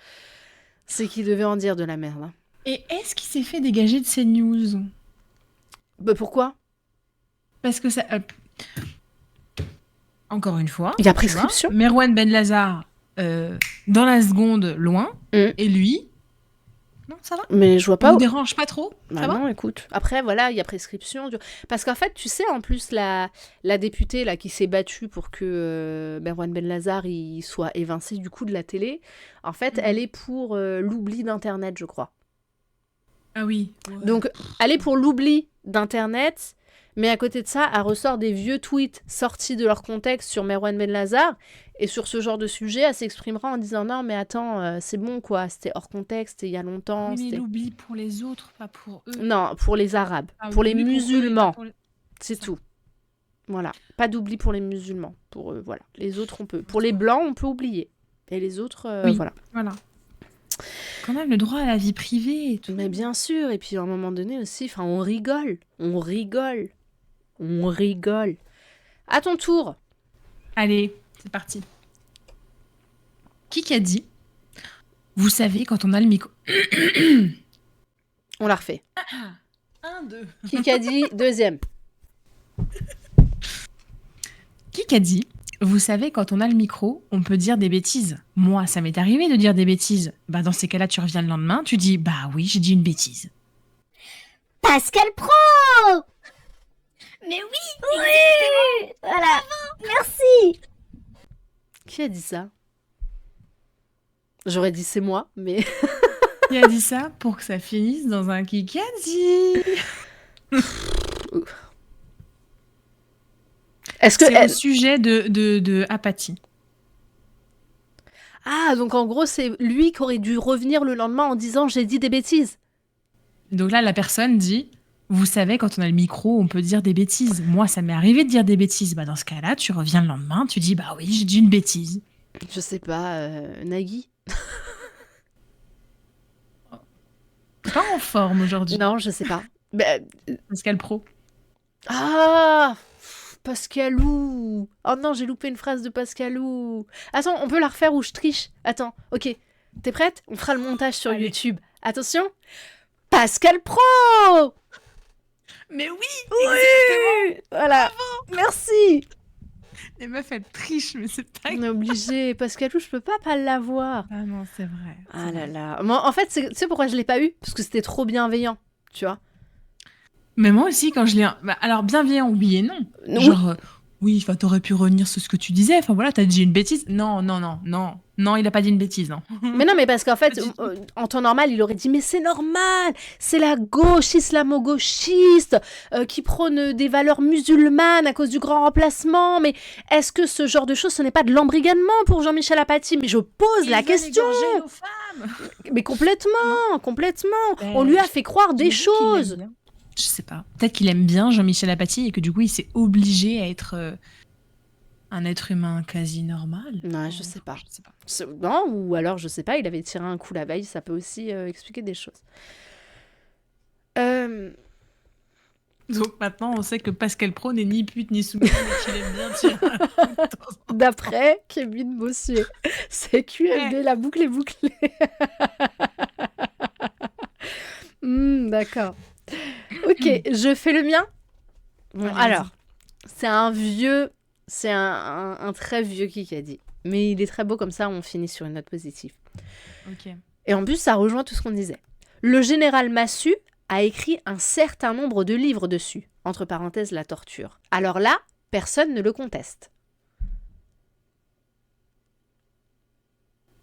c'est qu'il devait en dire de la merde. Hein. Et est-ce qu'il s'est fait dégager de CNews? Bah pourquoi? Parce que ça... Encore une fois... Il y a prescription. Merwan Ben Lazar, dans la seconde, loin, et lui... Non, ça va? Mais je vois Ça pas vous où... dérange pas trop? Bah Ça va? non, écoute. Après, voilà, il y a prescription. Parce qu'en fait, tu sais, en plus, la députée là, qui s'est battue pour que Merwan Benlazar il soit évincé du coup de la télé, en fait, elle est pour l'oubli d'Internet, je crois. Ah oui. Ouais. Donc, elle est pour l'oubli d'Internet, mais à côté de ça, elle ressort des vieux tweets sortis de leur contexte sur Merwan Benlazar, et sur ce genre de sujet, elle s'exprimera en disant non, mais attends, c'est bon quoi, c'était hors contexte, c'était il y a longtemps. Oui, mais c'était... l'oubli pour les autres, pas pour eux. Non, pour les Arabes, Ah, pour les l'oubli pour eux et pas musulmans, pour les- c'est ça. tout. Voilà, pas d'oubli pour les musulmans. Pour voilà, les autres on peut. Pour les blancs, on peut oublier, et les autres, Oui, voilà. voilà. Quand même le droit à la vie privée et tout. Mais bien sûr, et puis à un moment donné aussi, enfin, on rigole, on rigole, on rigole. À ton tour. Allez, c'est parti. Qui a dit? Vous savez, quand on a le micro... On la refait. 1, 2. Qui a dit deuxième? Qui a dit? Vous savez, quand on a le micro, on peut dire des bêtises. Moi, ça m'est arrivé de dire des bêtises. Bah, dans ces cas-là, tu reviens le lendemain, tu dis, bah oui, j'ai dit une bêtise. Pascal Pro. Mais oui. Voilà. Merci. Qui a dit ça? J'aurais dit c'est moi, mais Qui a dit ça pour que ça finisse dans un qui a dit? est-ce que C'est au sujet de apathie. ah, donc en gros c'est lui qui aurait dû revenir le lendemain en disant j'ai dit des bêtises. Donc là, la personne dit, vous savez, quand on a le micro, on peut dire des bêtises. Moi, ça m'est arrivé de dire des bêtises. Bah, dans ce cas-là, tu reviens le lendemain, tu dis, bah oui, j'ai dit une bêtise. Je sais pas, Nagui. Pas en forme aujourd'hui. Non, je sais pas. Bah, Pascal Pro. ah, Pascalou. Oh non, j'ai loupé une phrase de Pascalou. Attends, on peut la refaire ou je triche? Attends, ok. T'es prête? On fera le montage sur Allez. YouTube. Attention. Pascal Pro. Mais oui, Oui. Voilà. Merci. les meufs, elles trichent, mais c'est pas... On est obligé. Pascalou, je peux pas l'avoir. Ah non, c'est vrai. Ah là là. Moi, en fait, tu sais pourquoi je l'ai pas eu? Parce que c'était trop bienveillant, tu vois. Mais moi aussi, quand je l'ai... Bah, alors, bienveillant, oui et non. Oui. Genre, oui, enfin, t'aurais pu revenir sur ce que tu disais. Enfin, voilà, t'as dit une bêtise. Non, non, non, non. Non, il a pas dit une bêtise, non. Mais non, mais parce qu'en fait, Pas du tout. en temps normal, il aurait dit mais c'est normal, c'est la gauche islamo-gauchiste qui prône des valeurs musulmanes à cause du grand remplacement. Mais est-ce que ce genre de choses, ce n'est pas de l'embrigadement pour Jean-Michel Apathy? Mais je pose la question. Nos femmes. Mais complètement, complètement. Ben, On lui a fait croire des J'imagine qu'il choses. l'aime bien. Je sais pas. Peut-être qu'il aime bien Jean-Michel Apathy et que du coup, il s'est obligé à être un être humain quasi normal. Non, je sais pas. Je sais pas. Non, ou alors, je sais pas, il avait tiré un coup la veille, ça peut aussi expliquer des choses. Donc maintenant, on sait que Pascal Pro n'est ni pute ni soumise, mais qu'il aime bien tirer un coup de temps en temps. D'après Kevin Bossuet. C'est QFD, la boucle est bouclée. D'accord. Ok, je fais le mien. Bon, Allez, alors, c'est un vieux, c'est un très vieux qui a dit. Mais il est très beau comme ça, on finit sur une note positive. Ok. Et en plus, ça rejoint tout ce qu'on disait. Le général Massu a écrit un certain nombre de livres dessus. Entre parenthèses, la torture. Alors là, personne ne le conteste.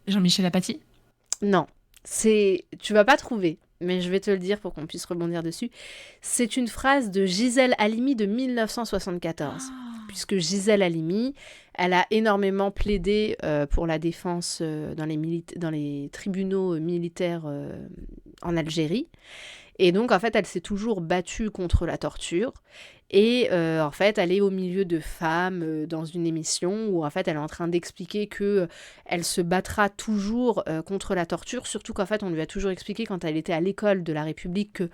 Jean-Michel Apathy. Non, tu vas pas trouver, mais je vais te le dire pour qu'on puisse rebondir dessus. C'est une phrase de Gisèle Halimi de 1974. Puisque Gisèle Halimi, elle a énormément plaidé pour la défense dans les tribunaux militaires en Algérie. Et donc, en fait, elle s'est toujours battue contre la torture. Et en fait, elle est au milieu de femmes dans une émission où en fait, elle est en train d'expliquer que elle se battra toujours contre la torture. Surtout qu'en fait, on lui a toujours expliqué quand elle était à l'école de la République que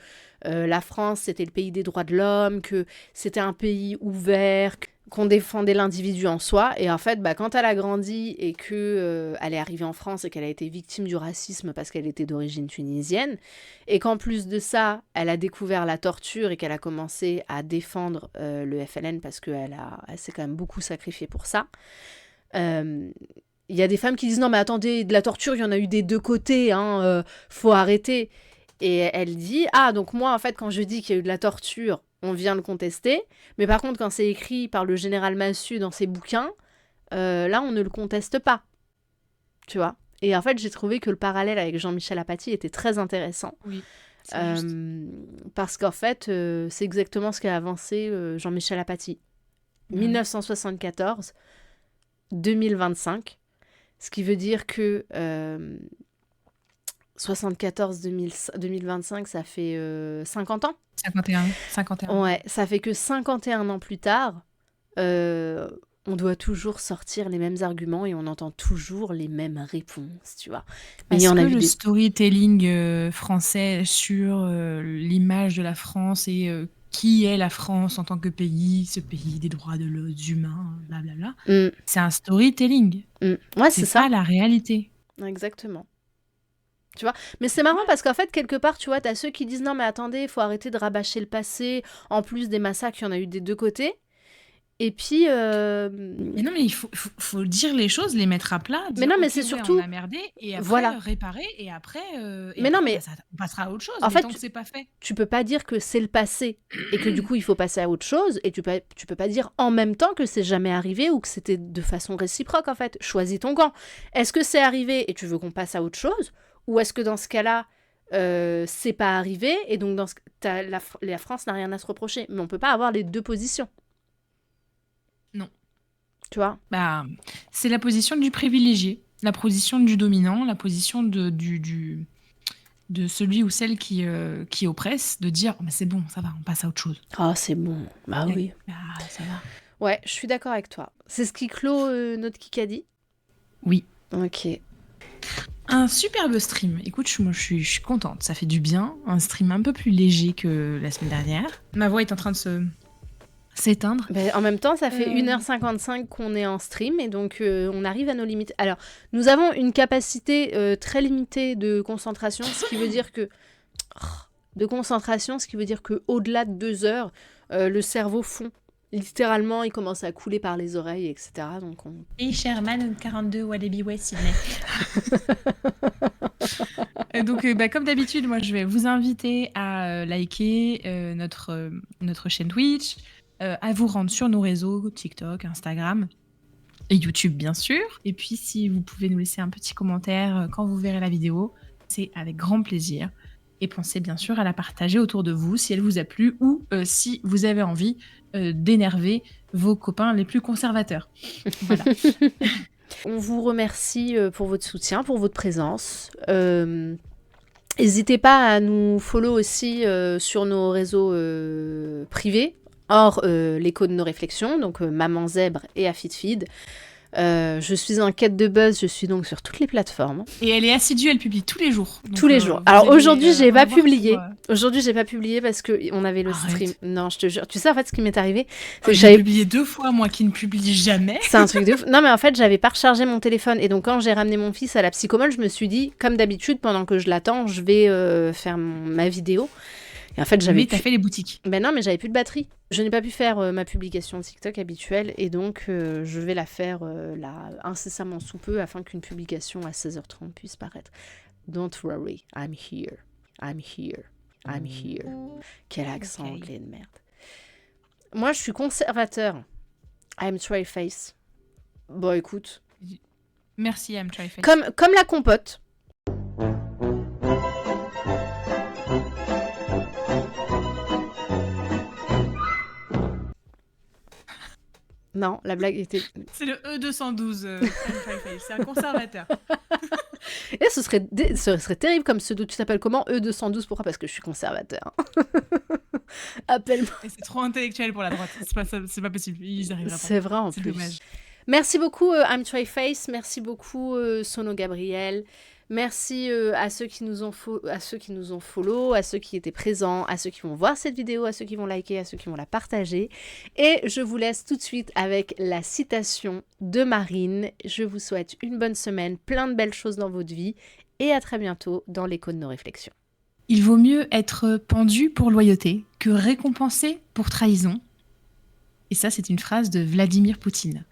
la France, c'était le pays des droits de l'homme, que c'était un pays ouvert, qu'on défendait l'individu en soi. Et en fait, quand elle a grandi et que elle est arrivée en France et qu'elle a été victime du racisme parce qu'elle était d'origine tunisienne, et qu'en plus de ça, elle a découvert la torture et qu'elle a commencé à défendre le FLN parce qu'elle s'est quand même beaucoup sacrifiée pour ça, Il y a des femmes qui disent non mais attendez, de la torture, il y en a eu des deux côtés, hein, faut arrêter. Et elle dit donc moi en fait quand je dis qu'il y a eu de la torture, on vient le contester, mais par contre quand c'est écrit par le général Massu dans ses bouquins, là on ne le conteste pas, tu vois. Et en fait j'ai trouvé que le parallèle avec Jean-Michel Apathy était très intéressant. Oui, c'est juste. Parce qu'en fait c'est exactement ce qu'a avancé Jean-Michel Apathy. 1974, 2025. Ce qui veut dire que 74-2025, ça fait 50 ans. 51. Ouais, ça fait que 51 ans plus tard, on doit toujours sortir les mêmes arguments et on entend toujours les mêmes réponses, tu vois. Mais Est-ce il y en a que eu le des... storytelling français sur l'image de la France et qui est la France en tant que pays, ce pays des droits de l'homme, humains, blablabla, c'est un storytelling. Ouais, c'est ça. Pas la réalité. Exactement. Tu vois, mais c'est marrant parce qu'en fait, quelque part, tu vois, t'as ceux qui disent non, mais attendez, il faut arrêter de rabâcher le passé, en plus des massacres, il y en a eu des deux côtés. Et puis. Mais non, mais il faut dire les choses, les mettre à plat. Dire, mais non, mais ok, c'est ouais, surtout. on a merdé, et après voilà. réparer, et après. mais non, mais. On passera à autre chose, en mais fait, tant que c'est pas fait. Tu peux pas dire que c'est le passé et que du coup il faut passer à autre chose, et tu peux pas dire en même temps que c'est jamais arrivé ou que c'était de façon réciproque en fait. Choisis ton camp. Est-ce que c'est arrivé et tu veux qu'on passe à autre chose, ou est-ce que dans ce cas-là c'est pas arrivé et donc dans la France n'a rien à se reprocher? Mais on peut pas avoir les deux positions. Non. Tu vois? Bah, c'est la position du privilégié, la position du dominant, la position de celui ou celle qui oppresse, de dire oh, mais c'est bon, ça va, on passe à autre chose. Ah, c'est bon. Bah oui. Bah, ça va. Ouais, je suis d'accord avec toi. C'est ce qui clôt notre Kikadi? Oui. Ok. Un superbe stream. Écoute, je suis contente. Ça fait du bien. Un stream un peu plus léger que la semaine dernière. Ma voix est en train de s'éteindre. En même temps, ça fait 1h55 qu'on est en stream et donc on arrive à nos limites. Alors, nous avons une capacité très limitée de concentration, ce qui veut dire que... au-delà de 2 heures, le cerveau fond. Littéralement, il commence à couler par les oreilles, etc. Donc on... Et Sherman 42 Walibi West Sydney. Donc, comme d'habitude, moi, je vais vous inviter à liker notre chaîne Twitch, à vous rendre sur nos réseaux, TikTok, Instagram et YouTube, bien sûr. Et puis, si vous pouvez nous laisser un petit commentaire quand vous verrez la vidéo, c'est avec grand plaisir. Et pensez bien sûr à la partager autour de vous si elle vous a plu ou si vous avez envie d'énerver vos copains les plus conservateurs. Voilà. On vous remercie pour votre soutien, pour votre présence. N'hésitez pas à nous follow aussi sur nos réseaux privés, hors l'écho de nos réflexions, donc Maman Zèbre et AffitFeed. Je suis en quête de buzz, je suis donc sur toutes les plateformes. Et elle est assidue, elle publie tous les jours. Donc, tous les jours. Alors aujourd'hui, j'ai pas publié. Aujourd'hui, j'ai pas publié parce qu'on avait le stream. Non, je te jure. Tu sais, en fait, ce qui m'est arrivé, c'est que j'avais publié 2 fois, moi qui ne publie jamais. C'est un truc de ouf. Non, mais en fait, j'avais pas rechargé mon téléphone. Et donc, quand j'ai ramené mon fils à la psychomole, je me suis dit, comme d'habitude, pendant que je l'attends, je vais faire ma vidéo. Et en fait, mais t'as fait les boutiques. Ben non, mais j'avais plus de batterie. Je n'ai pas pu faire ma publication TikTok habituelle et donc je vais la faire là, incessamment sous peu afin qu'une publication à 16h30 puisse paraître. Don't worry, I'm here. I'm here. I'm here. Quel accent anglais de merde. Moi, je suis conservateur. I'm Tryface. Bon, écoute. Merci, I'm Tryface. Comme la compote. Non, la blague était... C'est le E212, c'est un conservateur. Et ce serait terrible comme pseudo. Tu t'appelles comment? E212, pourquoi? Parce que je suis conservateur. Appelle-moi. Et c'est trop intellectuel pour la droite, c'est pas possible, ils arriveront pas. C'est vrai en plus. Dommage. Merci beaucoup I'm Tryface, merci beaucoup Sono Gabriel. Merci à ceux qui nous ont follow, à ceux qui étaient présents, à ceux qui vont voir cette vidéo, à ceux qui vont liker, à ceux qui vont la partager. Et je vous laisse tout de suite avec la citation de Marine. Je vous souhaite une bonne semaine, plein de belles choses dans votre vie et à très bientôt dans l'écho de nos réflexions. Il vaut mieux être pendu pour loyauté que récompensé pour trahison. Et ça, c'est une phrase de Vladimir Poutine.